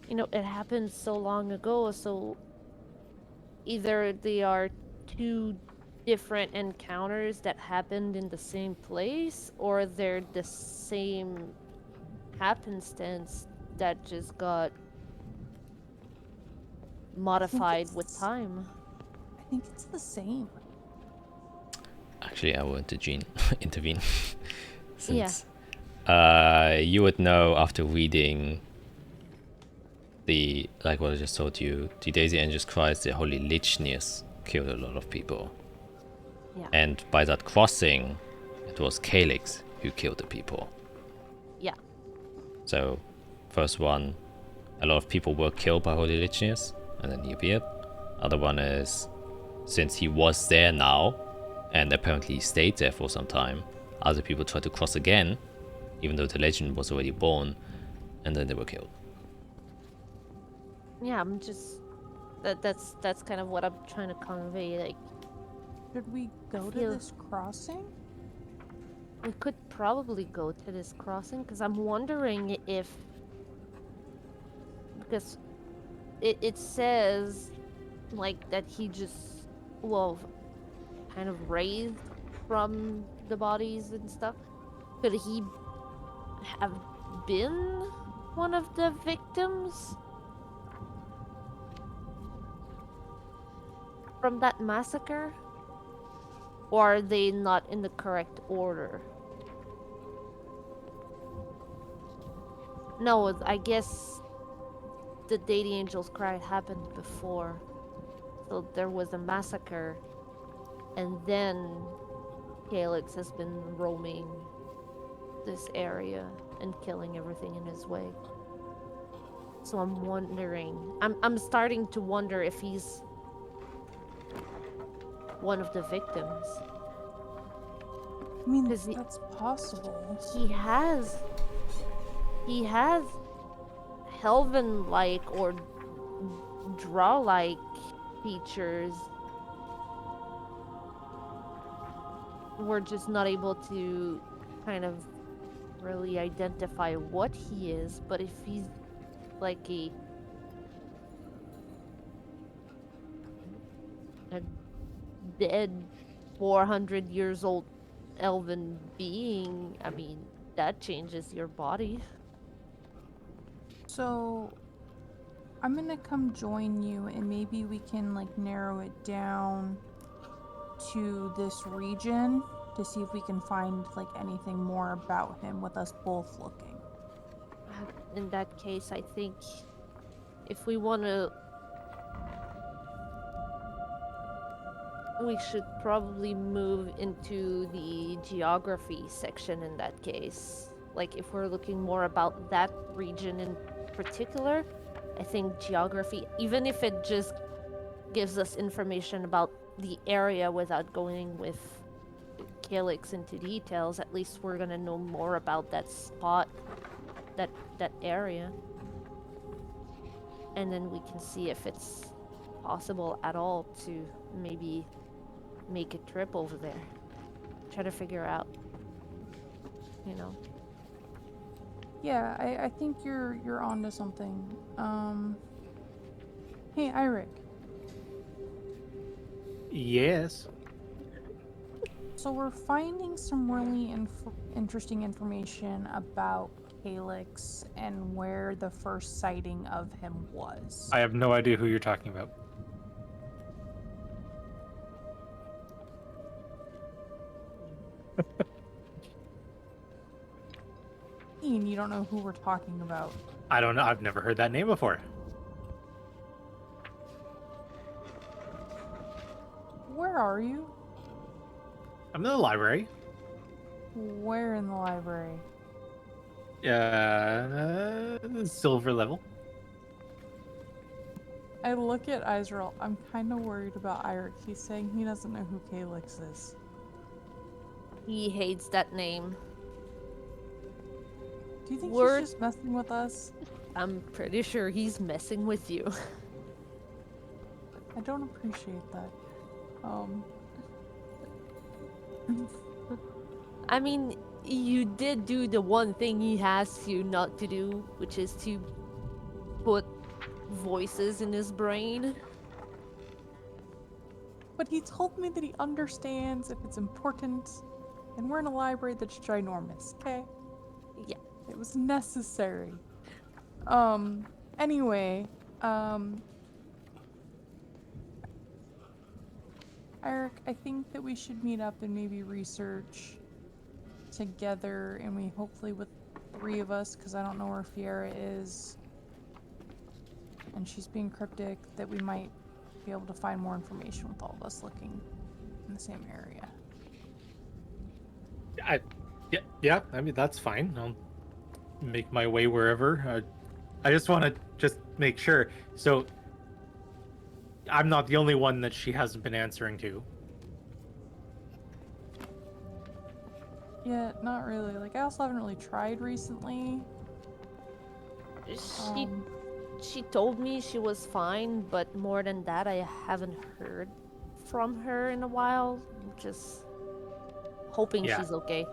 You know, it happened so long ago, so either they are two different encounters that happened in the same place, or they're the same happenstance that just got modified with time. I think it's the same. Actually, I will intervene. Yeah. Since you would know after reading the, like what I just told you, the Daisy Angels Christ, the Holy Lichnius killed a lot of people. Yeah. And by that crossing, it was Calix who killed the people. Yeah. So, first one, a lot of people were killed by Holy Lichnius, and then he appeared. Other one is, since he was there now, and apparently he stayed there for some time, other people tried to cross again, even though the legend was already born, and then they were killed. Yeah, I'm just that's kind of what I'm trying to convey. Like, Should we go to feel- this crossing? we could probably go to this crossing because I'm wondering if, because it says like that he just, well, kind of raised from the bodies and stuff. Could he have been one of the victims from that massacre? Or are they not in the correct order? No, I guess the Day the Angels Cried happened before. So there was a massacre, and then Calix has been roaming this area and killing everything in his way. So I'm wondering, I'm starting to wonder if he's one of the victims. I mean, 'Cause that's possible. He has Helven-like or Draw-like features. We're just not able to kind of really identify what he is, but if he's like a dead 400 years old elven being, I mean, that changes your body. So, I'm gonna come join you, and maybe we can like narrow it down to this region to see if we can find like anything more about him with us both looking. In that case, I think if we want to, we should probably move into the geography section in that case. Like, if we're looking more about that region in particular, I think geography, even if it just gives us information about the area without going with Calix into details, at least we're gonna know more about that spot, that area. And then we can see if it's possible at all to maybe make a trip over there. Try to figure out, you know. Yeah, I think you're onto something. Hey, Eirik. Yes. So we're finding some really interesting information about Calix and where the first sighting of him was. I have no idea who you're talking about. You don't know who we're talking about. I don't know. I've never heard that name before. Where are you? I'm in the library. Where in the library? Silver level. I look at Israel. I'm kind of worried about Eirik. He's saying he doesn't know who Calix is. He hates that name. Do you think Word- he's just messing with us? I'm pretty sure he's messing with you. I don't appreciate that. I mean, you did do the one thing he has you not to do, which is to put voices in his brain. But he told me that he understands if it's important, and we're in a library that's ginormous, okay? Yeah. It was necessary. Anyway, Eric, I think that we should meet up and maybe research together, and we hopefully with 3 of us, because I don't know where Fiera is, and she's being cryptic, that we might be able to find more information with all of us looking in the same area. Yeah, I mean, that's fine. I'll make my way wherever. I just want to make sure. So, I'm not the only one that she hasn't been answering to. Yeah, not really. Like, I also haven't really tried recently. She told me she was fine, but more than that, I haven't heard from her in a while. I'm just hoping she's okay.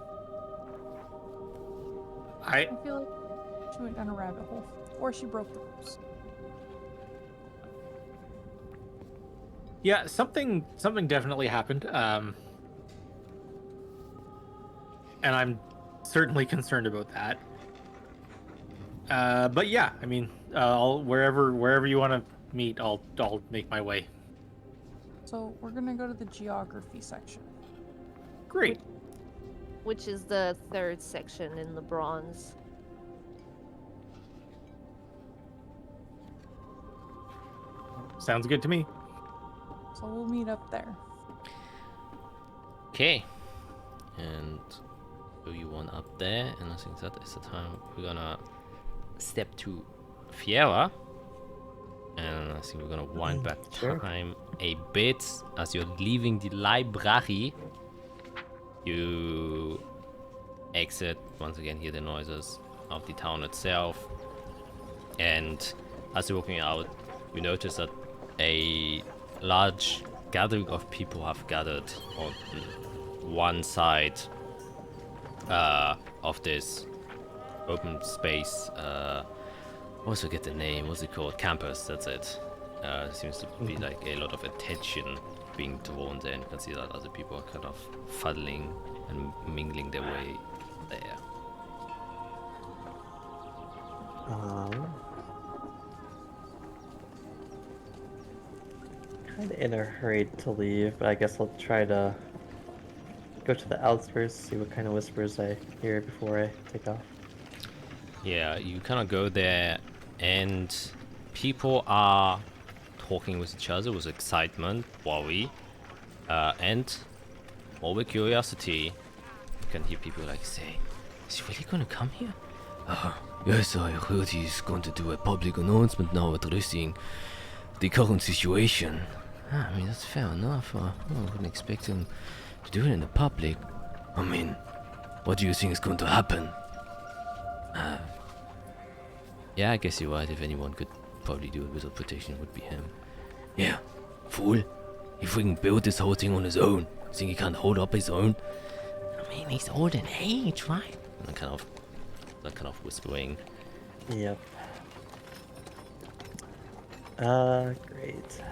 I feel like she went down a rabbit hole, or she broke the rules. Yeah, something definitely happened. And I'm certainly concerned about that. But yeah, I mean, I'll wherever you want to meet, I'll make my way. So we're gonna go to the geography section. Great. Which is the 3rd section in the bronze. Sounds good to me. So we'll meet up there. Okay. And so you want up there, and I think that is the time we're gonna step to Fiera. And I think we're gonna wind back time a bit. As you're leaving the library, you exit, once again hear the noises of the town itself. And as you're walking out, you notice that a large gathering of people have gathered on one side of this open space. I always forget the name. What's it called? Campus. That's it. Seems to be like a lot of attention being drawn there. And you can see that other people are kind of fuddling and mingling their way there. Kind of in a hurry to leave, but I guess I'll try to go to the outskirts, see what kind of whispers I hear before I take off. Yeah, you kind of go there, and people are talking with each other with excitement, worry, and all with curiosity. You can hear people like say, "Is he really gonna come here?" Yes, I heard he's going to do a public announcement now addressing the current situation. I mean, that's fair enough. I wouldn't expect him to do it in the public. I mean, what do you think is going to happen? Yeah, I guess you're right. If anyone could probably do it without protection, it would be him. Yeah, fool. He freaking built this whole thing on his own. Think he can't hold up his own? I mean, he's old in age, right? And kind of whispering. Yep. Great.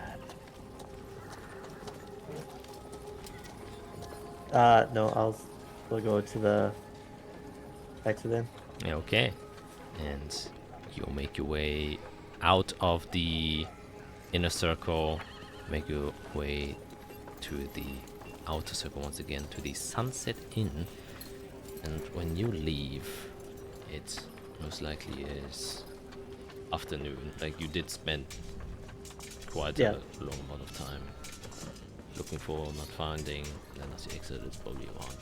No, we'll go to back to them. Okay. And you'll make your way out of the inner circle, make your way to the outer circle once again, to the Sunset Inn. And when you leave, it most likely is afternoon. Like, you did spend quite a long amount of time looking for, not finding, and then as you exit, it's probably around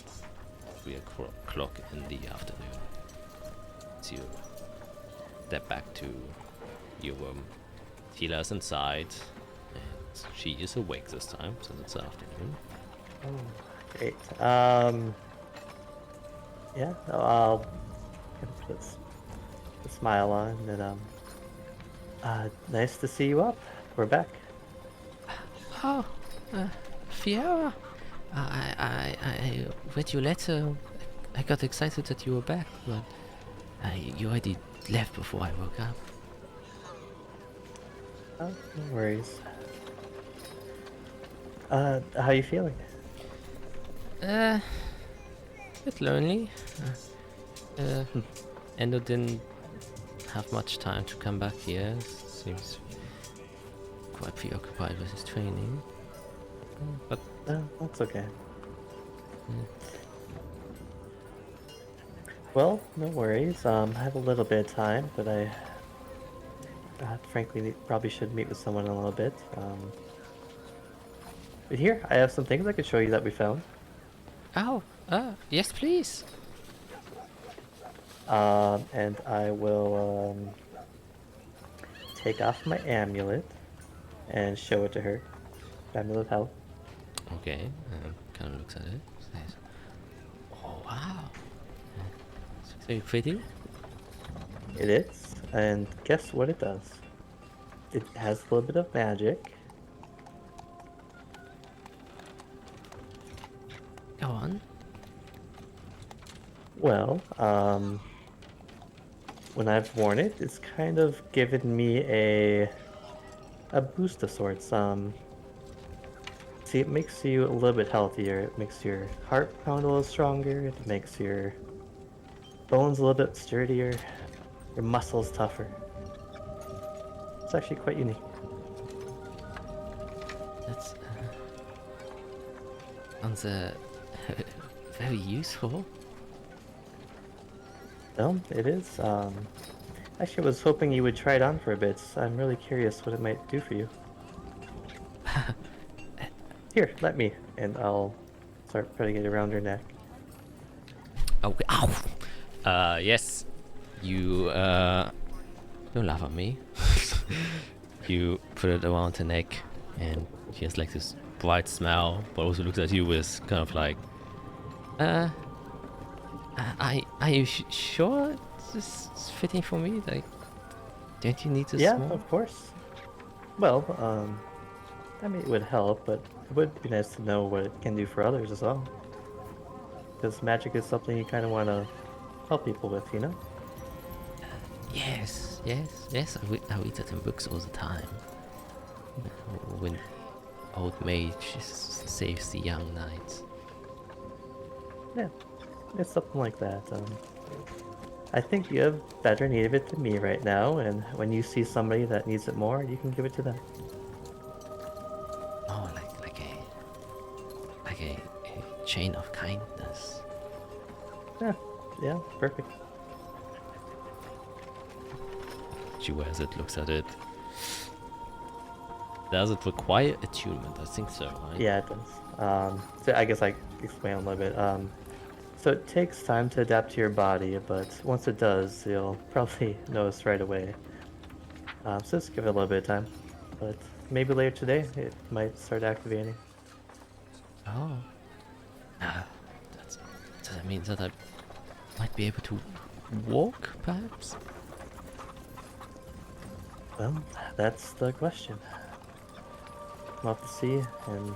3 o'clock in the afternoon. So you step back to your room. Tila's inside, and she is awake this time, so it's afternoon. Oh, great. Yeah, no, I'll kind of put a smile on, and nice to see you up. We're back. Oh, Fiera. I read your letter. I got excited that you were back, but you already left before I woke up. Oh, no worries. How you feeling? A bit lonely. Endo didn't have much time to come back here. Seems quite preoccupied with his training. But That's okay. Well, no worries. I have a little bit of time, but I frankly probably should meet with someone in a little bit. But here, I have some things I could show you that we found. oh, yes, please. And I will take off my amulet and show it to her. Amulet of Health. Okay, kind of looks at it. Says, "Oh wow, it's very pretty." It is, and guess what it does? It has a little bit of magic. Go on. Well, when I've worn it, it's kind of given me a boost of sorts. See, it makes you a little bit healthier. It makes your heart pound a little stronger. It makes your bones a little bit sturdier. Your muscles tougher. It's actually quite unique. That's sounds very useful. Well, it is. Actually, I was hoping you would try it on for a bit. I'm really curious what it might do for you. Here, let me, and I'll start putting it around her neck. Okay. Ow. Yes. You don't laugh at me. You put it around her neck, and she has like this bright smile, but also looks at you with kind of like, are you sure this is fitting for me? Like, don't you need this Yeah, more? of course. Well, I mean, it would help, but it would be nice to know what it can do for others as well. Because magic is something you kind of want to help people with, you know? Yes. I read that in books all the time. When old mage saves the young knights. Yeah, it's something like that. I think you have better need of it than me right now, and when you see somebody that needs it more, you can give it to them. Oh, like a chain of kindness. Yeah, perfect. She wears it, looks at it. Does it require attunement? I think so, right? Yeah, it does. So I guess I explain a little bit. So it takes time to adapt to your body, but once it does, you'll probably notice right away. So just give it a little bit of time. But maybe later today, it might start activating. Oh. Does that mean that I might be able to walk, perhaps? Well, that's the question. We'll have to see, and...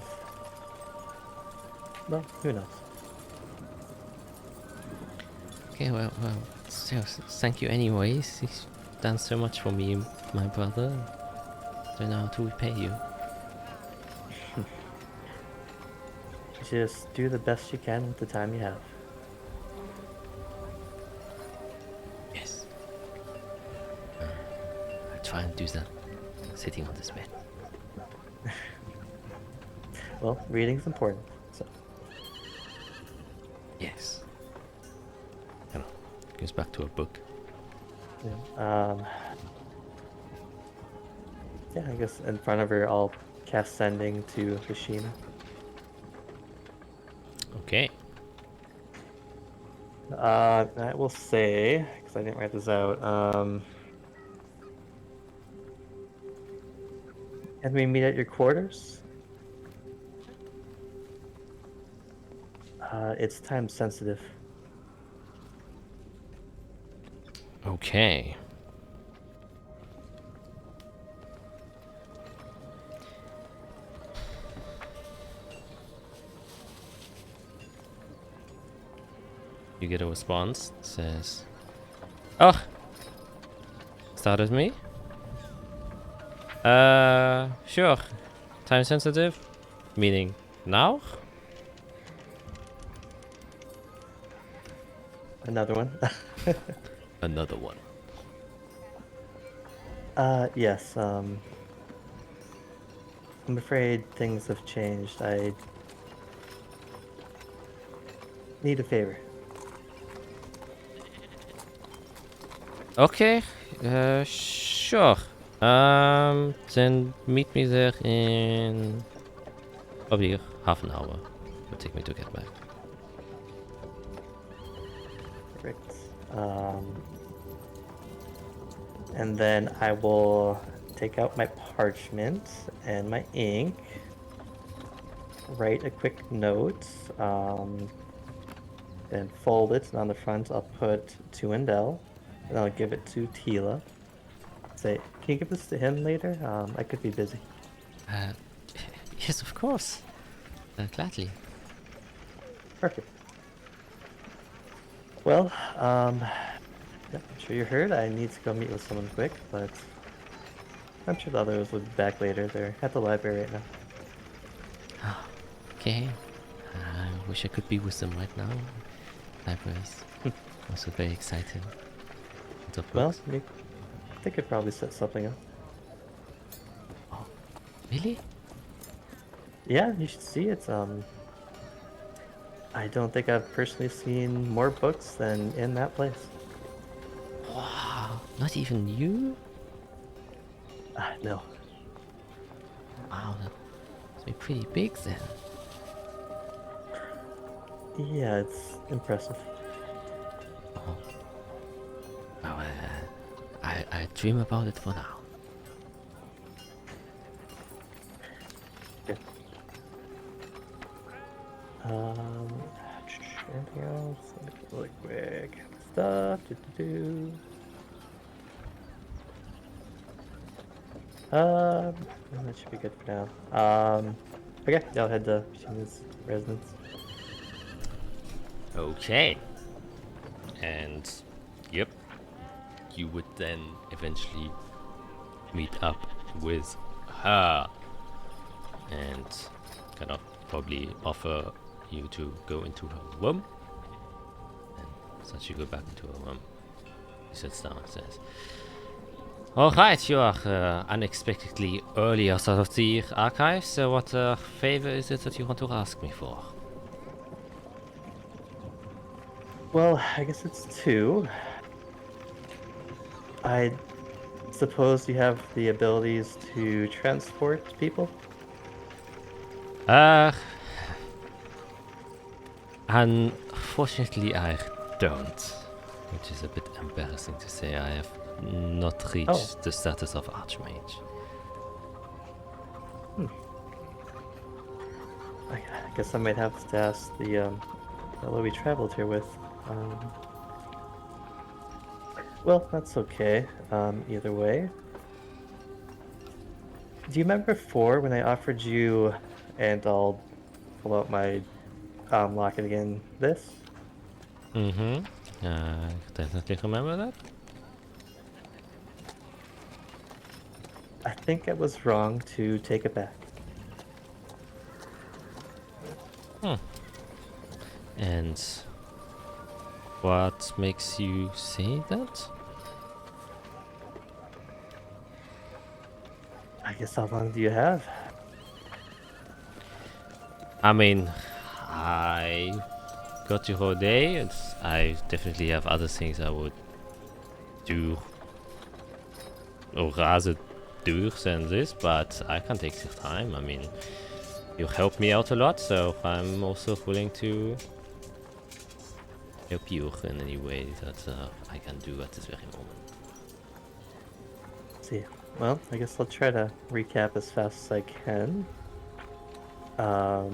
well, who knows? Okay, well, so thank you anyways. He's done so much for me, my brother. Don't know how to repay you. Just do the best you can with the time you have. Yes. I'll try and do that. Sitting on this bed. Well, reading's important, so... Yes. Kind of goes back to a book. Yeah, yeah, I guess in front of her, I'll cast Sending to Hashim. Okay. I will say, because I didn't write this out, can we meet at your quarters? It's time sensitive. Okay. You get a response. It says, "Oh, started me. Sure. Time sensitive? Meaning now? Another one. Another one. Yes, I'm afraid things have changed. I need a favor. Okay, sure. Then meet me there in probably half an hour. It'll take me to get back. Perfect. And then I will take out my parchment and my ink, write a quick note, then fold it, and on the front I'll put to Wendell, and I'll give it to Tila. Say, can you give this to him later? I could be busy. Yes, of course. Gladly. Perfect. Well, yeah, I'm sure you heard. I need to go meet with someone quick, but I'm sure the others will be back later. They're at the library right now. Okay. I wish I could be with them right now. Libraries. Also very exciting. Lots of Well, books. they could probably set something up. Oh, really? Yeah, you should see it. I don't think I've personally seen more books than in that place. Wow. Not even you? No. Wow, that must be pretty big then. Yeah, it's impressive. Oh. Well, I dream about it for now. Good. Anything else? Let me go really quick. Stuff. That should be good for now. Okay, yeah, I'll head to Sheena's residence. Okay. And yep, you would then eventually meet up with her and kind of probably offer you to go into her room. And so she go back into her room. He sits down and says, "Alright, you are unexpectedly early out of the archives. So what favor is it that you want to ask me for?" Well, I guess it's two. I suppose you have the abilities to transport people? Unfortunately, I don't. Which is a bit embarrassing to say. I have not reached the status of Archmage. I guess I might have to ask the fellow we traveled here with. Well, that's okay. Either way. Do you remember before when I offered you, and I'll pull out my locket again, this? Mm-hmm. I definitely remember that. I think I was wrong to take it back. And what makes you say that? I guess how long do you have? I mean, I got your whole day, and I definitely have other things I would do, or rather do than this, but I can take your time. I mean, you helped me out a lot, so I'm also willing to help you in any way that I can do at this very moment. Let's see. Well, I guess I'll try to recap as fast as I can. I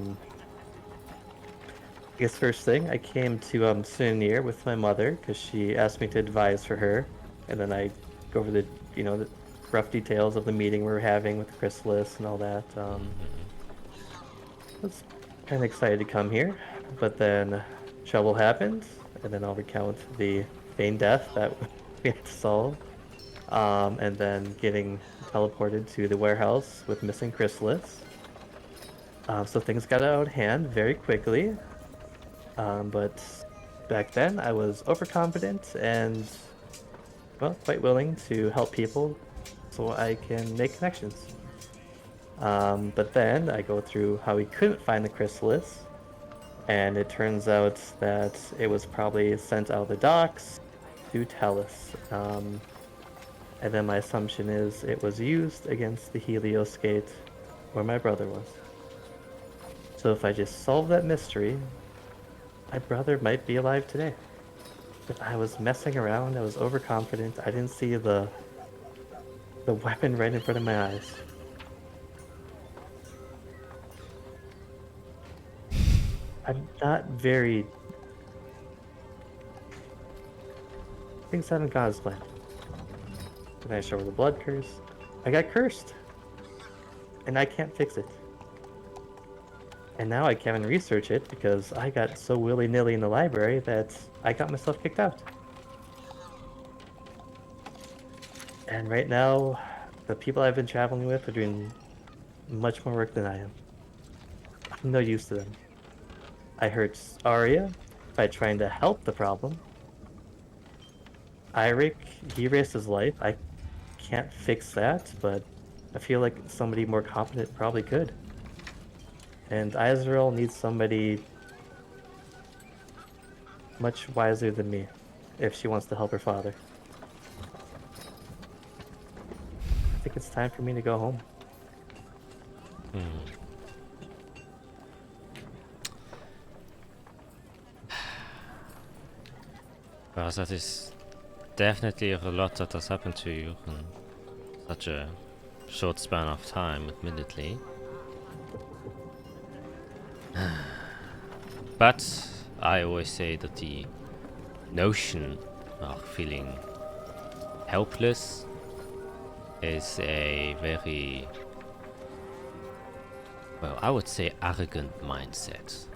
guess first thing, I came to Sunir with my mother because she asked me to advise for her, and then I go over the the rough details of the meeting we were having with the Chrysalis and all that. I was kind of excited to come here, but then trouble happened, and then I'll recount the feigned death that we had to solve. and then getting teleported to the warehouse with missing chrysalis. So things got out of hand very quickly. But back then I was overconfident and, well, quite willing to help people so I can make connections. But then I go through how we couldn't find the chrysalis, and it turns out that it was probably sent out of the docks to Talus. And then my assumption is it was used against the Helios Gate where my brother was. So if I just solve that mystery, my brother might be alive today. But I was messing around, I was overconfident, I didn't see the weapon right in front of my eyes. I'm not very... Things haven't gone as planned. Then I show her the blood curse. I got cursed! And I can't fix it. And now I can't even research it because I got so willy-nilly in the library that I got myself kicked out. And right now, the people I've been traveling with are doing much more work than I am. I'm no use to them. I hurt Arya by trying to help the problem. Eirik, he risked his life. I can't fix that, but I feel like somebody more competent probably could. And Israel needs somebody much wiser than me if she wants to help her father. I think it's time for me to go home. Well, that is definitely a lot that has happened to you in such a short span of time, admittedly. But I always say that the notion of feeling helpless is a very, well, I would say arrogant mindset.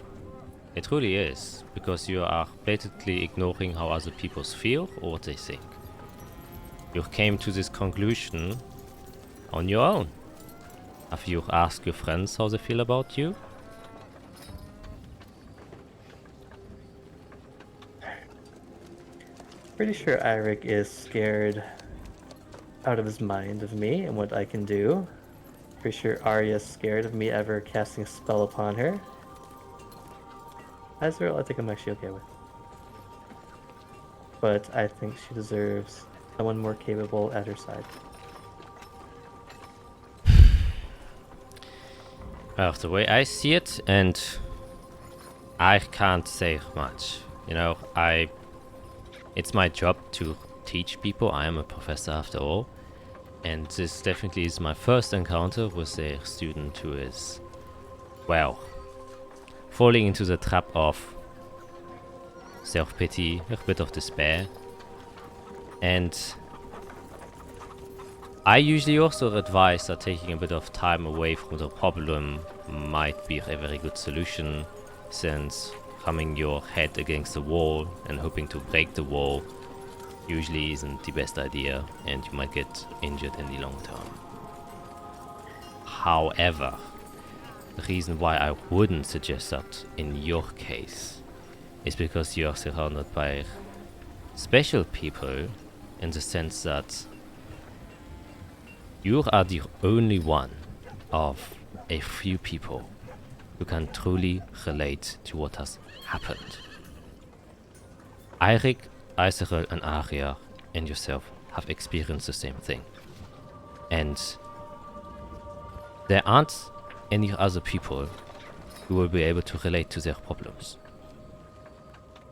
It really is, because you are blatantly ignoring how other people feel or what they think. You came to this conclusion on your own. Have you asked your friends how they feel about you? Pretty sure Eirik is scared out of his mind of me and what I can do. Pretty sure Arya's scared of me ever casting a spell upon her. Azrael, I think I'm actually okay with. But I think she deserves someone more capable at her side. Well, the way I see it, and I can't say much. You know, it's my job to teach people. I am a professor after all. And this definitely is my first encounter with a student who is, well, falling into the trap of self-pity, a bit of despair. And I usually also advise that taking a bit of time away from the problem might be a very good solution, since ramming your head against the wall and hoping to break the wall usually isn't the best idea, and you might get injured in the long term. However, the reason why I wouldn't suggest that in your case is because you are surrounded by special people, in the sense that you are the only one of a few people who can truly relate to what has happened. Eirik, Israel, and Arya and yourself have experienced the same thing. And there aren't any other people who will be able to relate to their problems.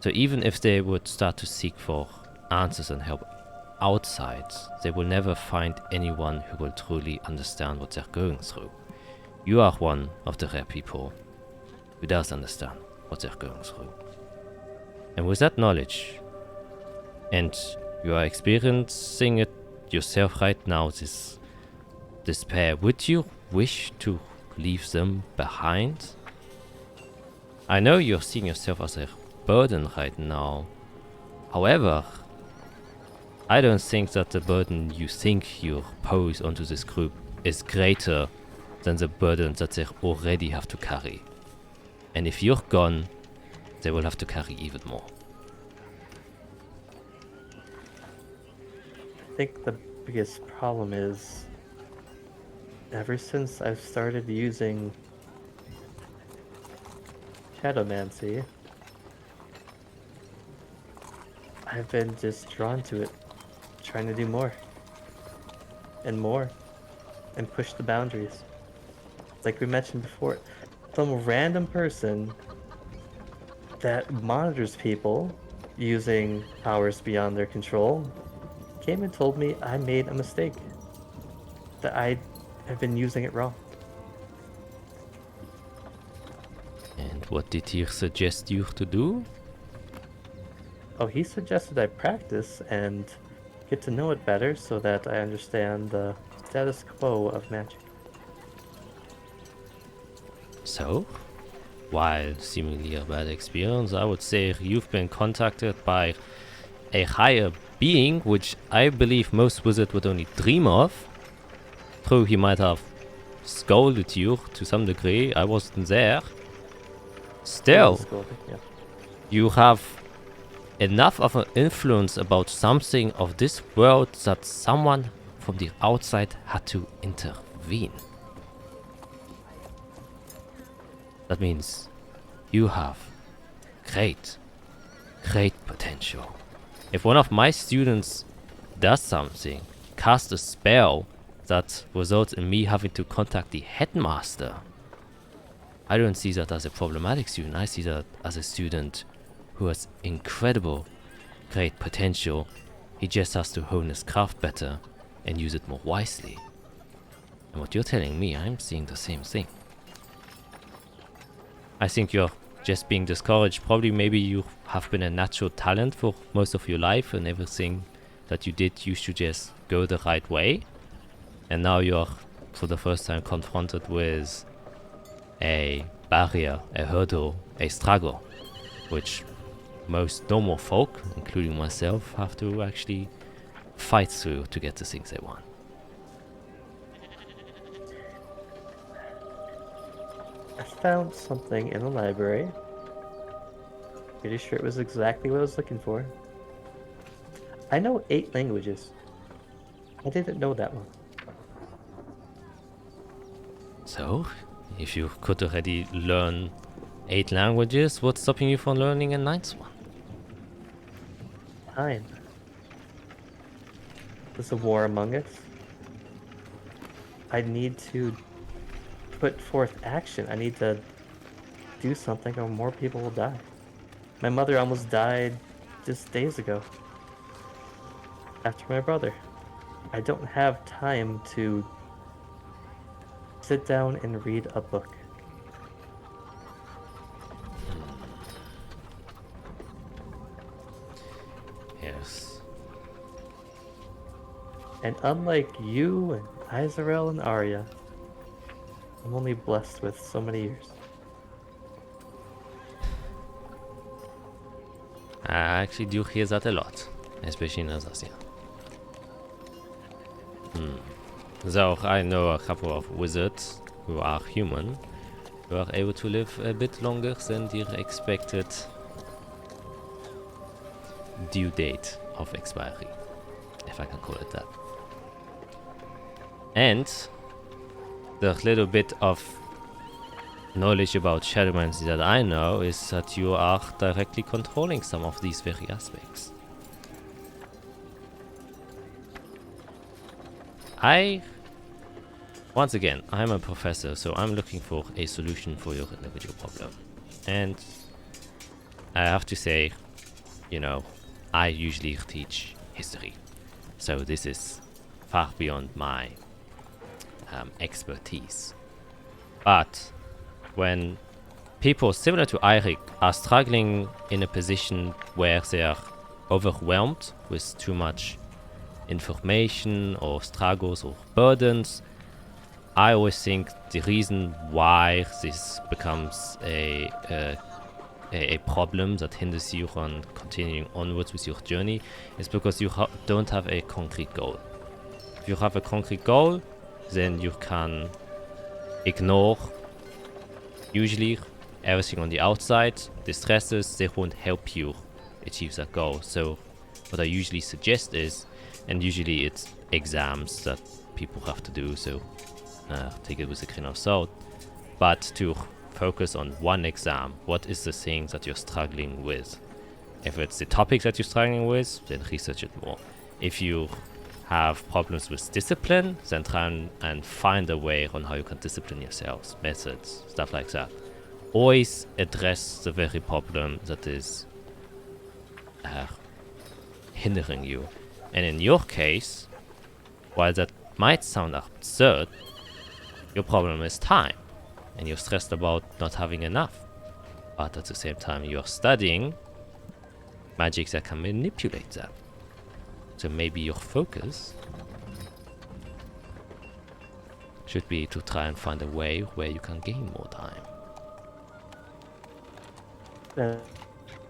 So even if they would start to seek for answers and help outside, they will never find anyone who will truly understand what they're going through. You are one of the rare people who does understand what they're going through. And with that knowledge, and you are experiencing it yourself right now, this despair, would you wish to leave them behind? I know you're seeing yourself as a burden right now. However, I don't think that the burden you think you pose onto this group is greater than the burden that they already have to carry. And if you're gone, they will have to carry even more. I think the biggest problem is, ever since I've started using Shadowmancy, I've been just drawn to it, trying to do more and more and push the boundaries. Like we mentioned before, some random person that monitors people using powers beyond their control came and told me I made a mistake, that I have been using it wrong. And what did he suggest you to do? Oh, he suggested I practice and get to know it better so that I understand the status quo of magic. So, while seemingly a bad experience, I would say you've been contacted by a higher being, which I believe most wizards would only dream of. True, he might have scolded you to some degree. I wasn't there. Still, Yeah. you have enough of an influence about something of this world that someone from the outside had to intervene. That means you have great potential. If one of my students does something, cast a spell that results in me having to contact the headmaster, I don't see that as a problematic student. I see that as a student who has incredible, great potential. He just has to hone his craft better and use it more wisely. And what you're telling me, I'm seeing the same thing. I think you're just being discouraged. Probably maybe you have been a natural talent for most of your life, and everything that you did used to just go the right way. And now you're, for the first time, confronted with a barrier, a hurdle, a struggle, which most normal folk, including myself, have to actually fight through to get the things they want. I found something in the library. Pretty sure it was exactly what I was looking for. I know 8 languages. I didn't know that one. So, if you could already learn 8 languages, what's stopping you from learning a 9th one? Time. There's a war among us. I need to put forth action. I need to do something or more people will die. My mother almost died just days ago. After my brother. I don't have time to sit down and read a book. Yes. And unlike you and Izarel and Arya, I'm only blessed with so many years. I actually do hear that a lot, especially in Azathia. So I know a couple of wizards who are human, who are able to live a bit longer than their expected due date of expiry, if I can call it that. And the little bit of knowledge about Shadowmancy that I know is that you are directly controlling some of these very aspects. Once again, I'm a professor, so I'm looking for a solution for your individual problem. And I have to say, you know, I usually teach history. So this is far beyond my expertise. But when people similar to Eirik are struggling in a position where they are overwhelmed with too much information or struggles or burdens, I always think the reason why this becomes a a problem that hinders you on continuing onwards with your journey is because you don't have a concrete goal. If you have a concrete goal, then you can ignore usually everything on the outside. The stresses, they won't help you achieve that goal. So what I usually suggest is, and usually it's exams that people have to do, so take it with a grain of salt, but to focus on one exam. What is the thing that you're struggling with? If it's the topic that you're struggling with, then research it more. If you have problems with discipline, then try and find a way on how you can discipline yourselves, methods, stuff like that. Always address the very problem that is hindering you. And in your case, while that might sound absurd, your problem is time. And you're stressed about not having enough. But at the same time, you're studying magic that can manipulate that. So maybe your focus should be to try and find a way where you can gain more time.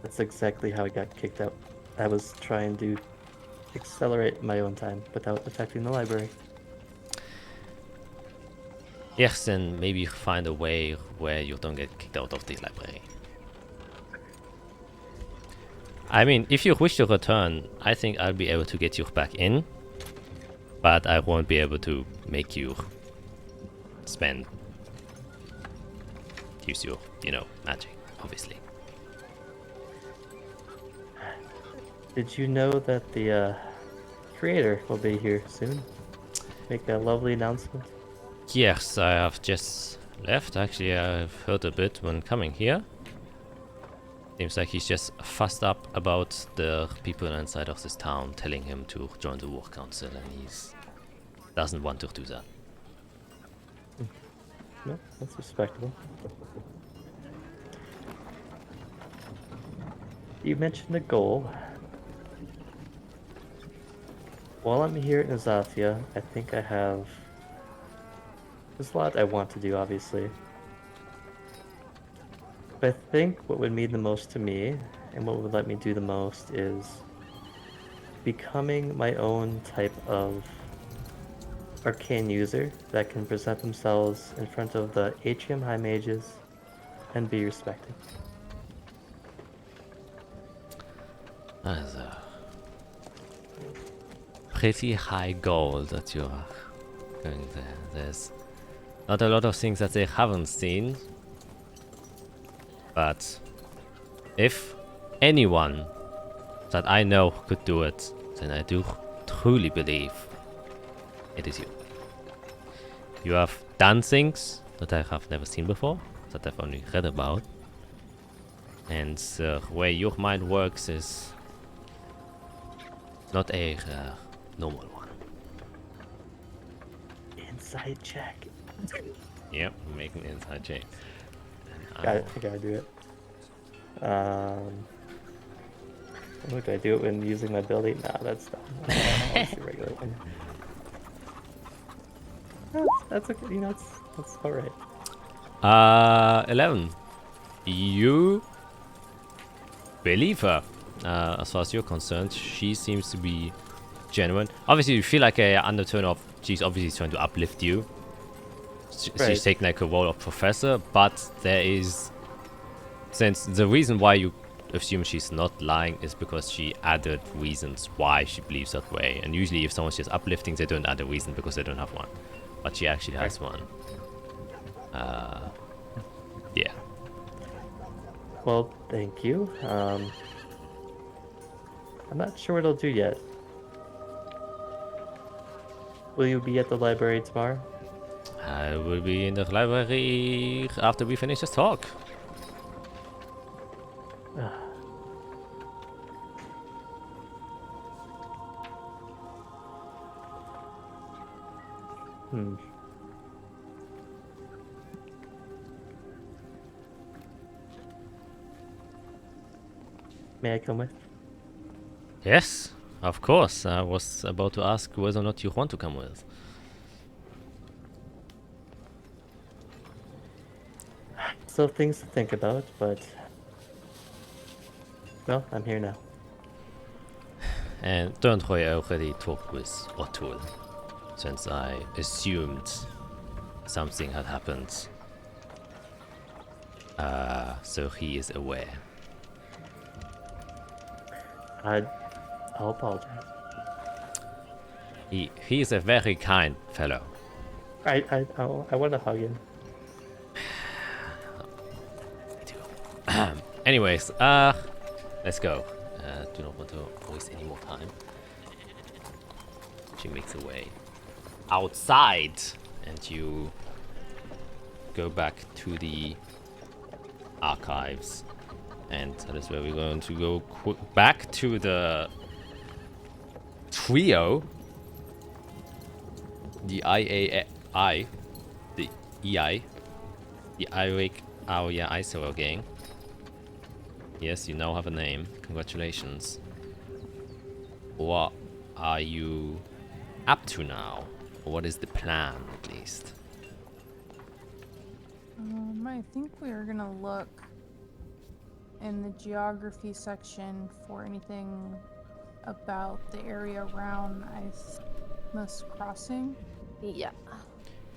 That's exactly how I got kicked out. I was trying to accelerate my own time without affecting the library. Yes, and maybe find a way where you don't get kicked out of the library. I mean, if you wish to return, I think I'll be able to get you back in, but I won't be able to make you use your, magic, obviously. Did you know that the creator will be here soon? Make a lovely announcement. Yes, I have just left. Actually, I've heard a bit when coming here. Seems like he's just fussed up about the people inside of this town telling him to join the war council, and he doesn't want to do that. No, that's respectable. You mentioned a goal. While I'm here in Azathia, I think there's a lot I want to do, obviously. But I think what would mean the most to me, and what would let me do the most, is becoming my own type of arcane user that can present themselves in front of the Atrium High Mages and be respected. That is a pretty high goal that you are going there. There's not a lot of things that they haven't seen, but if anyone that I know could do it, then I do truly believe it is you. You have done things that I have never seen before, that I've only read about, and the way your mind works is not a normal one. Inside check. Yep, make an inside check. I gotta do it. What do I do it when using my ability? Nah, that's dumb. I'll just do a regular one. That's okay. That's all right. 11. You believe her. As far as you're concerned, she seems to be genuine. Obviously, you feel like a undertone of she's obviously trying to uplift you. Right. She's taking like a role of professor, but there is, since the reason why you assume she's not lying is because she added reasons why she believes that way. And usually, if someone's just uplifting, they don't add a reason because they don't have one. But she actually has one. Yeah. Well, thank you. I'm not sure what I'll do yet. Will you be at the library tomorrow? I will be in the library after we finish this talk. May I come with? Yes, of course. I was about to ask whether or not you want to come with. Still things to think about, but No, I'm here now. And don't worry, I already talked with Otul, since I assumed something had happened. So he is aware. I'll apologize. He is a very kind fellow. I want to hug him. Anyways, let's go. Do not want to waste any more time. She makes her way outside, and you go back to the archives, and that is where we're going to go back to the trio, the IAI, the EI, the Iric Aria Isoro gang. Yes, you now have a name. Congratulations. What are you up to now? Or what is the plan, at least? I think we are gonna look in the geography section for anything about the area around Isthmus Crossing. Yeah.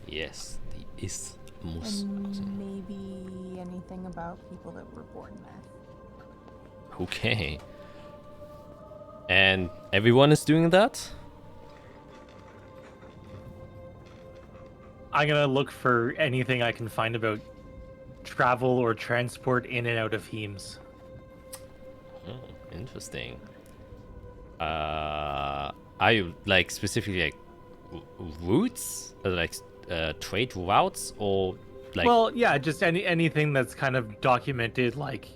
Yes, the Isthmus. And maybe anything about people that were born there. Okay. And everyone is doing that? I'm gonna look for anything I can find about travel or transport in and out of Heems. Oh, interesting. Are you like specifically like routes, like trade routes, or like? Well, yeah, just anything that's kind of documented, like,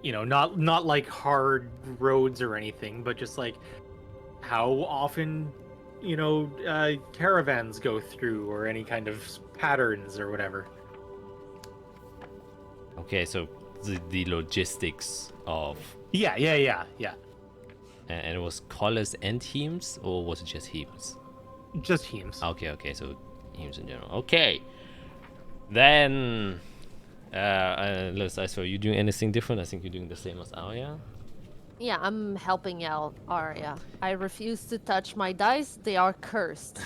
you know, not like hard roads or anything, but just like how often, you know, caravans go through, or any kind of patterns or whatever. Okay, so the logistics of. Yeah. And it was Colors and Heems, or was it just Heems? Just Heems. Okay, so Heems in general. Okay. Then, Liz, I saw you doing anything different? I think you're doing the same as Arya. Yeah, I'm helping out Arya. I refuse to touch my dice. They are cursed.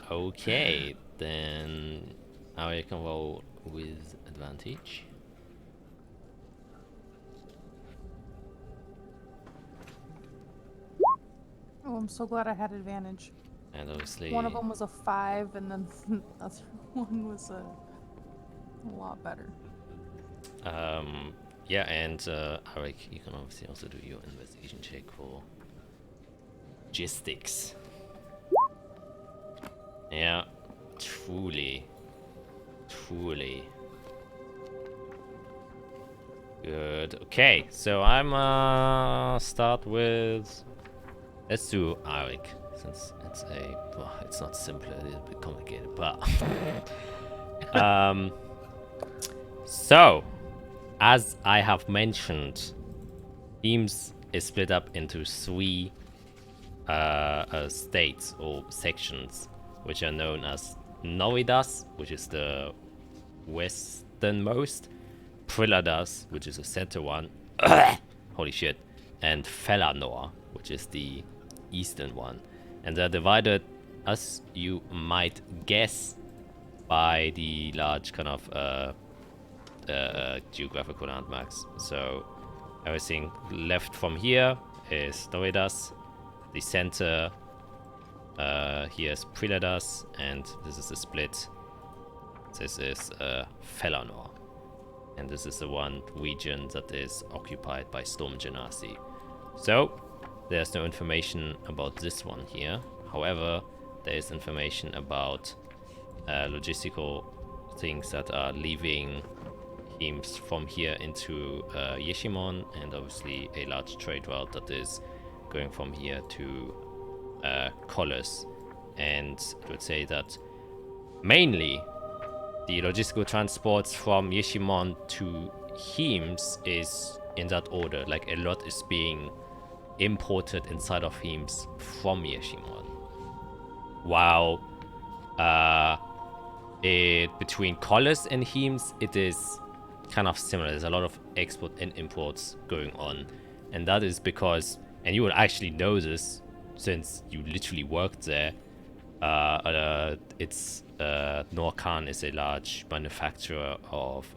Okay, then Arya can roll with advantage. Oh, I'm so glad I had advantage. And obviously... One of them was a 5, and then the other one was a lot better. Yeah, and Arik, you can obviously also do your investigation check for logistics. Yeah, truly. Good. Okay, so I'm start with. Let's do Arik, since it's it's not simple, it is a bit complicated, but so as I have mentioned, Heems is split up into 3 states or sections, which are known as Noridas, which is the westernmost, Prilladas, which is the center one, holy shit, and Felanor, which is the eastern one. And they're divided, as you might guess, by the large kind of geographical landmarks. So everything left from here is Noridas, the center here is Prilladas, and this is the split. This is Felanor, and this is the one region that is occupied by Storm Genasi. So there's no information about this one here. However, there is information about logistical things that are leaving Heems from here into Yeshimon, and obviously a large trade route that is going from here to Colors. And I would say that mainly the logistical transports from Yeshimon to Heems is in that order. Like, a lot is being imported inside of Heems from Yeshimon, while between Colors and Heems it is kind of similar. There's a lot of export and imports going on, and that is because, and you would actually know this since you literally worked there. Norcan is a large manufacturer of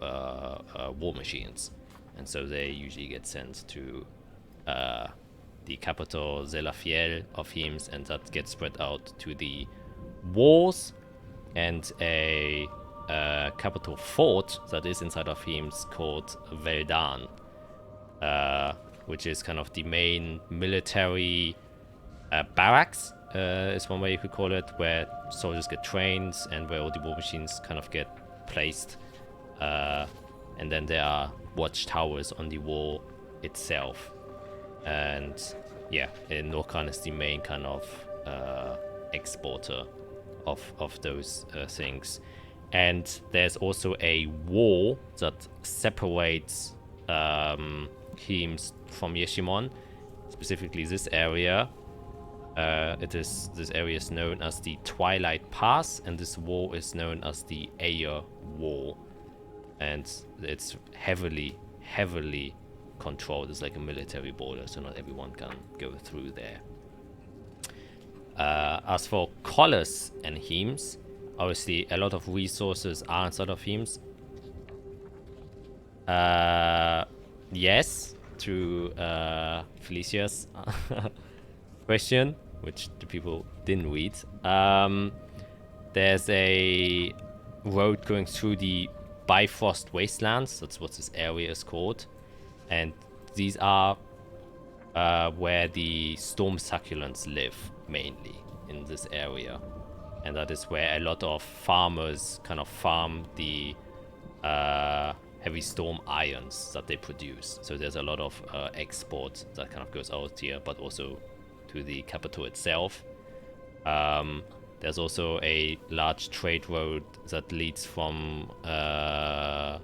war machines, and so they usually get sent to the capital Selia of Heims, and that gets spread out to the walls, and a capital fort that is inside of Heims called Veldan, which is kind of the main military barracks, is one way you could call it, where soldiers get trained and where all the war machines kind of get placed. And then there are watchtowers on the wall itself. And yeah, Norcan is the main kind of exporter of those things. And there's also a wall that separates Heims from Yeshimon, specifically this area. This area is known as the Twilight Pass, and this wall is known as the Ayer Wall, and it's heavily controlled. It's like a military border, so not everyone can go through there. As for Collis and Heims, obviously a lot of resources are inside of Heims. Yes, to Felicia's question, which the people didn't read. There's a road going through the Bifrost Wastelands. That's what this area is called. And these are where the storm succulents live, mainly in this area. And that is where a lot of farmers kind of farm the heavy storm irons that they produce. So there's a lot of export that kind of goes out here, but also to the capital itself. There's also a large trade road that leads from the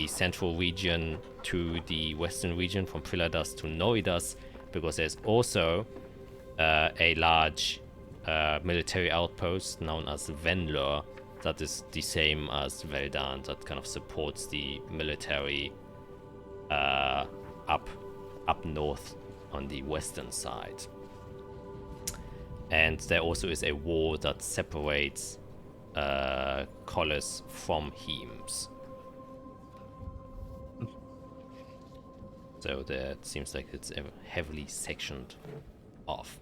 central region to the western region, from Priladas to Noidas, because there's also a large military outpost known as Venlor that is the same as Veldan, that kind of supports the military up north on the western side. And there also is a wall that separates Collis from Heims. So there it seems like it's heavily sectioned off.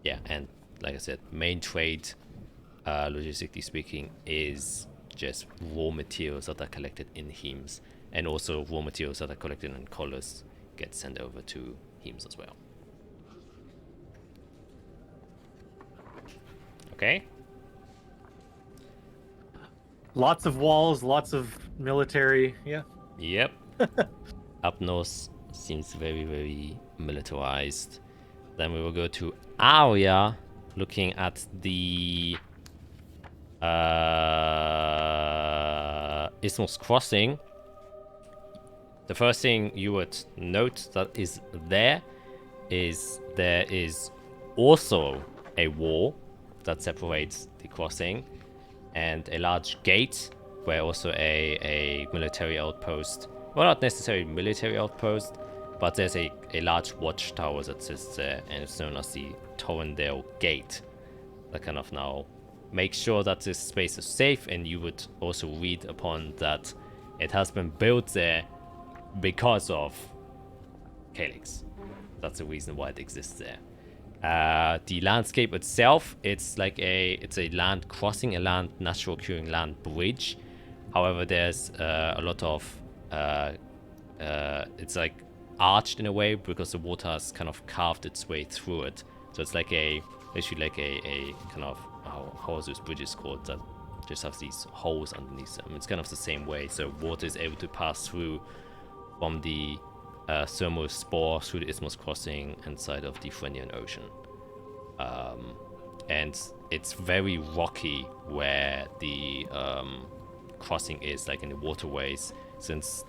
Yeah, and like I said, main trade, logistically speaking, is just raw materials that are collected in Heims, and also raw materials that are collected in Collis get sent over to Heims as well. Okay. Lots of walls, lots of military. Yeah. Yep. Up north seems very, very militarized. Then we will go to Aria, looking at the Isthmus Crossing. The first thing you would note that is there is also a wall that separates the crossing, and a large gate where also a military outpost, well, not necessarily military outpost, but there's a large watchtower that sits there, and it's known as the Torrendale Gate, that kind of now makes sure that this space is safe. And you would also read upon that it has been built there because of Calyx. That's the reason why it exists there. The landscape itself, it's a land crossing, a natural occurring land bridge. However, there's a lot of it's like arched in a way because the water has kind of carved its way through it. So it's like literally like a kind of, how is this bridge is called, that just has these holes underneath them. It's kind of the same way, so water is able to pass through from the thermal spore through the Isthmus Crossing inside of the Frenian Ocean. And it's very rocky where the crossing is, like in the waterways, since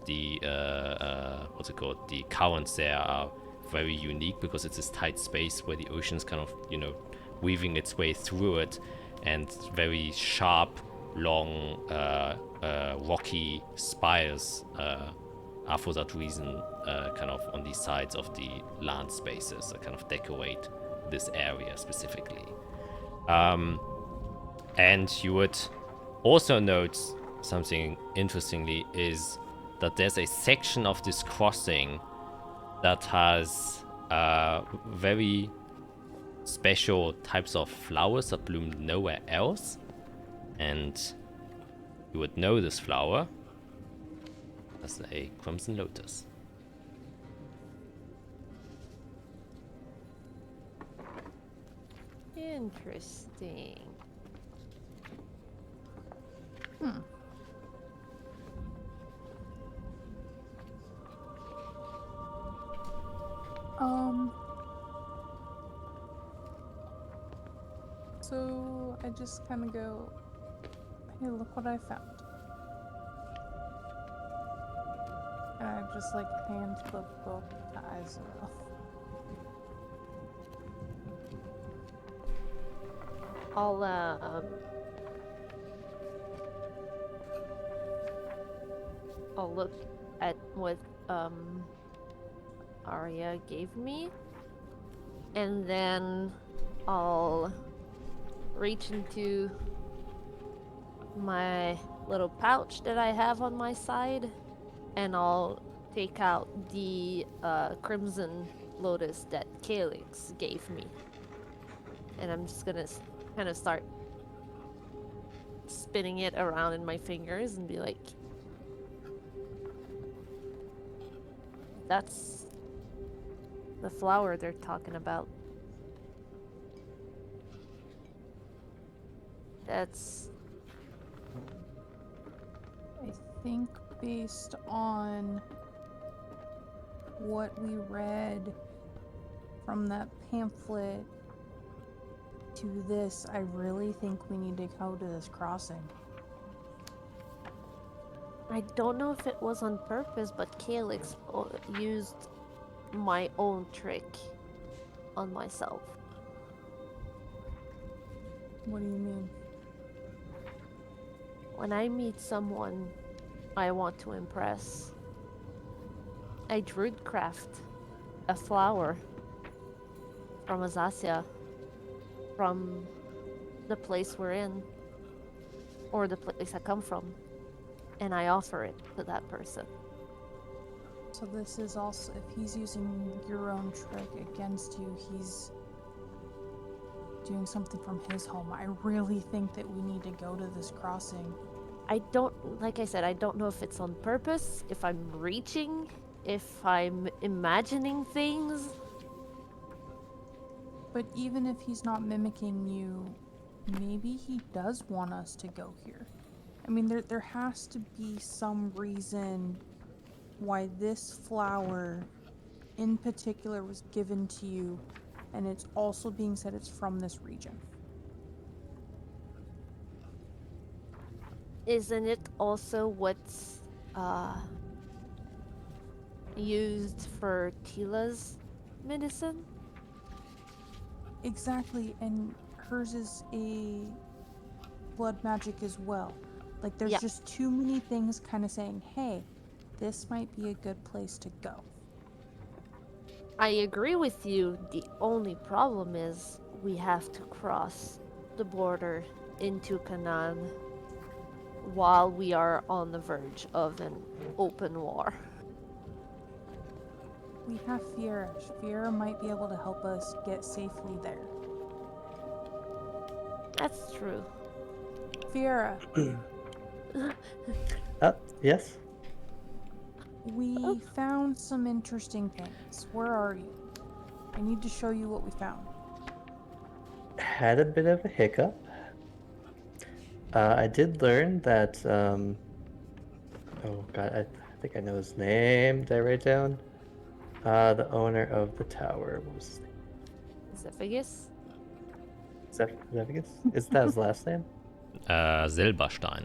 the the currents there are very unique because it's this tight space where the ocean's kind of, weaving its way through it, and very sharp long rocky spires are for that reason kind of on the sides of the land spaces that kind of decorate this area specifically. And you would also note something interestingly is that there's a section of this crossing that has very special types of flowers that bloom nowhere else. And you would know this flower as a crimson lotus. Interesting. So I just kind of go, hey, look what I found. And I just like hand the book to Isabel. I'll look at what Arya gave me, and then I'll reach into my little pouch that I have on my side, and I'll take out the crimson lotus that Calyx gave me, and I'm just gonna kind of start spinning it around in my fingers and be like, that's the flower they're talking about. That's... I think based on what we read from that pamphlet to this, I really think we need to go to this crossing. I don't know if it was on purpose, but Calyx used my own trick on myself. What do you mean? When I meet someone I want to impress, I druidcraft a flower from Azathia, from the place we're in, or the place I come from, and I offer it to that person. So this is also, if he's using your own trick against you, he's doing something from his home. I really think that we need to go to this crossing. I don't, like I said, I don't know if it's on purpose, if I'm reaching, if I'm imagining things. But even if he's not mimicking you, maybe he does want us to go here. I mean, there has to be some reason why this flower in particular was given to you, and it's also being said it's from this region. Isn't it also what's used for Tila's medicine? Exactly, and hers is a blood magic as well. Like, there's just too many things kind of saying, hey, this might be a good place to go. I agree with you. The only problem is we have to cross the border into Canaan while we are on the verge of an open war. We have Fiera. Fiera might be able to help us get safely there. That's true. Fiera. Yes? We found some interesting things. Where are you? I need to show you what we found. Had a bit of a hiccup. I did learn that, oh god, I think I know his name. Did I write down? The owner of the tower. What was his name? Zephagus? Zephagus? Is that his last name? Silberstein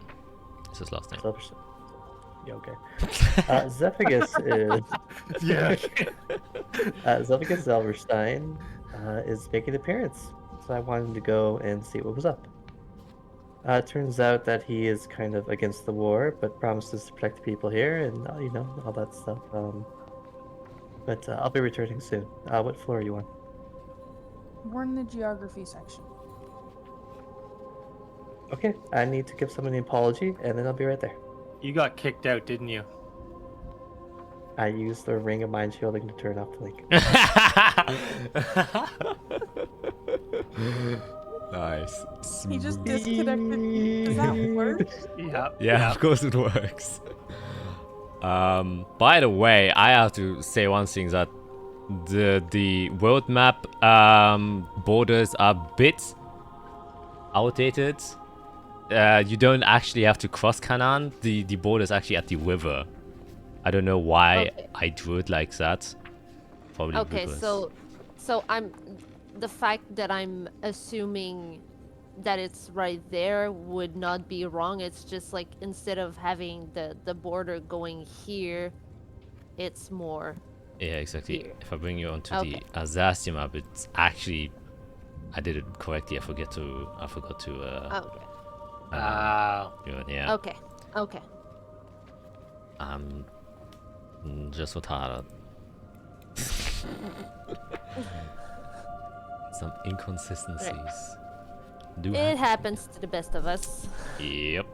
is his last name. Silberstein. Yeah, okay. Zephagus is... Yeah. Zephagus Silberstein is making an appearance. So I wanted to go and see what was up. It turns out that he is kind of against the war, but promises to protect the people here and, all that stuff. But I'll be returning soon. What floor are you on? We're in the geography section. Okay, I need to give someone an apology, and then I'll be right there. You got kicked out, didn't you? I used the ring of mind shielding to turn off the link. Nice. He just Smooth. disconnected. Does that work? Yeah, of course it works. By the way, I have to say one thing, that the world map borders are a bit outdated. You don't actually have to cross Canaan. The border is actually at the river. I don't know why I drew it like that. Probably Okay, because... so I'm the fact that I'm assuming that it's right there would not be wrong. It's just like instead of having the border going here, it's more. Yeah, exactly. Here. If I bring you onto the Azathia map, it's actually, I did it correctly. I forgot to. Okay. Yeah. Okay. Just what hard. Some inconsistencies. It happens to the best of us. Yep.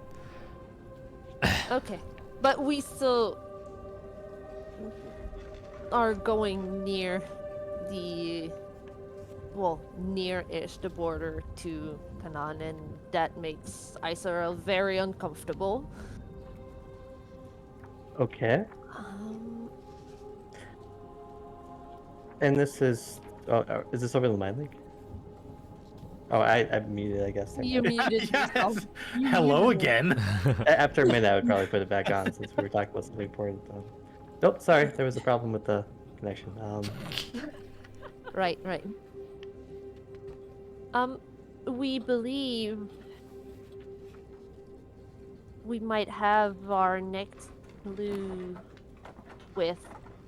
Okay, but we still are going near the, well, near-ish the border to Canaan, and that makes Isara very uncomfortable. Okay. And this is... is this over the mine lake? Oh, I muted, I guess. You muted yourself. You Hello muted it. again. After a minute, I would probably put it back on since we were talking about something important. Nope, sorry, there was a problem with the connection. Right. We believe we might have our next clue with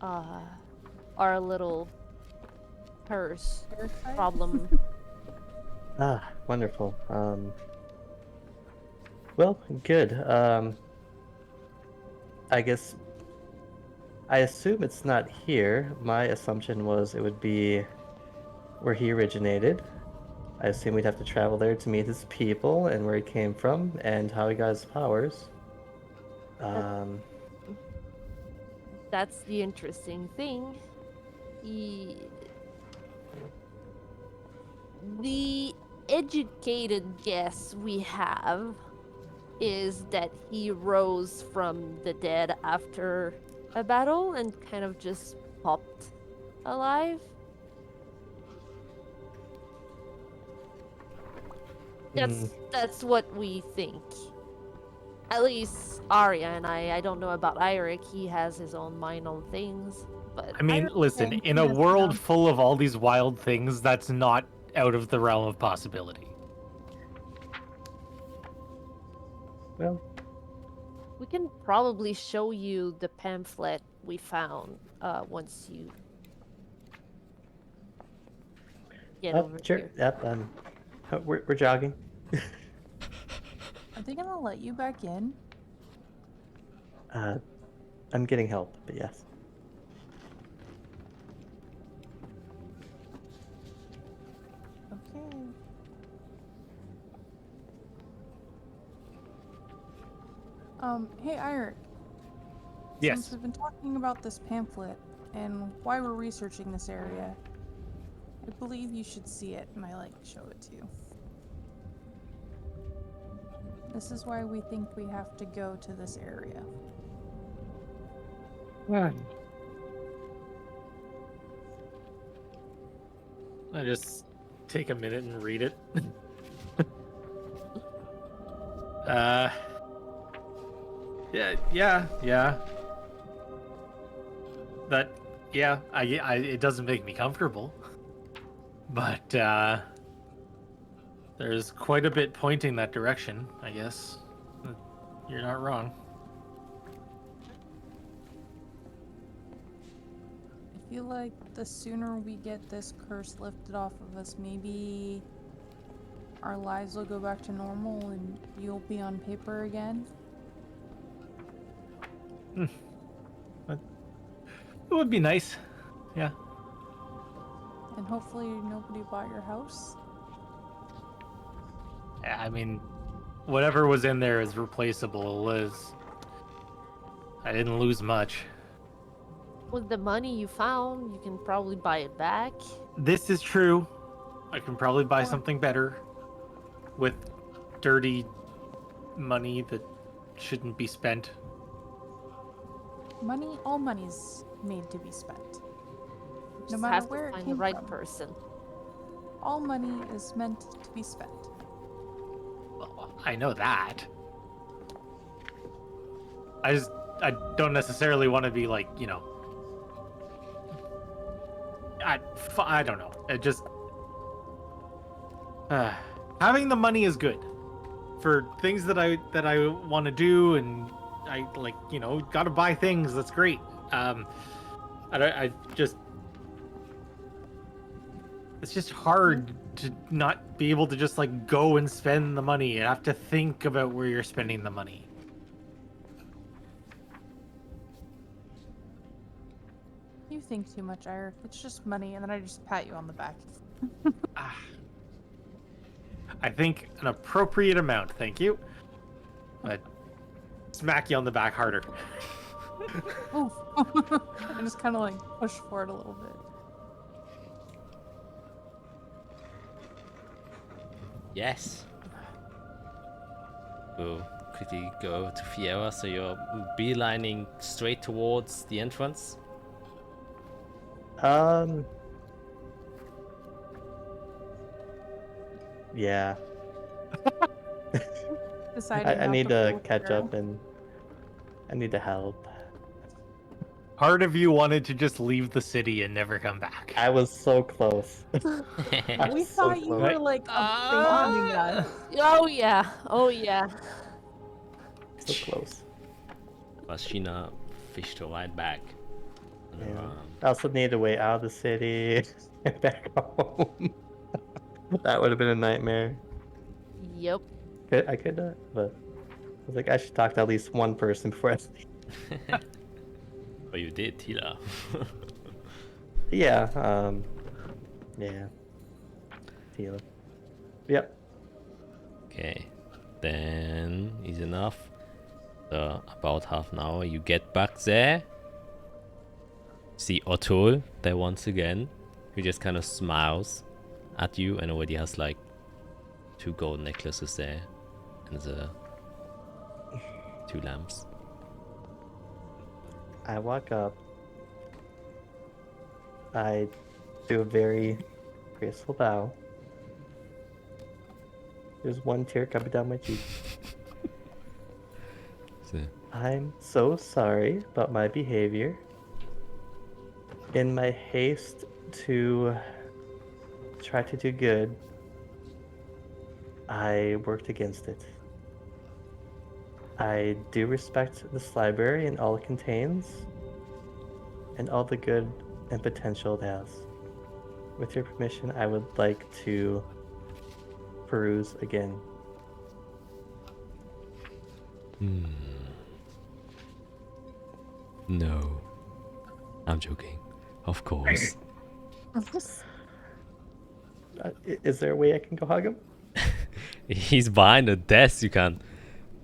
our little curse problem. Wonderful. Well, good. I guess I assume it's not here. My assumption was it would be where he originated. I assume we'd have to travel there to meet his people and where he came from and how he got his powers. That's the interesting thing. The educated guess we have is that he rose from the dead after a battle and kind of just popped alive. That's what we think. At least Arya and I don't know about Eirik. He has his own mind on things. But I mean, listen, in a world full of all these wild things, that's not out of the realm of possibility. Well, we can probably show you the pamphlet we found once you get over sure. here. Yep. We're jogging. Are they gonna let you back in? I'm getting help, but yes. Okay. Hey, Eirik. Yes. Since we've been talking about this pamphlet and why we're researching this area, I believe you should see it, and I show it to you. This is why we think we have to go to this area. I just take a minute and read it. Yeah. That, yeah, it doesn't make me comfortable. But, there's quite a bit pointing that direction, I guess. You're not wrong. I feel like the sooner we get this curse lifted off of us, maybe our lives will go back to normal and you'll be on paper again. It would be nice. Yeah. And hopefully nobody bought your house. I mean, whatever was in there is replaceable. I didn't lose much. With the money you found, you can probably buy it back. This is true. I can probably buy something better with dirty money that shouldn't be spent. All money's made to be spent. No Just matter have where to it find came the right from. person. All money is meant to be spent. Well, I know that. I don't necessarily want to be like, you know. I don't know. It just having the money is good for things that I want to do, and I like, you know, got to buy things. That's great. It's just hard to not be able to just like go and spend the money. You have to think about where you're spending the money. You think too much, Eric. It's just money, and then I just pat you on the back. I think an appropriate amount, thank you. But smack you on the back harder. Oof. I just kind of like push for it a little bit. Yes. We'll quickly go over to Fiera, so you're beelining straight towards the entrance. Yeah. Deciding I not need to to catch up and I need to help. Part of you wanted to just leave the city and never come back. I was so close. I We was so thought you close. were like abandoning us. Oh yeah, oh yeah. So close. But Sheena fished her right back. Yeah. I also need to wait out of the city and back home. That would have been a nightmare. Yep. I could not, but I was like, I should talk to at least one person before I leave. But you did, Tila. Yeah, yeah. Tila. Yep. Okay, then easy enough. So about half an hour, you get back there. See Otto there once again, who just kind of smiles at you and already has like 2 gold necklaces there and the 2 lamps. I walk up. I do a very graceful bow. There's one tear coming down my cheek. So, I'm so sorry about my behavior. In my haste to try to do good, I worked against it. I do respect this library and all it contains, and all the good and potential it has. With your permission, I would like to peruse again. No. I'm joking. Of course. Is there a way I can go hug him? He's behind a desk. You can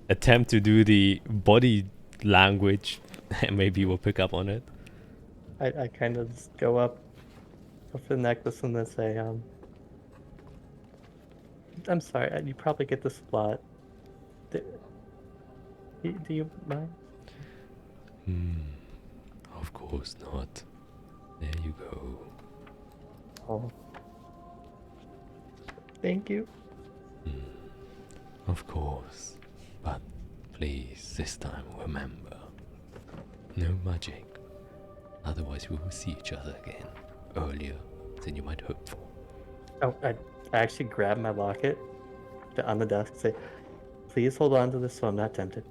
attempt to do the body language and maybe we'll pick up on it. I kind of just go up for the necklace and then say, I'm sorry, you probably get this a lot. Do you mind? Of course not. There you go. Oh. Thank you. Of course. But please, this time remember. No magic. Otherwise we will see each other again earlier than you might hope for. Oh, I actually grab my locket on the desk and say, please hold on to this so I'm not tempted.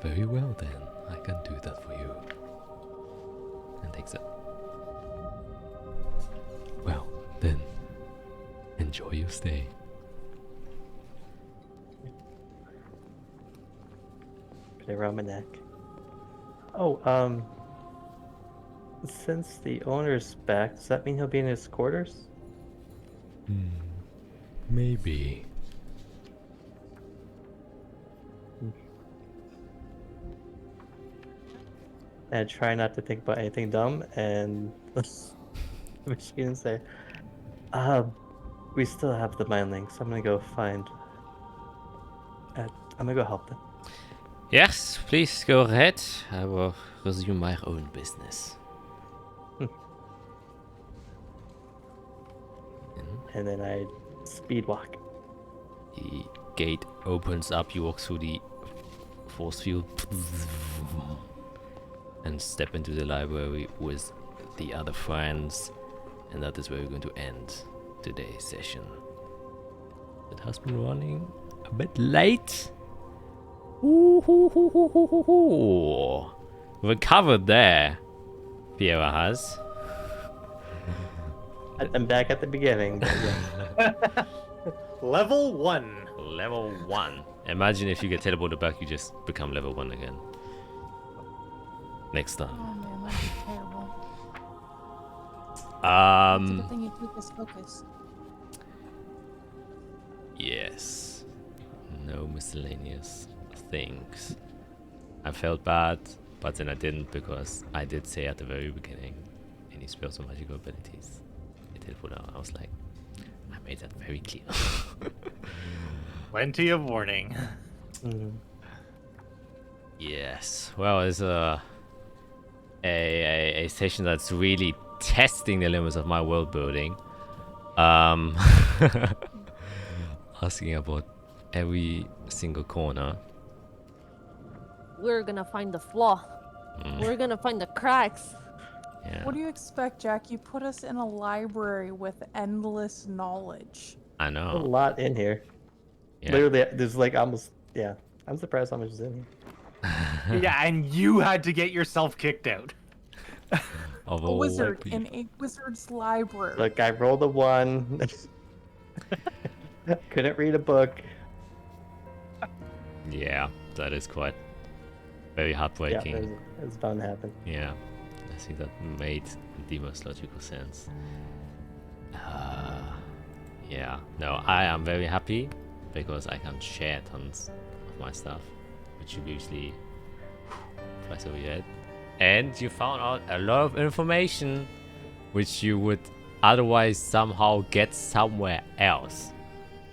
Very well then, I can do that for you. And takes it. Well, then, enjoy your stay. Put it around my neck. Oh, since the owner's back, does that mean he'll be in his quarters? Maybe. And try not to think about anything dumb, and Michigan say, we still have the mind links. I'm gonna go find. I'm gonna go help them. Yes, please go ahead. I will resume my own business. And then I speed walk. The gate opens up. You walk through the force field and step into the library with the other friends. And that is where we're going to end today's session. It has been running a bit late. Ooh, recovered there. Piera has. I'm back at the beginning. But yeah. Level 1. Level 1. Imagine if you get teleported back, you just become level 1 again. Next time. Oh man, that'd be terrible. It's a good thing you took this focus. Yes. No miscellaneous things. I felt bad, but then I didn't because I did say at the very beginning any spells or magical abilities. It teleport out. I was like, I made that very clear. Plenty of warning. Yes. Well, it's a session that's really testing the limits of my world building. Asking about every single corner. We're gonna find the flaw. We're gonna find the cracks. Yeah. What do you expect, Jack? You put us in a library with endless knowledge. I A know. lot in here. Yeah. Literally, there's like almost. Yeah, I'm surprised how much is in here. Yeah, and you had to get yourself kicked out. Of A all wizard people. in a wizard's library. Look, I rolled a 1. Couldn't read a book. Yeah, that is quite very Yeah, heartbreaking. it's bound to happen. Yeah, I think that made the most logical sense. Yeah, no, I am very happy because I can share tons of my stuff, which you usually flies over your head. And you found out a lot of information which you would otherwise somehow get somewhere else.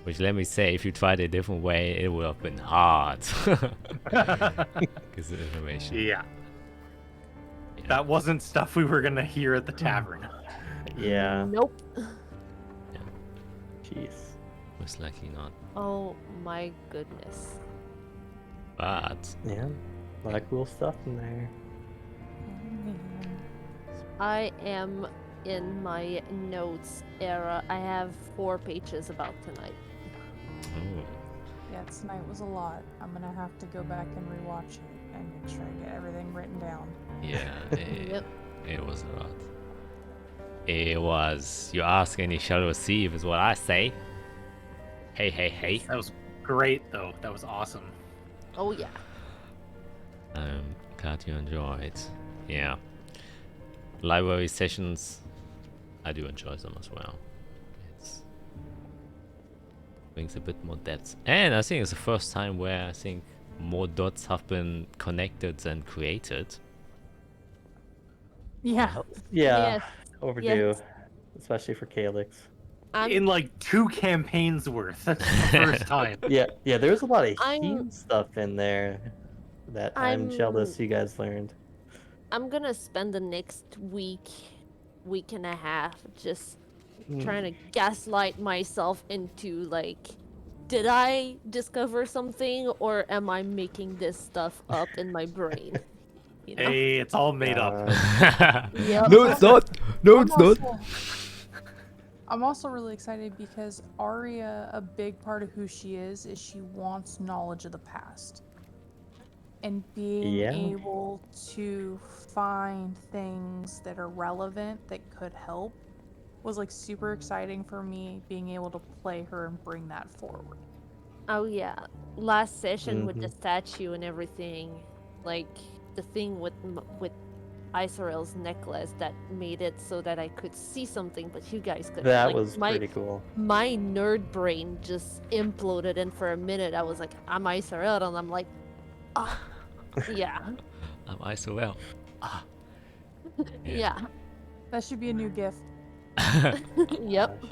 Which, let me say, if you tried a different way, it would have been hard. Because the information. Yeah. That wasn't stuff we were gonna hear at the tavern. Yeah. Nope. Jeez. Most likely not. Oh my goodness. But Yeah. A lot of cool stuff in there. I am in my notes era. I have 4 pages about tonight. Yeah, tonight was a lot. I'm gonna have to go back and rewatch it and make sure I get everything written down. yeah, Yep. it was a lot. It was. You ask and you shall receive, is what I say. Hey, hey, hey. That was great, though. That was awesome. Oh yeah. I'm glad you enjoyed. Yeah. Library sessions, I do enjoy them as well. It's brings a bit more depth. And I think it's the first time where I think more dots have been connected and created. Yeah. Yeah. Yes. Overdue. Yes. Especially for Calyx. In like 2 campaigns worth. That's the first time. Yeah, there's a lot of I'm- heat stuff in there that I'm jealous you guys learned. I'm gonna spend the next week and a half just trying to gaslight myself into like, did I discover something or am I making this stuff up in my brain? You know? Hey, it's all made up. Yep. No, it's not. No, it's not. I'm also really excited because Arya, a big part of who she is she wants knowledge of the past. And being Yeah. able to find things that are relevant that could help was like super exciting for me being able to play her and bring that forward. Oh yeah, last session with the Mhm. statue and everything, like the thing with Isorel's necklace that made it so that I could see something, but you guys couldn't. That Like was pretty cool. my nerd brain just imploded, and for a minute I was like, I'm Isorel, and I'm like, ah, yeah, I'm ISOL. Ah. yeah, That should be a new gift. yep.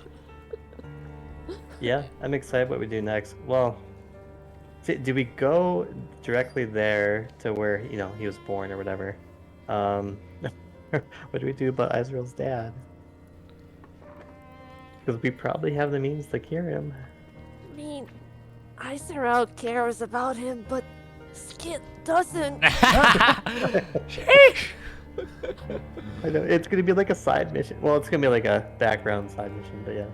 Yeah, I'm excited what we do next. Well, do we go directly there to where he was born or whatever? What do we do about Israel's dad? Because we probably have the means to cure him. I mean, Isorel cares about him, but Skit doesn't. I know it's gonna be like a side mission. Well, it's gonna be like a background side mission, but yeah.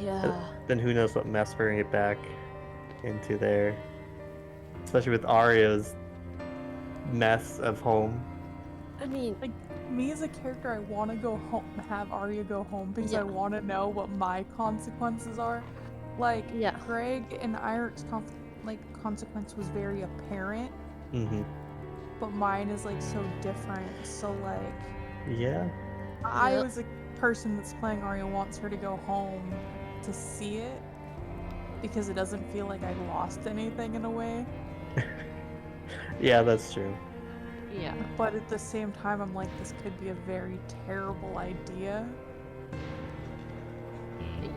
Yeah. Then who knows what mess we're gonna get back into there. Especially with Arya's mess of home. I mean, Like me as a character, I want to go home, have Arya go home because Yeah. I want to know what my consequences are. Like Yeah. Greg and Irik's consequence was very apparent, Mm-hmm. but mine is like so different. So like Yeah. I Yep. was a person that's playing Arya wants her to go home to see it because it doesn't feel like I lost anything in a way. Yeah, that's true. yeah. But at the same time, I'm like, this could be a very terrible idea.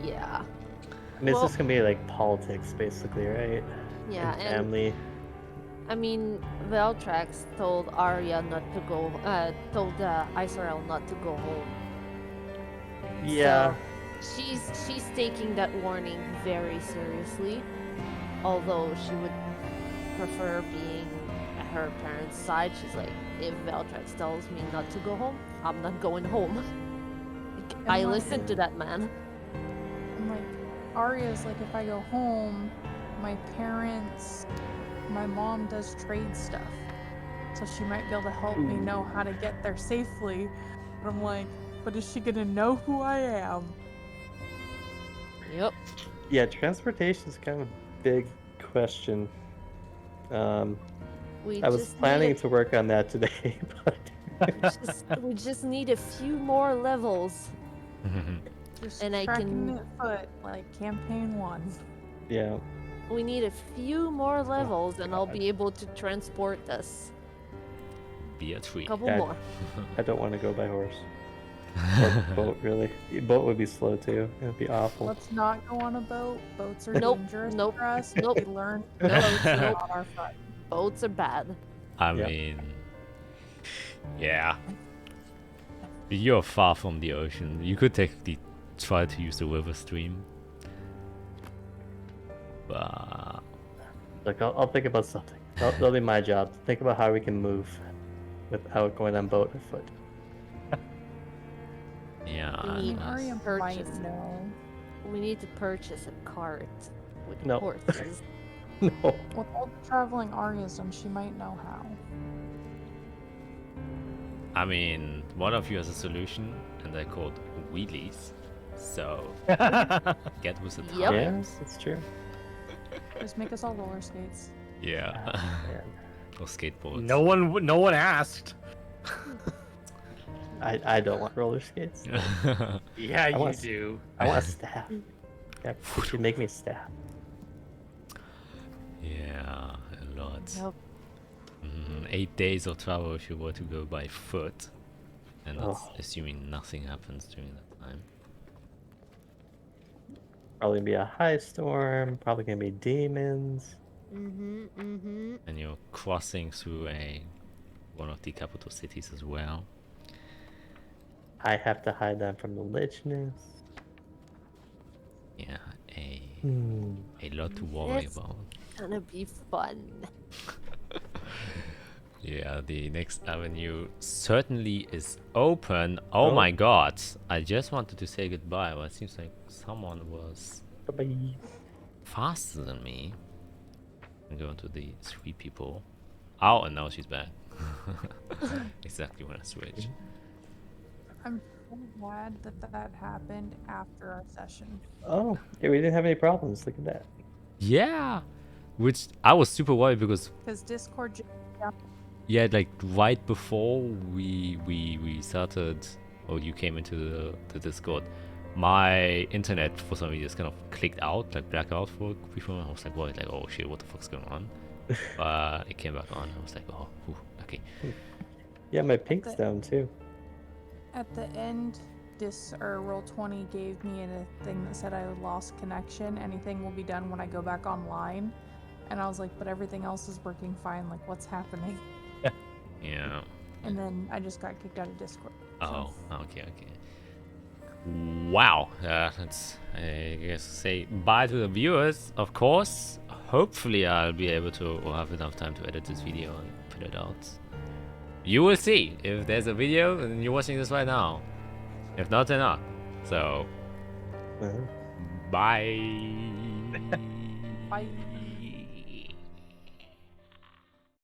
Yeah. I mean, Well- it's just gonna be like politics, basically, right? Yeah, And and family. I mean, Veltrax told Arya not to go. Told Isorel not to go home. Yeah. So she's taking that warning very seriously. Although she would prefer being at her parents' side, she's like, if Veltrax tells me not to go home, I'm not going home. Like, I like- listened to that man. And like, Arya's like, if I go home, my parents, my mom does trade stuff. So she might be able to help me know how to get there safely. But I'm like, but is she gonna know who I am? Yep. Yeah, transportation is kind of a big question. We I was just planning need to work on that today, but we just need a few more levels. Just And I tracking can- it foot, like campaign 1. yeah. We need a few more levels, and I'll God. be able to transport us. Be a tree. A couple Yeah. more. I don't want to go by horse. Or boat, really. Boat would be slow too. It would be awful. Let's not go on a boat. Boats are Nope, dangerous nope, for us. nope. We learned Nope, boats are nope. not our friend. Boats are bad. I Yep. mean, yeah. You're far from the ocean. You could technically try to use the river stream. But Look, I'll think about something. That'll be my job. Think about how we can move without going on boat or foot. yeah, We need Arya purchase. might know. We need to purchase a cart with No. horses. No. With all the traveling Arya's done, she might know how. I mean, one of you has a solution, and they're called wheelies. So get with the Yep. times. Yes, it's true. Just make us all roller skates. Yeah. Man. Or skateboards. No one asked. I don't want roller skates. Yeah, you want- do. I want a staff. Yeah, you should make me a staff. Yeah, a lot. Yep. 8 days of travel if you were to go by foot. And that's Oh. assuming nothing happens during that time. Probably gonna be a high storm. Probably gonna be demons. Mm-hmm. And you're crossing through one of the capital cities as well. I have to hide them from the lichness. Yeah, a Hmm. lot to worry Yes. about. Gonna be fun. Yeah, the next avenue certainly is open. Oh, Oh. my god. I just wanted to say goodbye, but it seems like someone was Bye-bye. faster than me. I'm going to the 3 people. Oh, and now she's back. Exactly when I switch. I'm so glad that happened after our session. Oh, yeah, we didn't have any problems. Look at that. Yeah, which I was super worried because Because Discord just yeah, like right before we started, or you came into the Discord, my internet for some reason just kind of clicked out, like blacked out for before. I was like, what? Like, oh shit, what the fuck's going on? But it came back on. I was like, oh, whew, okay. Yeah, my pink's down too. at the end, Roll20 gave me a thing that said I lost connection. Anything will be done when I go back online. And I was like, but everything else is working fine. Like, what's happening? Yeah. And then I just got kicked out of Discord. Oh, okay. Wow. Let's, I guess, say bye to the viewers, of course. Hopefully I'll be able to, or have enough time to edit this video and put it out. You will see if there's a video and you're watching this right now. If not, then not. So, bye. Bye.